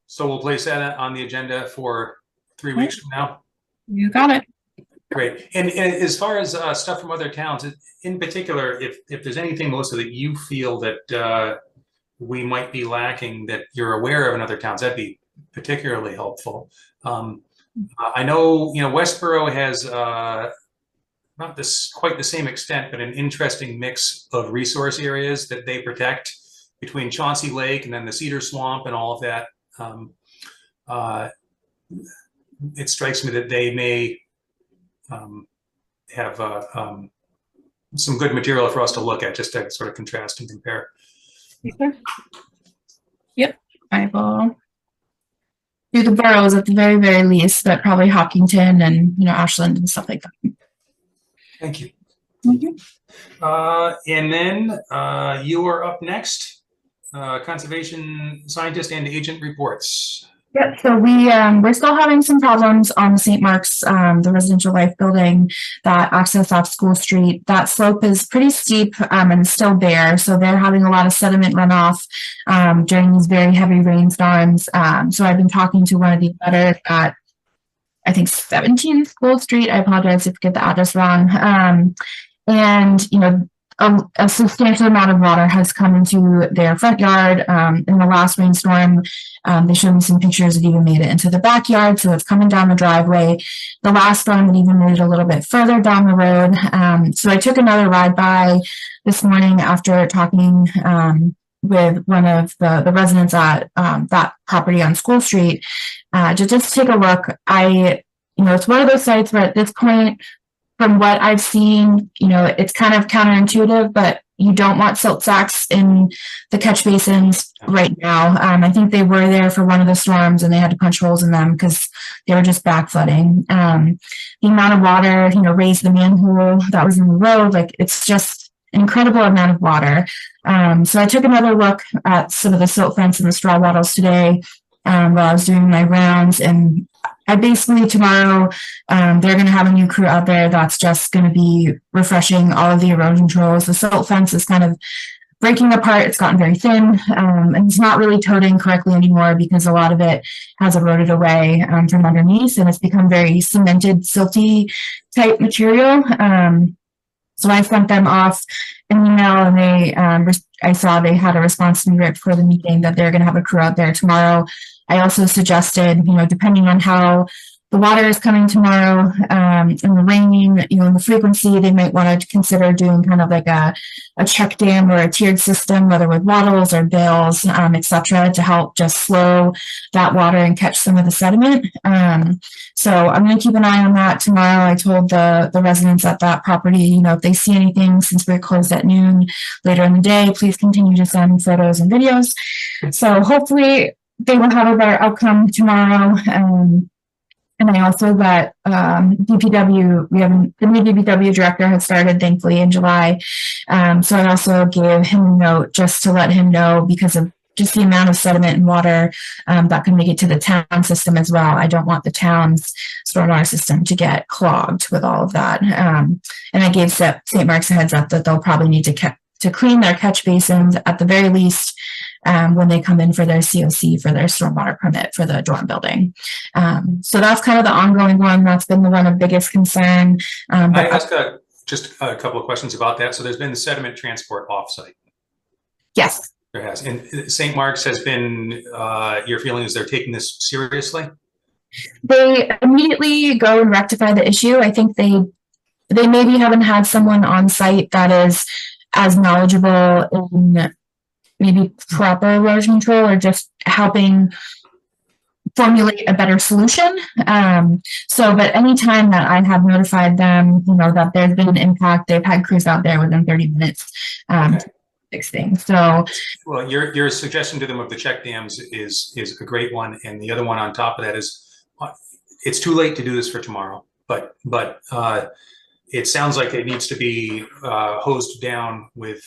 [SPEAKER 2] So we'll place that on the agenda for 3 weeks from now.
[SPEAKER 5] You got it.
[SPEAKER 2] Great. And as far as stuff from other towns, in particular, if there's anything, Melissa, that you feel that we might be lacking that you're aware of in other towns, that'd be particularly helpful. I know, Westboro has not quite the same extent, but an interesting mix of resource areas that they protect between Chauncey Lake and then the Cedar Swamp and all of that. It strikes me that they may have some good material for us to look at, just to sort of contrast and compare.
[SPEAKER 5] Yep, I will do the boroughs at the very, very least, but probably Hopkinton and, Ashland and stuff like that.
[SPEAKER 2] Thank you. And then you are up next, conservation scientist and agent reports.
[SPEAKER 5] Yep. So we're still having some problems on St. Mark's, the residential life building that access off School Street. That slope is pretty steep and still bare. So they're having a lot of sediment runoff during these very heavy rainstorms. So I've been talking to one of the abutters at, I think, 17 School Street. I apologize if I get the address wrong. And, a substantial amount of water has come into their front yard. In the last rainstorm, they showed me some pictures. It even made it into the backyard, so it's coming down the driveway. The last storm, it even made it a little bit further down the road. So I took another ride by this morning after talking with one of the residents at that property on School Street to just take a look. It's one of those sites where at this point, from what I've seen, it's kind of counterintuitive, but you don't want silt sacks in the catch basins right now. I think they were there for one of the storms and they had to punch holes in them because they were just back flooding. The amount of water, raised the manhole that was in the road. It's just an incredible amount of water. So I took another look at some of the silt fence and the straw wattles today while I was doing my rounds, and I basically tomorrow, they're going to have a new crew out there that's just going to be refreshing all of the erosion controls. The silt fence is kind of breaking apart. It's gotten very thin, and it's not really toting correctly anymore because a lot of it has eroded away from underneath, and it's become very cemented, silty type material. So I sent them off an email, and I saw they had a response to me right before the meeting that they're going to have a crew out there tomorrow. I also suggested, depending on how the water is coming tomorrow and the rain, and the frequency, they might want to consider doing kind of like a check dam or a tiered system, whether with wattles or bales, et cetera, to help just slow that water and catch some of the sediment. So I'm going to keep an eye on that tomorrow. I told the residents at that property, if they see anything, since we're closed at noon later in the day, please continue to send photos and videos. So hopefully they will have a better outcome tomorrow. And I also got DPW, the new DPW director has started, thankfully, in July. So I also gave him a note just to let him know, because of just the amount of sediment and water that can make it to the town system as well. I don't want the town's stormwater system to get clogged with all of that. And I gave St. Mark's a heads up that they'll probably need to clean their catch basins at the very least when they come in for their COC, for their stormwater permit for the dorm building. So that's kind of the ongoing one. That's been the one of biggest concern.
[SPEAKER 2] I ask just a couple of questions about that. So there's been sediment transport offsite.
[SPEAKER 5] Yes.
[SPEAKER 2] There has. And St. Mark's has been, your feeling is they're taking this seriously?
[SPEAKER 5] They immediately go and rectify the issue. I think they maybe haven't had someone on site that is as knowledgeable in maybe proper erosion control or just helping formulate a better solution. But anytime that I have notified them, that there's been an impact, they've had crews out there within 30 minutes to fix things. So,
[SPEAKER 2] well, your suggestion to them of the check dams is a great one, and the other one on top of that is it's too late to do this for tomorrow, but it sounds like it needs to be hosed down with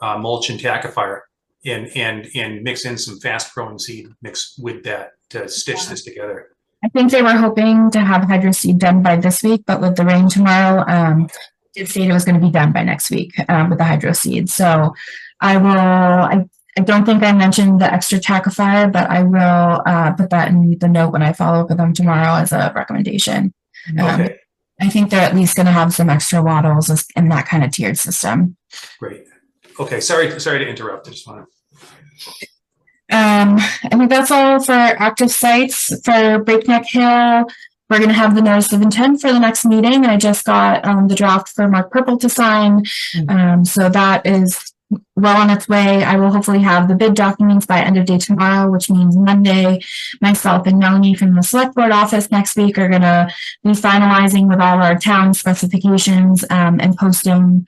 [SPEAKER 2] mulch and tackifier, and mix in some fast growing seed mix with that to stitch this together.
[SPEAKER 5] I think they were hoping to have hydro seed done by this week, but with the rain tomorrow, it stated it was going to be done by next week with the hydro seed. So I don't think I mentioned the extra tackifier, but I will put that in the note when I follow up with them tomorrow as a recommendation.
[SPEAKER 2] Okay.
[SPEAKER 5] I think they're at least going to have some extra wattles in that kind of tiered system.
[SPEAKER 2] Great. Okay. Sorry to interrupt. I just want to.
[SPEAKER 5] I think that's all for active sites. For Breakneck Hill, we're going to have the notice of intent for the next meeting. And I just got the draft for Mark Purple to sign. So that is well on its way. I will hopefully have the bid documents by end of day tomorrow, which means Monday. Myself and Melanie from the select board office next week are going to be finalizing with all our town specifications and posting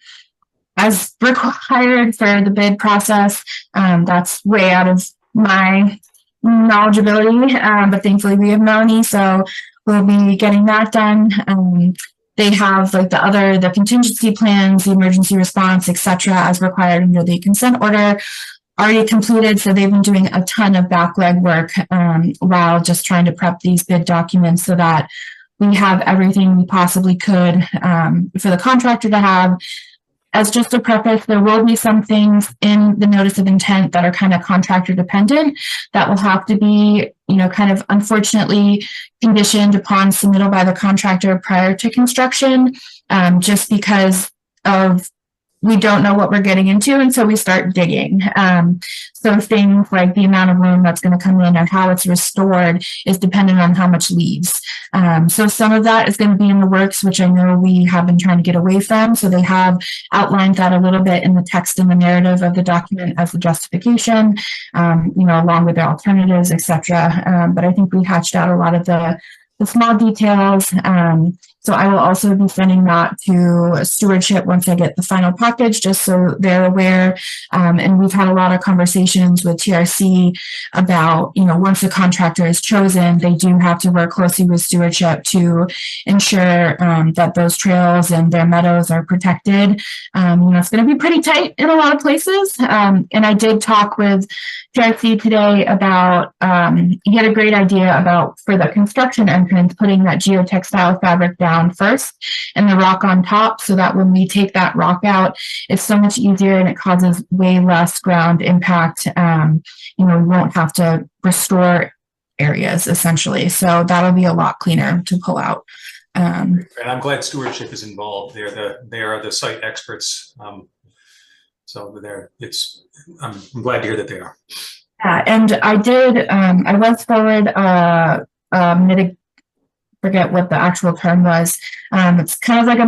[SPEAKER 5] as required for the bid process. That's way out of my knowledgeability, but thankfully we have Melanie, so we'll be getting that done. They have like the contingency plans, the emergency response, etc., as required under the consent order already completed. So they've been doing a ton of backleg work while just trying to prep these bid documents so that we have everything we possibly could for the contractor to have. As just a preface, there will be some things in the notice of intent that are kind of contractor dependent that will have to be, kind of unfortunately conditioned upon submittal by the contractor prior to construction, just because of we don't know what we're getting into until we start digging. So things like the amount of room that's going to come in and how it's restored is dependent on how much leaves. So some of that is going to be in the works, which I know we have been trying to get away from. So they have outlined that a little bit in the text and the narrative of the document as the justification, along with the alternatives, etc. But I think we hatched out a lot of the small details. So I will also be sending that to stewardship once I get the final package, just so they're aware. And we've had a lot of conversations with TRC about, once a contractor is chosen, they do have to work closely with stewardship to ensure that those trails and their meadows are protected. It's going to be pretty tight in a lot of places. And I did talk with TRC today about, he had a great idea about for the construction entrance, putting that geotextile fabric down first and the rock on top, so that when we take that rock out, it's so much easier and it causes way less ground impact. We won't have to restore areas essentially. So that'll be a lot cleaner to pull out.
[SPEAKER 2] And I'm glad stewardship is involved. They are the site experts. So I'm glad to hear that they are.
[SPEAKER 5] Yeah, and I did, I was forward forget what the actual term was. It's kind of like a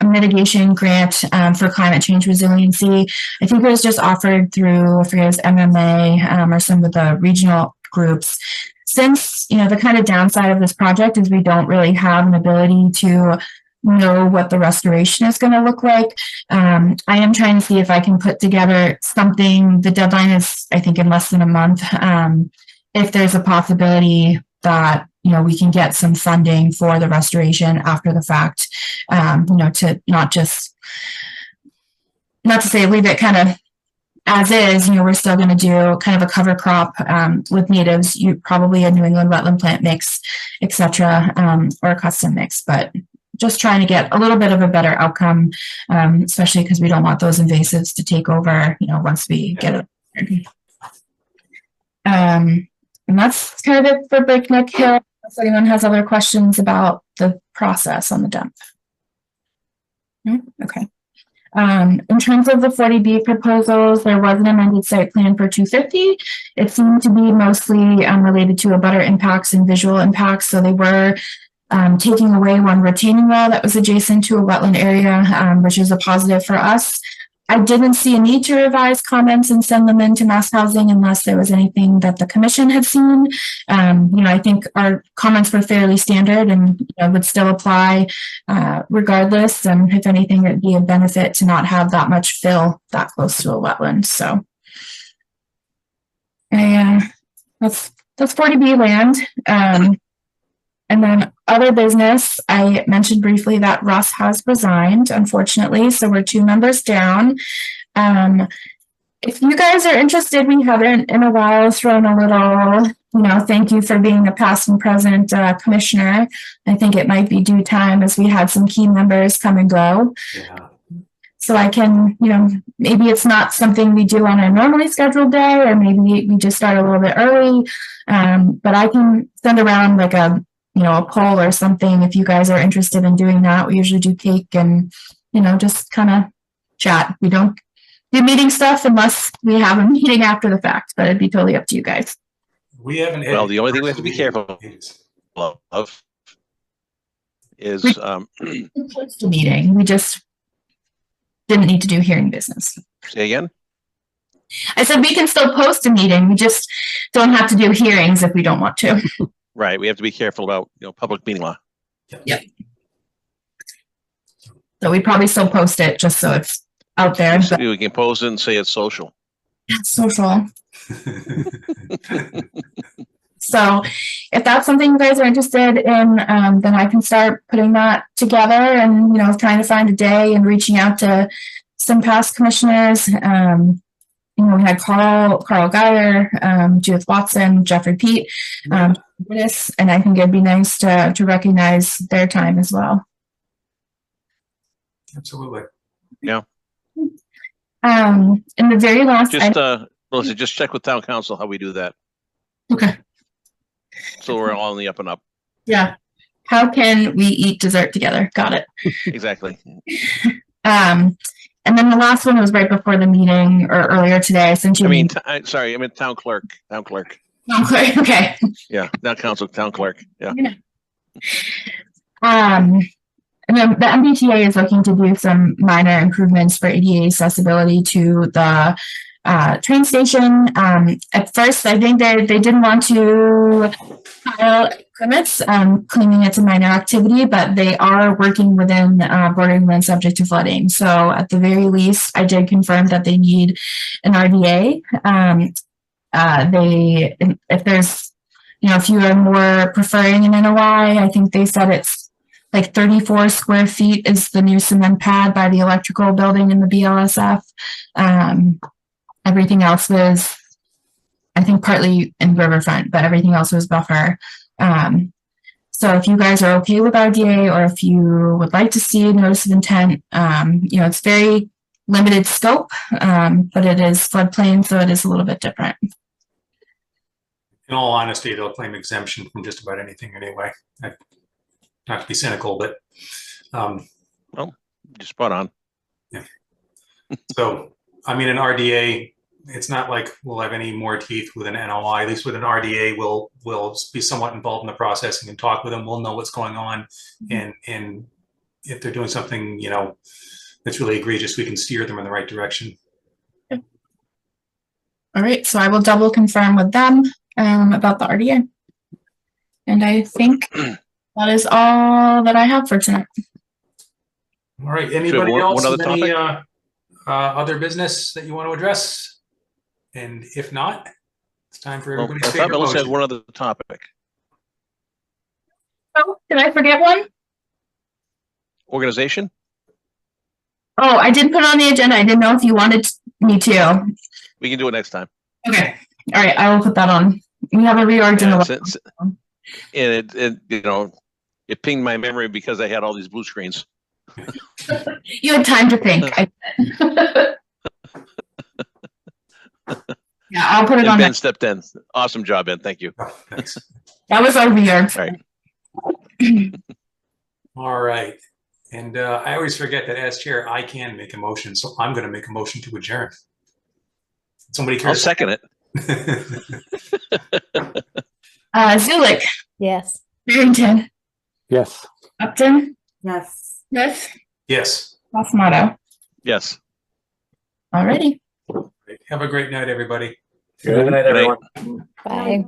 [SPEAKER 5] mitigation grant for climate change resiliency. I think it was just offered through, I forget, it was MMA or some of the regional groups. Since, the kind of downside of this project is we don't really have an ability to know what the restoration is going to look like. I am trying to see if I can put together something. The deadline is, I think, in less than a month. If there's a possibility that, we can get some funding for the restoration after the fact, to not to say leave it kind of as is, we're still going to do kind of a cover crop with natives, probably a New England wetland plant mix, etc., or a custom mix, but just trying to get a little bit of a better outcome, especially because we don't want those invasives to take over, once we get it. And that's kind of it for Breakneck Hill. If anyone has other questions about the process on the dump. Okay. In terms of the 40B proposals, there was an amended site plan for 250. It seemed to be mostly related to abutter impacts and visual impacts. So they were taking away one retaining wall that was adjacent to a wetland area, which is a positive for us. I didn't see a need to revise comments and send them into Mass Housing unless there was anything that the commission had seen. I think our comments were fairly standard and would still apply regardless. And if anything, it'd be a benefit to not have that much fill that close to a wetland. So, that's 40B land. And then other business, I mentioned briefly that Russ has resigned, unfortunately, so we're 2 members down. If you guys are interested, we haven't in a while thrown a little, thank you for being a past and present commissioner. I think it might be due time as we had some key members come and go.
[SPEAKER 2] Yeah.
[SPEAKER 5] So I can, maybe it's not something we do on a normally scheduled day, or maybe we just start a little bit early, but I can send around like a poll or something if you guys are interested in doing that. We usually do cake and, just kind of chat. We don't do meeting stuff unless we have a meeting after the fact, but it'd be totally up to you guys.
[SPEAKER 2] We haven't.
[SPEAKER 1] Well, the only thing we have to be careful of is,
[SPEAKER 5] Post a meeting, we just didn't need to do hearing business.
[SPEAKER 1] say again?
[SPEAKER 5] I said we can still post a meeting, we just don't have to do hearings if we don't want to.
[SPEAKER 1] Right, we have to be careful about, public meeting law.
[SPEAKER 5] Yep. So we probably still post it just so it's out there. But
[SPEAKER 1] We can post it and say it's social.
[SPEAKER 5] it's social. So if that's something you guys are interested in, then I can start putting that together and, trying to find a day and reaching out to some past commissioners. We had Carl Geyer, Judith Watson, Jeffrey Pete, and I think it'd be nice to recognize their time as well.
[SPEAKER 2] Absolutely.
[SPEAKER 1] Yeah.
[SPEAKER 5] In the very last,
[SPEAKER 1] Melissa, just check with town council how we do that.
[SPEAKER 5] Okay.
[SPEAKER 1] So we're all in the up and up.
[SPEAKER 5] Yeah. How can we eat dessert together? Got it.
[SPEAKER 1] Exactly.
[SPEAKER 5] And then the last one was right before the meeting or earlier today. I sent you.
[SPEAKER 1] Sorry, I meant town clerk.
[SPEAKER 5] Town clerk. Okay.
[SPEAKER 1] Yeah, not council, town clerk. Yeah.
[SPEAKER 5] And then the MBTA is looking to do some minor improvements for ADA accessibility to the train station. At first, I think they didn't want to file permits, claiming it's a minor activity, but they are working within bordering land subject to flooding. So at the very least, I did confirm that they need an RDA. If there's, if you are more preferring an NOI, I think they said it's like 34 square feet is the new cement pad by the electrical building in the BLSF. Everything else was, I think, partly in riverfront, but everything else was buffer. So if you guys are okay with RDA, or if you would like to see a notice of intent, it's very limited scope, but it is floodplain, so it is a little bit different.
[SPEAKER 2] In all honesty, they'll claim exemption from just about anything anyway. Not to be cynical, but
[SPEAKER 1] well, just spot on.
[SPEAKER 2] Yeah. So, an RDA, it's not like we'll have any more teeth with an NOI. At least with an RDA, we'll be somewhat involved in the processing and talk with them. We'll know what's going on, and if they're doing something, that's really egregious, we can steer them in the right direction.
[SPEAKER 5] All right, so I will double confirm with them about the RDA, and I think that is all that I have for tonight.
[SPEAKER 2] All right. Anybody else with any other business that you want to address? And if not, it's time for everybody's favorite
[SPEAKER 1] Melissa
[SPEAKER 2] motion.
[SPEAKER 1] had one other topic.
[SPEAKER 5] Oh, did I forget one?
[SPEAKER 1] Organization?
[SPEAKER 5] Oh, I did put it on the agenda. I didn't know if you wanted me to.
[SPEAKER 1] We can do it next time.
[SPEAKER 5] Okay. All right. I will put that on. We have a reorg in the
[SPEAKER 1] and it pinged my memory because I had all these blue screens.
[SPEAKER 5] You had time to think. Yeah, I'll put it on.
[SPEAKER 1] Ben stepped in. Awesome job, Ben. Thank you.
[SPEAKER 2] Oh, thanks.
[SPEAKER 5] That was our reorg.
[SPEAKER 1] Right.
[SPEAKER 2] All right. And I always forget that as chair, I can make a motion. So I'm going to make a motion to adjourn. Somebody cares?
[SPEAKER 1] I'll second it.
[SPEAKER 5] Zulik.
[SPEAKER 3] Yes.
[SPEAKER 5] Barrington.
[SPEAKER 8] Yes.
[SPEAKER 5] Upton.
[SPEAKER 4] Yes.
[SPEAKER 5] Smith.
[SPEAKER 2] Yes.
[SPEAKER 5] Osmato.
[SPEAKER 1] Yes.
[SPEAKER 5] Alrighty.
[SPEAKER 2] Have a great night, everybody.
[SPEAKER 7] Good night, everyone.
[SPEAKER 3] Bye.